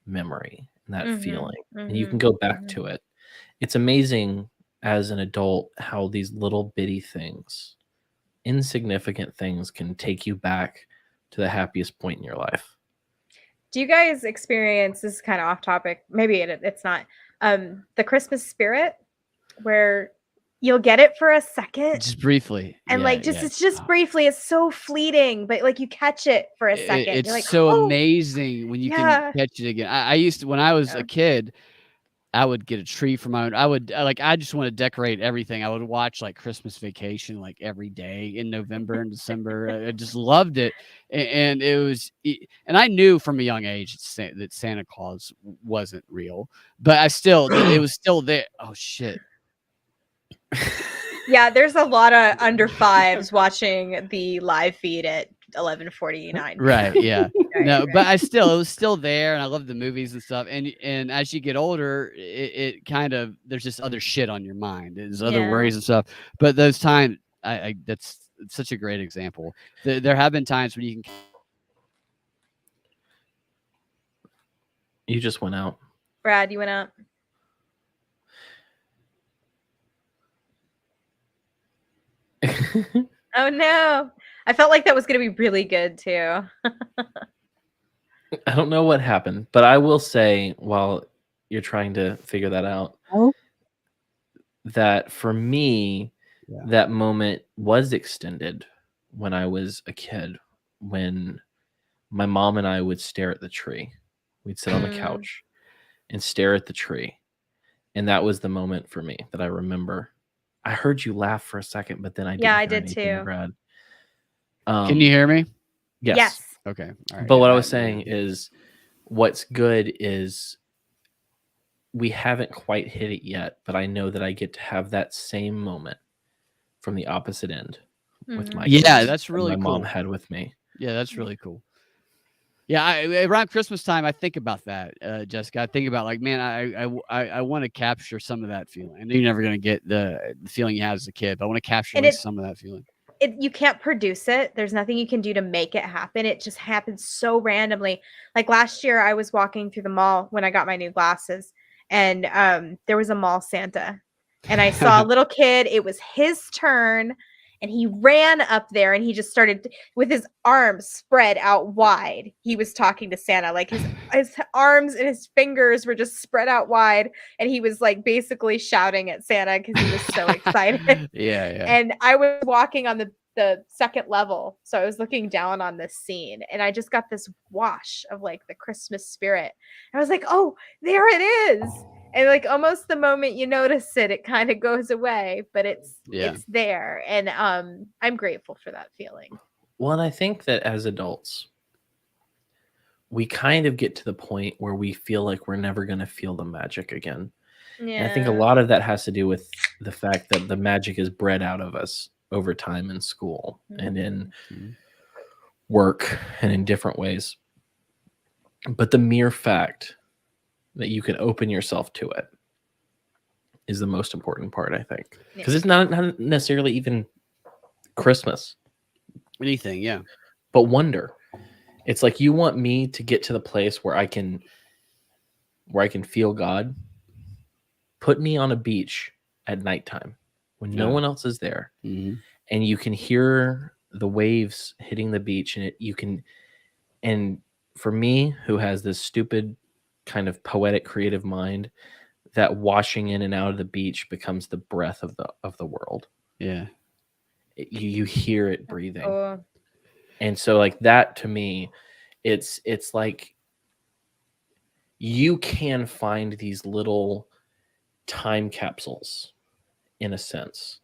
memory and that feeling, and you can go back to it. It's amazing as an adult how these little bitty things, insignificant things, can take you back to the happiest point in your life. Do you guys experience, this is kind of off topic, maybe it's not, the Christmas spirit, where you'll get it for a second, just briefly, and it's just briefly, it's so fleeting, but like you catch it for a second. It's You're like, so oh, amazing when you can catch it again. I used to, when I was a kid, I would get a tree for my own. I just want to decorate everything. I would watch like Christmas Vacation like every day in November and December. I just loved it. And it was, and I knew from a young age that Santa Claus wasn't real, but it was still there. Oh shit. Yeah, there's a lot of under fives watching the live feed at 11:49. Right. Yeah. But it was still there, and I love the movies and stuff. And as you get older, it kind of, there's just other shit on your mind. There's other worries and stuff. But those times, that's such a great example. There have been times when you can. You just went out. Brad, you went out. Oh no. I felt like that was going to be really good too. I don't know what happened, but I will say, while you're trying to figure that out, that for me, that moment was extended when I was a kid, when my mom and I would stare at the tree. We'd sit on the couch and stare at the tree. And that was the moment for me that I remember. I heard you laugh for a second, but then I didn't. Yeah, I hear did anything, too. Brad. Can you hear me? Yes. Okay. All right. But what I was saying is, what's good is we haven't quite hit it yet, but I know that I get to have that same moment from the opposite end with my kids that's really my cool. mom had with me. Yeah, that's really cool. Yeah, around Christmas time, I think about that, Jessica. I think about like, man, I want to capture some of that feeling. I know you're never going to get the feeling you had as a kid, but I want to capture some of that feeling. You can't produce it. There's nothing you can do to make it happen. It just happens so randomly. Like last year, I was walking through the mall when I got my new glasses, and there was a mall Santa, and I saw a little kid. It was his turn, and he ran up there, and he just started with his arms spread out wide. He was talking to Santa, like his arms and his fingers were just spread out wide, and he was like basically shouting at Santa because he was so excited. Yeah. And I was walking on the second level, so I was looking down on this scene, and I just got this wash of like the Christmas spirit. I was like, oh, there it is. And like almost the moment you notice it, it kind of goes away, but it's there. And I'm grateful for that feeling. Well, and I think that as adults, we kind of get to the point where we feel like we're never going to feel the magic again. Yeah. And I think a lot of that has to do with the fact that the magic is bred out of us over time in school and in work and in different ways. But the mere fact that you can open yourself to it is the most important part, I think. Because it's not necessarily even Christmas. Anything, yeah. But wonder. It's like, you want me to get to the place where I can feel God. Put me on a beach at nighttime when no one else is there, and you can hear the waves hitting the beach, and for me, who has this stupid kind of poetic creative mind, that washing in and out of the beach becomes the breath of the world. Yeah. You hear it breathing. And so like that, to me, it's like you can find these little time capsules in a sense.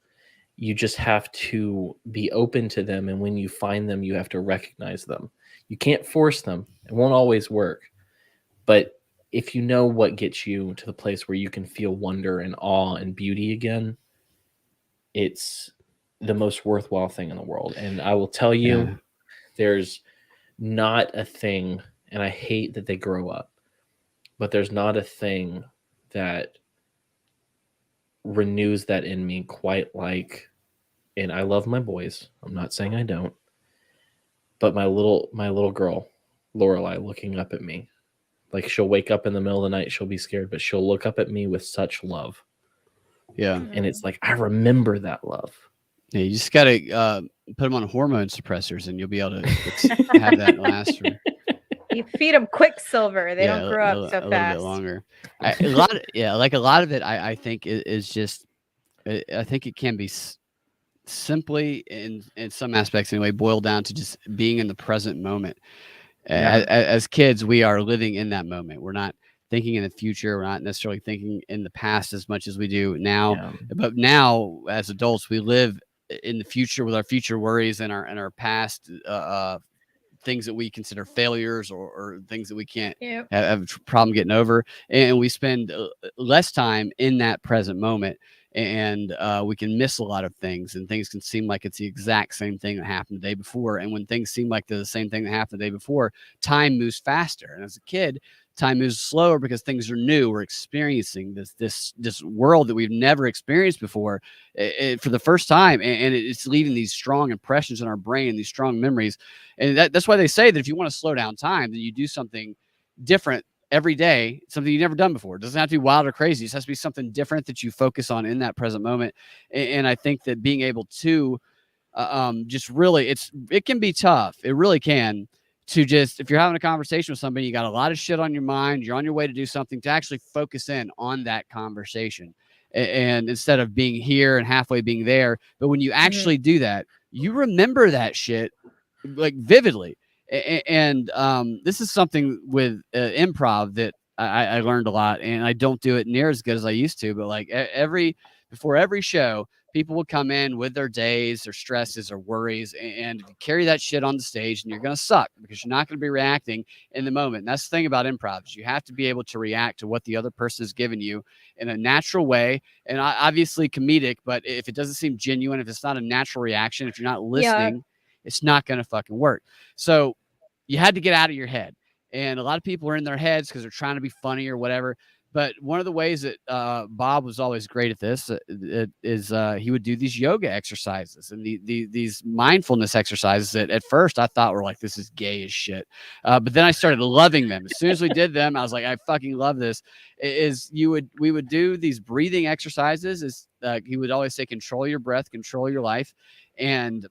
You just have to be open to them, and when you find them, you have to recognize them. You can't force them. It won't always work. But if you know what gets you to the place where you can feel wonder and awe and beauty again, it's the most worthwhile thing in the world. And I will tell you, there's not a thing, and I hate that they grow up, but there's not a thing that renews that in me quite like, and I love my boys. I'm not saying I don't, but my little girl, Lorelai, looking up at me. Like, she'll wake up in the middle of the night, she'll be scared, but she'll look up at me with such love. Yeah. And it's like, I remember that love. Yeah, you just got to put them on hormone suppressors, and you'll be able to have that last for You feed them Quicksilver; they don't grow up so a little fast. bit longer. A lot of it, I think is just. I think it can be simply, in some aspects anyway, boiled down to just being in the present moment. As kids, we are living in that moment. We're not thinking in the future. We're not necessarily thinking in the past as much as we do now. Yeah. But now, as adults, we live in the future with our future worries and our past things that we consider failures or things that we can't have a problem getting over. And we spend less time in that present moment. And we can miss a lot of things, and things can seem like it's the exact same thing that happened the day before. And when things seem like they're the same thing that happened the day before, time moves faster. And as a kid, time moves slower because things are new. We're experiencing this world that we've never experienced before for the first time, and it's leaving these strong impressions in our brain, these strong memories. And that's why they say that if you want to slow down time, then you do something different every day, something you've never done before. It doesn't have to be wild or crazy. It just has to be something different that you focus on in that present moment. And I think that being able to just really, it can be tough. It really can, to just, if you're having a conversation with somebody, you got a lot of shit on your mind, you're on your way to do something, to actually focus in on that conversation. And instead of being here and halfway being there, but when you actually do that, you remember that shit like vividly. And this is something with improv that I learned a lot, and I don't do it near as good as I used to. But like before every show, people will come in with their days, their stresses, or worries, and if you carry that shit on the stage, and you're going to suck because you're not going to be reacting in the moment. And that's the thing about improv, is you have to be able to react to what the other person has given you in a natural way, and obviously comedic. But if it doesn't seem genuine, if it's not a natural reaction, if you're not listening, it's not going to fucking work. So you had to get out of your head. And a lot of people are in their heads because they're trying to be funny or whatever. But one of the ways that Bob was always great at this is he would do these yoga exercises and these mindfulness exercises that at first I thought were like, this is gay as shit. But then I started loving them. As soon as we did them, I was like, I fucking love this. We would do these breathing exercises. He would always say, control your breath, control your life. And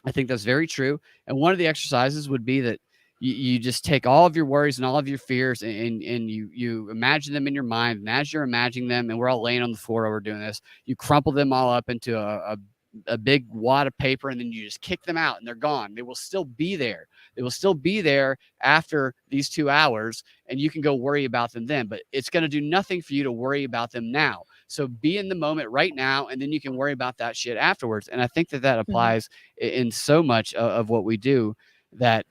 I think that's very true. And one of the exercises would be that you just take all of your worries and all of your fears and you imagine them in your mind. And as you're imagining them, and we're all laying on the floor while we're doing this, you crumple them all up into a big wad of paper, and then you just kick them out and they're gone. They will still be there. They will still be there after these 2 hours, and you can go worry about them then. But it's going to do nothing for you to worry about them now. So be in the moment right now, and then you can worry about that shit afterwards. And I think that applies in so much of what we do, that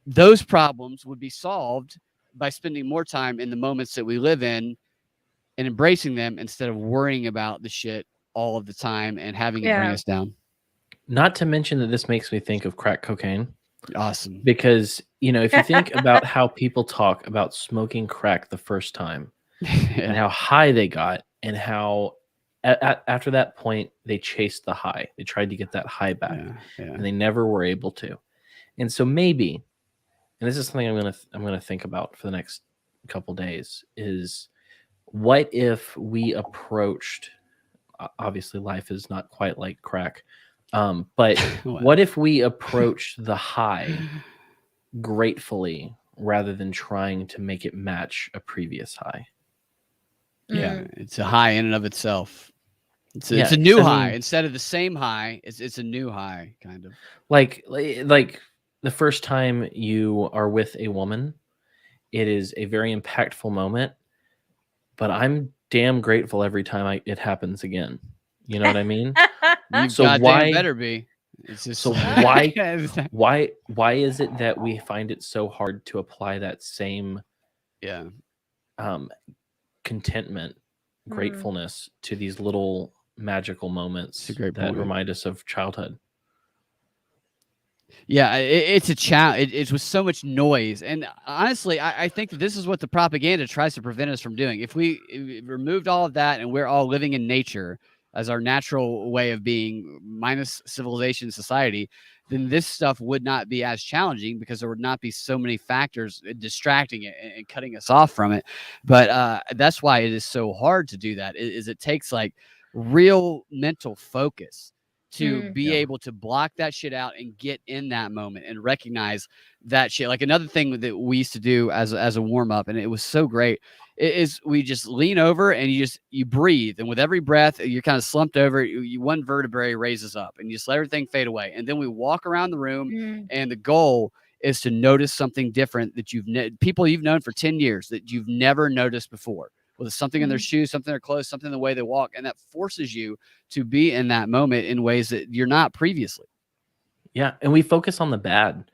those problems would be solved by spending more time in the moments that we live in and embracing them instead of worrying about the shit all of the time and having it bring us down. Not to mention that this makes me think of crack cocaine. Awesome. Because, if you think about how people talk about smoking crack the first time and how high they got, and how after that point they chased the high. They tried to get that high back, and they never were able to. And so maybe, and this is something I'm gonna think about for the next couple days, is what if we approached, obviously life is not quite like crack, but what if we approached the high gratefully rather than trying to make it match a previous high? Yeah, it's a high in and of itself. It's a new high. Instead of the same high, it's a new high, kind of. Like the first time you are with a woman, it is a very impactful moment, but I'm damn grateful every time it happens again. You know what I mean? Why better be? It's just why is it that we find it so hard to apply that same contentment, gratefulness to these little magical moments It's a great that point. remind us of childhood. Yeah, it's a challenge. It was so much noise, and honestly, I think that this is what the propaganda tries to prevent us from doing. If we removed all of that and we're all living in nature as our natural way of being, minus civilization society, then this stuff would not be as challenging because there would not be so many factors distracting it and cutting us off from it. But that's why it is so hard to do that. Is it takes like real mental focus to be able to block that shit out and get in that moment and recognize that shit. Like another thing that we used to do as a warm up, and it was so great, is we just lean over and you breathe, and with every breath you're kind of slumped over. One vertebrae raises up, and you just let everything fade away, and then we walk around the room, and the goal is to notice something different that people you've known for 10 years that you've never noticed before. With something in their shoes, something in their clothes, something in the way they walk. And that forces you to be in that moment in ways that you're not previously. Yeah. And we focus on the bad.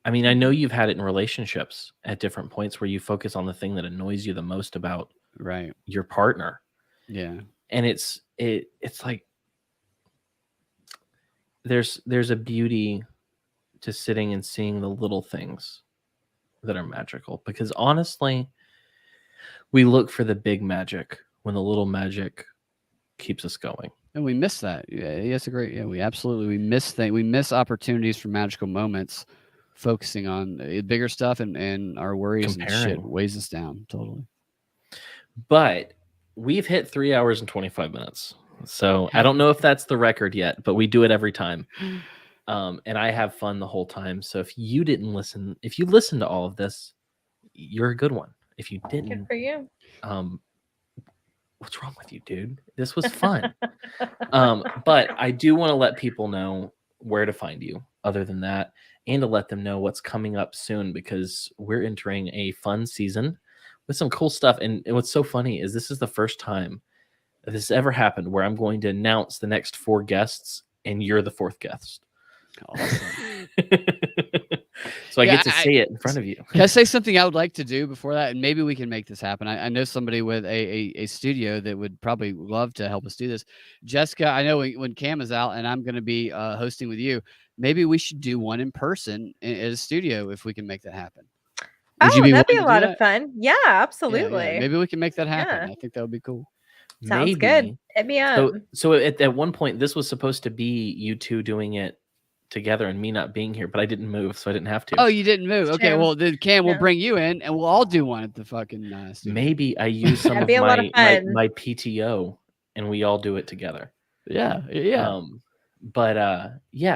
I mean, I know you've had it in relationships at different points where you focus on the thing that annoys you the most about your partner. Yeah. And it's like there's a beauty to sitting and seeing the little things that are magical, because honestly, we look for the big magic when the little magic keeps us going. And we miss that. Yeah, that's a great. Yeah, we miss opportunities for magical moments, focusing on bigger stuff, and our worries and shit weighs us down totally. But we've hit 3 hours and 25 minutes. So I don't know if that's the record yet, but we do it every time. And I have fun the whole time. So if you listened to all of this, you're a good one. If you didn't, good for you. What's wrong with you, dude? This was fun. But I do want to let people know where to find you other than that, and to let them know what's coming up soon, because we're entering a fun season with some cool stuff. And what's so funny is this is the first time that this has ever happened where I'm going to announce the next 4 guests and you're the 4th guest. Awesome. So I get to say it in front of you. Can I say something I would like to do before that? And maybe we can make this happen. I know somebody with a studio that would probably love to help us do this. Jessica, I know when Cam is out and I'm going to be hosting with you, maybe we should do one in person at a studio if we can make that happen. That'd be a lot of fun. Yeah, absolutely. Yeah. Maybe we can make that happen. I think that would be cool. Sounds good. Hit me up. So at one point, this was supposed to be you two doing it together and me not being here, but I didn't move, so I didn't have to. Oh, you didn't move. Okay, well then Cam will bring you in and we'll all do one at the fucking studio. Maybe I use some of my PTO and we all do it together. Yeah.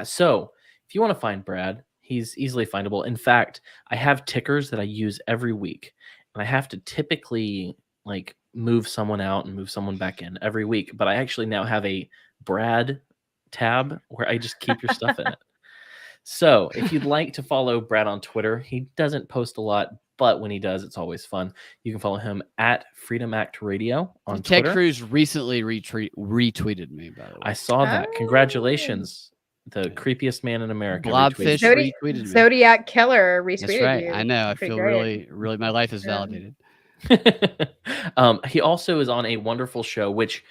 So if you want to find Brad, he's easily findable. In fact, I have tickers that I use every week, and I have to typically like move someone out and move someone back in every week, but I actually now have a Brad tab where I just keep your stuff in it. So if you'd like to follow Brad on Twitter, he doesn't post a lot, but when he does, it's always fun. You can follow him at Freedom Act Radio on Twitter. Ted Cruz recently retweeted me, by the way. I saw that. Congratulations. The creepiest man in America. Blobfish retweeted me. Zodiac Killer retweeted That's right. you. I know. I feel really, my life is validated. He also is on a wonderful show, which,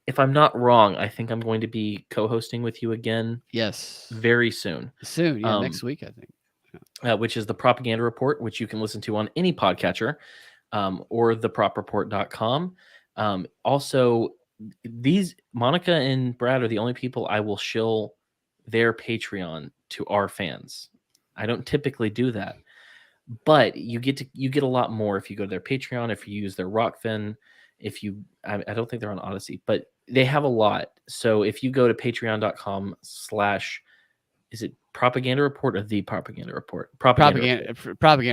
if I'm not wrong, I think I'm going to be co-hosting with you again. Yes. Very soon. Next week, I think. Which is the Propaganda Report, which you can listen to on any podcatcher, or thepropreport.com. Also, Monica and Brad are the only people I will shill their Patreon to our fans. I don't typically do that, but you get a lot more if you go to their Patreon, if you use their Rockfin, I don't think they're on Odyssey, but they have a lot. So if you go to patreon.com/ is it Propaganda Report or the Propaganda Report? Propaganda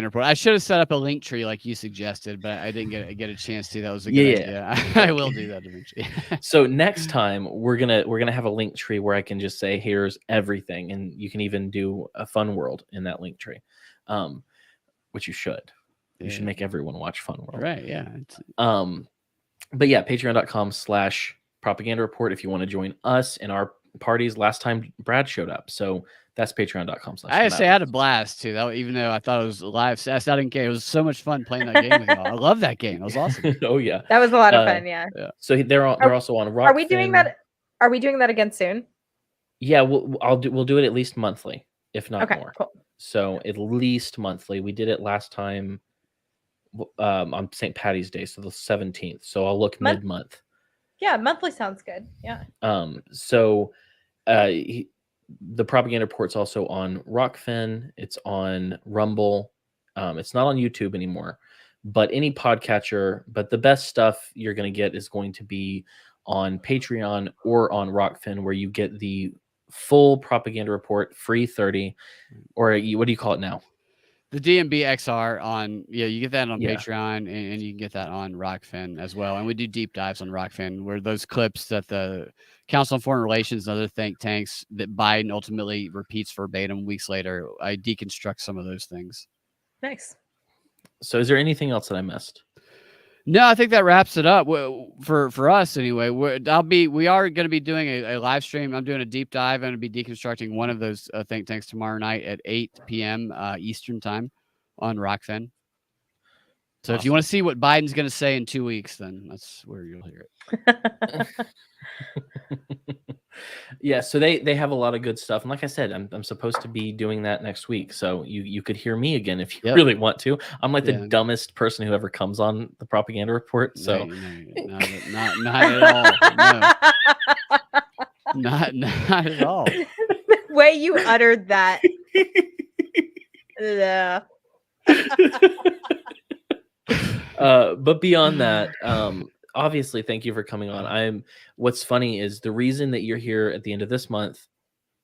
Report. I should have set up a link tree like you suggested, but I didn't get a chance to. That was a good idea. I will do that eventually. So next time we're gonna have a link tree where I can just say here's everything, and you can even do a Fun World in that link tree, which you should. You should make everyone watch Fun World. Right? Yeah. But yeah, patreon.com/propaganda report if you want to join us in our parties. Last time Brad showed up, so that's patreon.com/. I gotta say, I had a blast too. That, even though I thought it was live, I didn't care. It was so much fun playing that game with y'all. I love that game. It was awesome. Oh yeah, that was a lot of fun. Yeah. So they're also on Rock. Are we doing that? Are we doing that again soon? Yeah, we'll do it at least monthly, if not Okay, more. cool. So at least monthly. We did it last time on St. Patty's Day, so the 17th. So I'll look mid-month. Yeah, monthly sounds good. Yeah. So the propaganda report's also on Rockfin. It's on Rumble. It's not on YouTube anymore, but any podcatcher. But the best stuff you're going to get is going to be on Patreon or on Rockfin, where you get the full propaganda report, free 30, or what do you call it now? The DMB XR on, you get that on Yeah. Patreon, and you can get that on Rockfin as well. And we do deep dives on Rockfin, where those clips that the Council on Foreign Relations and other think tanks that Biden ultimately repeats verbatim weeks later, I deconstruct some of those things. Nice. So is there anything else that I missed? No, I think that wraps it up for us anyway. We are going to be doing a live stream. I'm doing a deep dive. I'm going to be deconstructing one of those think tanks tomorrow night at 8 p.m. Eastern time on Rockfin. So if you want to see what Biden's going to say in 2 weeks, then that's where you'll hear it. Yeah, so they have a lot of good stuff, and like I said, I'm supposed to be doing that next week, so you could hear me again if you really want to. I'm like the dumbest person who ever comes on the propaganda report, so not at all. No. Not at all. The way you uttered that. Yeah. But beyond that, obviously, thank you for coming on. What's funny is the reason that you're here at the end of this month,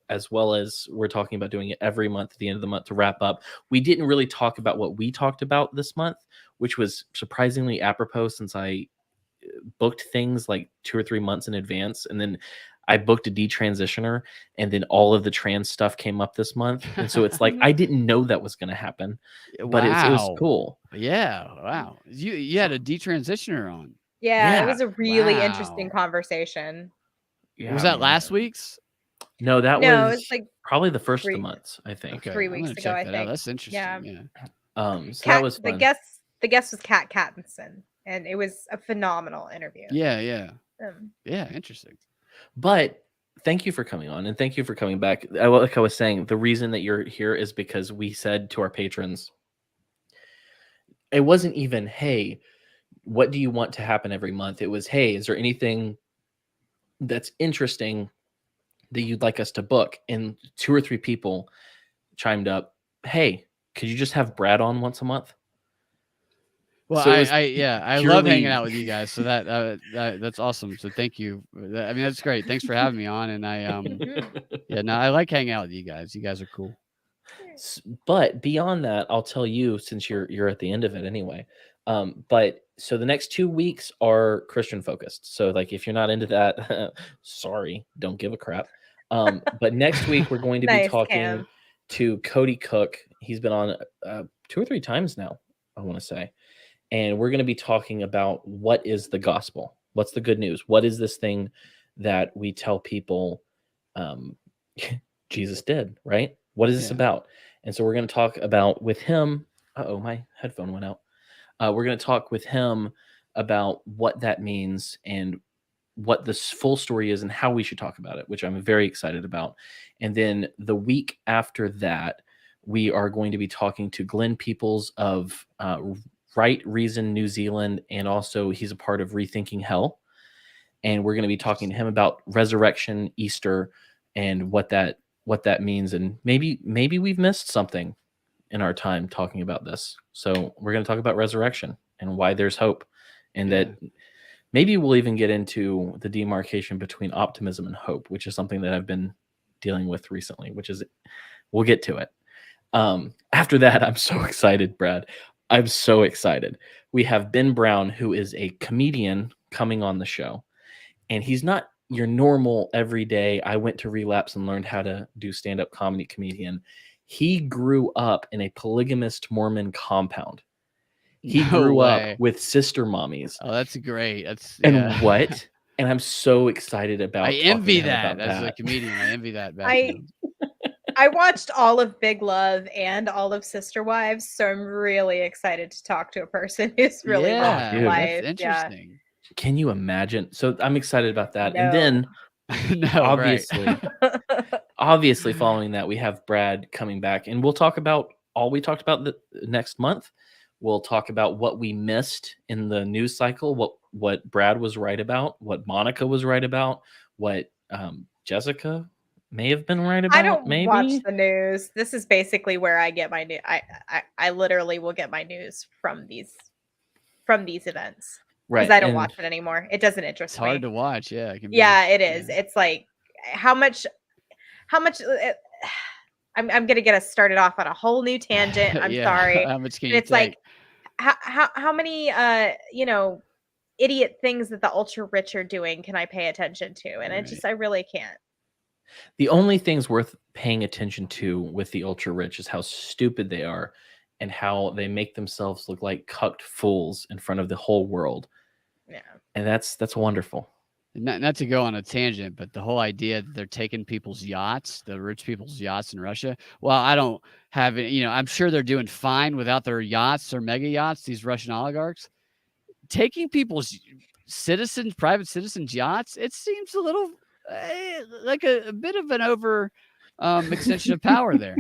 as well as we're talking about doing it every month at the end of the month to wrap up. We didn't really talk about what we talked about this month, which was surprisingly apropos since I booked things like 2 or 3 months in advance. And then I booked a detransitioner, and then all of the trans stuff came up this month. And so it's like, I didn't know that was going to happen, but it was cool. Yeah. Wow. You had a detransitioner on. Yeah, it was a really interesting conversation. Yeah, was that last week's? No, that it was was like probably the first of the months, I think. Okay, 3 weeks ago, I think. That's interesting. Yeah. So that was fun. The guest was Kat Kattinson, and it was a phenomenal interview. Yeah. Interesting. But thank you for coming on, and thank you for coming back. Like I was saying, the reason that you're here is because we said to our patrons, it wasn't even, hey, what do you want to happen every month? It was, hey, is there anything that's interesting that you'd like us to book? And 2 or 3 people chimed up, hey, could you just have Brad on once a month? Well, so I love hanging out with you guys. So that's awesome. So thank you. I mean, that's great. Thanks for having me on. And I like hanging out with you guys. You guys are cool. But beyond that, I'll tell you, since you're at the end of it anyway. But so the next 2 weeks are Christian focused. So like, if you're not into that, sorry, don't give a crap. But next week we're going to be talking to Cody Cook. He's been on 2 or 3 times now, I want to say. And we're going to be talking about what is the gospel? What's the good news? What is this thing that we tell people Jesus did, right? What is this about? And so we're going to talk about with him. Uh-oh, my headphone went out. We're going to talk with him about what that means and what this full story is and how we should talk about it, which I'm very excited about. And then the week after that, we are going to be talking to Glenn Peoples of Right Reason New Zealand, and also he's a part of Rethinking Hell. And we're going to be talking to him about resurrection, Easter, and what that means. And maybe we've missed something in our time talking about this. So we're going to talk about resurrection and why there's hope, and that maybe we'll even get into the demarcation between optimism and hope, which is something that I've been dealing with recently, which is, we'll get to it. After that, I'm so excited, Brad. I'm so excited. We have Ben Brown, who is a comedian, coming on the show, and he's not your normal everyday, I went to Relapse and learned how to do stand-up comedy comedian. He grew up in a polygamist Mormon compound. He grew up with sister mommies. Oh, that's great. And I'm so excited about. I envy that as a comedian. I envy that. I watched all of Big Love and all of Sister Wives, so I'm really excited to talk to a person who's really life. That's interesting. Can you imagine? So I'm excited about that. No. And then No, right. obviously, obviously, following that, we have Brad coming back, and we'll talk about all we talked about the next month. We'll talk about what we missed in the news cycle, what Brad was right about, what Monica was right about, what Jessica may have been right about. I don't maybe watch the news. This is basically where I get my news. I literally will get my news from these events right. because I don't and watch it anymore. It doesn't interest It's me. hard to watch. Yeah, it can be. Yeah, it is. yeah. It's like how much I'm gonna get us started off on a whole new tangent. I'm Yeah, sorry. How much can And you it's like take? how many idiot things that the ultra rich are doing can I pay attention to? And I really can't. the only things worth paying attention to with the ultra rich is how stupid they are and how they make themselves look like cucked fools in front of the whole world. Yeah. And that's wonderful. Not to go on a tangent, but the whole idea that they're taking people's yachts, the rich people's yachts in Russia. Well, I don't have it. I'm sure they're doing fine without their yachts or mega yachts, these Russian oligarchs. Taking people's private citizens' yachts, it seems a little like a bit of an over extension of power there.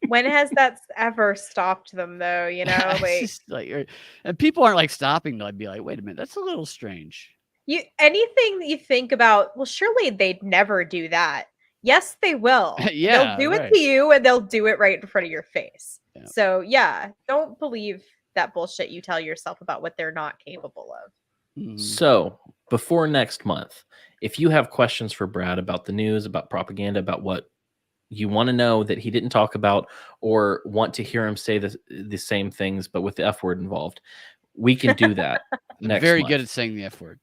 When has that ever stopped them though? It's Like just and people aren't like stopping to be like, wait a minute, that's a little strange. anything that you think about, well, surely they'd never do that. Yes, they will. Yeah, they'll do right. it to you and they'll do it right in front of your face. Yeah. So yeah, don't believe that bullshit you tell yourself about what they're not capable of. Mhm. So before next month, if you have questions for Brad about the news, about propaganda, about what you want to know that he didn't talk about, or want to hear him say the same things but with the F word involved, we can do that next Very month. good at saying the F word.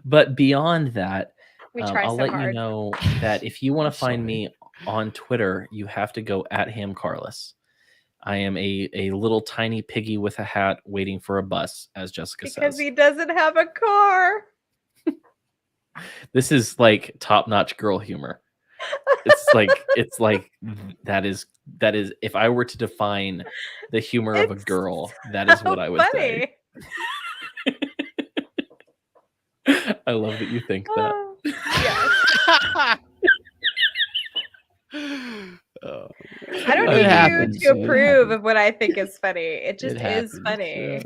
But beyond that, We try I'll so let hard. you know that if you want to find Sorry. me on Twitter, you have to go at @HamCarlos. I am a little tiny piggy with a hat waiting for a bus, as Jessica Because says. he doesn't have a car. This is like top-notch girl humor. It's like that is if I were to define the humor of a It's girl, that is what I would say. funny. I love that you think that. Yes. Oh. I don't It need happens, you to it approve happens. of what I think is funny. It just is happens, funny.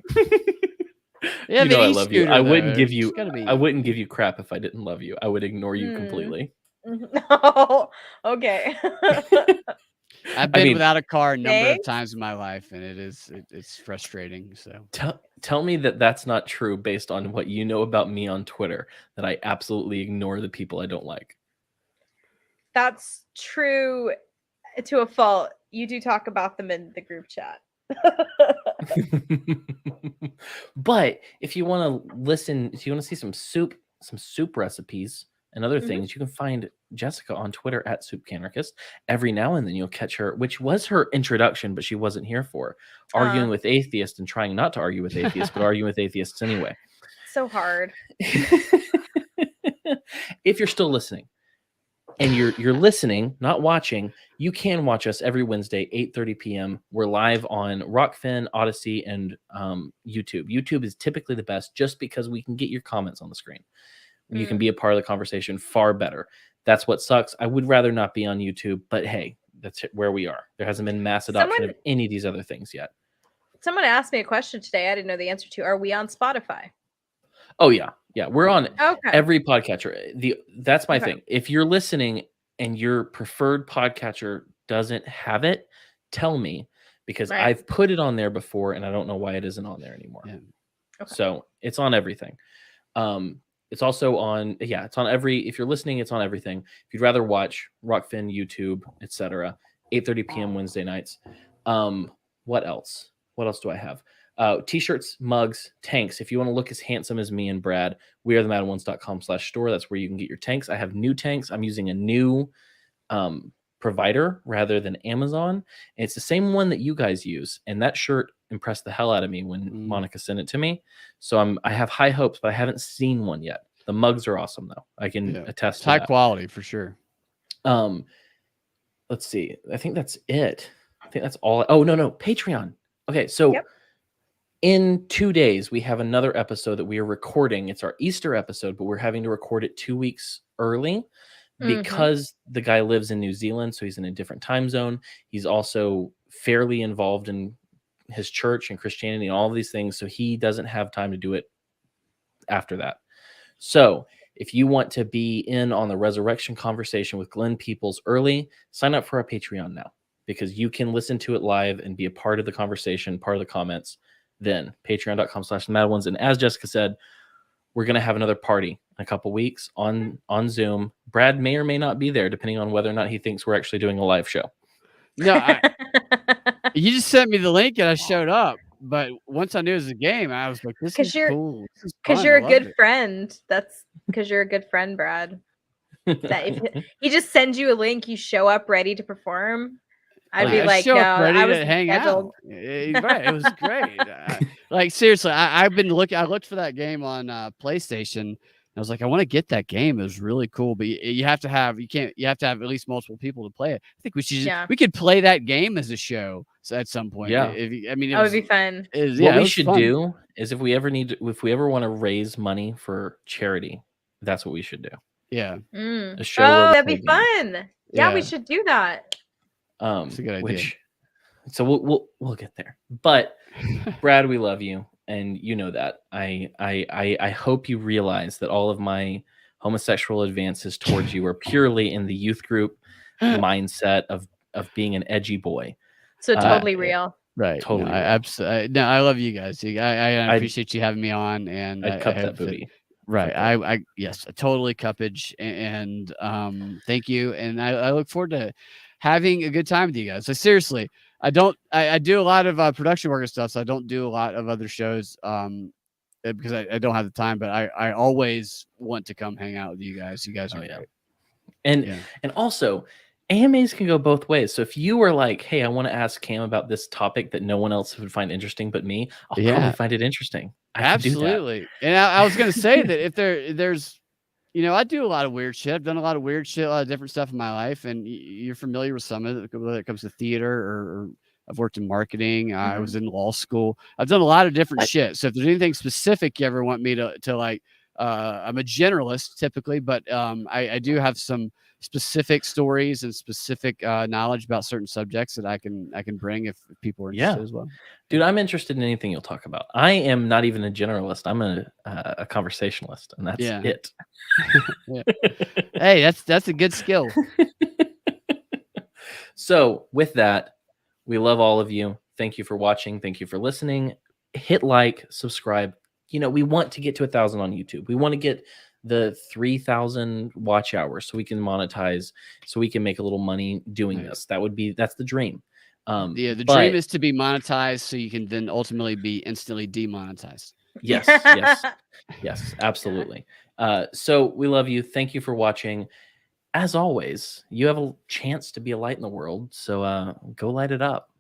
Yeah, You know the I love you. e-scooter, I wouldn't though, give it's you gotta be- I wouldn't give you crap if I didn't love you. I would ignore you Mm. completely. No. Okay. I've been mean, without a car a number of Thanks. times in my life, and it's frustrating. So Tell me that that's not true based on what you know about me on Twitter, that I absolutely ignore the people I don't like. That's true to a fault. You do talk about them in the group chat. But if you want to listen, if you want to see some soup recipes and other Mhm. things, you can find Jessica on Twitter @SoupCanarchist. Every now and then you'll catch her, which was her introduction, but she wasn't here for, arguing with atheists and trying not to argue with atheists, but arguing with atheists anyway. So hard. If you're still listening, and you're listening, not watching, you can watch us every Wednesday, 8:30 p.m. We're live on Rockfin, Odyssey, and YouTube. YouTube is typically the best just because we can get your comments on the screen. You can be a part of the conversation far better. That's what sucks. I would rather not be on YouTube, but hey, that's where we are. There hasn't been mass adoption of any of these other things yet. Someone asked me a question today I didn't know the answer to. Are we on Spotify? Oh yeah. Yeah, we're on Okay. every podcatcher. That's my Okay. thing. If you're listening and your preferred podcatcher doesn't have it, tell me, because Right. I've put it on there before and I don't know why it isn't on there anymore. Yeah. Okay. So it's on everything. It's also on, it's on every, if you're listening, it's on everything. If you'd rather watch Rockfin, YouTube, etc., 8:30 p.m. Wednesday nights. What else? What else do I have? T-shirts, mugs, tanks. If you want to look as handsome as me and Brad, wearethemadOnes.com/store. That's where you can get your tanks. I have new tanks. I'm using a new provider rather than Amazon. And it's the same one that you guys use. And that shirt impressed the hell out of me when Monica sent it to me. So I have high hopes, but I haven't seen one yet. The mugs are awesome though. I can attest It's to high that. quality for sure. Let's see. I think that's it. I think that's all. Oh, no. Patreon. Okay, so In 2 days, we have another episode that we are recording. It's our Easter episode, but we're having to record it 2 weeks early because the guy lives in New Zealand, so he's in a different time zone. He's also fairly involved in his church and Christianity and all of these things, so he doesn't have time to do it after that. So if you want to be in on the resurrection conversation with Glenn Peoples early, sign up for our Patreon now, because you can listen to it live and be a part of the conversation, part of the comments. Then patreon.com/themadOnes. And as Jessica said, we're going to have another party in a couple weeks on Zoom. Brad may or may not be there, depending on whether or not he thinks we're actually doing a live show. No, you just sent me the link and I showed up. But once I knew it was a game, I was like, "This is cool." Because you're a good friend. That's because you're a good friend, Brad. That if he just sends you a link, you show up ready to perform. I'd be like, no, ready I was to hang scheduled. out. Right, it was great. Like seriously, I've been looking. I looked for that game on PlayStation. I was like, I want to get that game. It was really cool, but you have to have you have to have at least multiple people to play it. I think we should we could play that game as a show at some point. Yeah, that would be fun. What we should do is if we ever want to raise money for charity, that's what we should do. Yeah, a show. Oh, that'd be fun. Yeah, we should do that. It's a good idea. So we'll get there. But Brad, we love you, and you know that. I hope you realize that all of my homosexual advances towards you are purely in the youth group mindset of being an edgy boy. So totally real. Right. Totally. No, I love you guys. I appreciate you having me on, and I'd cup that booty. Right. I yes, totally cuppage, and thank you, and I look forward to having a good time with you guys. So seriously, I do a lot of production work and stuff, so I don't do a lot of other shows because I don't have the time, but I always want to come hang out with you guys. You guys are great. And also AMAs can go both ways. So if you were like, hey, I want to ask Cam about this topic that no one else would find interesting but me, I'll probably find it interesting. Absolutely. And I was going to say that if there's, I do a lot of weird shit. I've done a lot of weird shit, a lot of different stuff in my life. And you're familiar with some of it, whether it comes to theater or I've worked in marketing. I was in law school. I've done a lot of different shit. So if there's anything specific you ever want me to like, I'm a generalist typically, but I do have some specific stories and specific knowledge about certain subjects that I can bring if people are interested as well. Dude, I'm interested in anything you'll talk about. I am not even a generalist. I'm a conversationalist, and that's it. Hey, that's a good skill. So with that, we love all of you. Thank you for watching. Thank you for listening. Hit like, subscribe. We want to get to 1,000 on YouTube. We want to get the 3,000 watch hours so we can monetize, so we can make a little money doing this. That's the dream. The dream is to be monetized so you can then ultimately be instantly demonetized. Yes, absolutely. So we love you. Thank you for watching. As always, you have a chance to be a light in the world, so go light it up.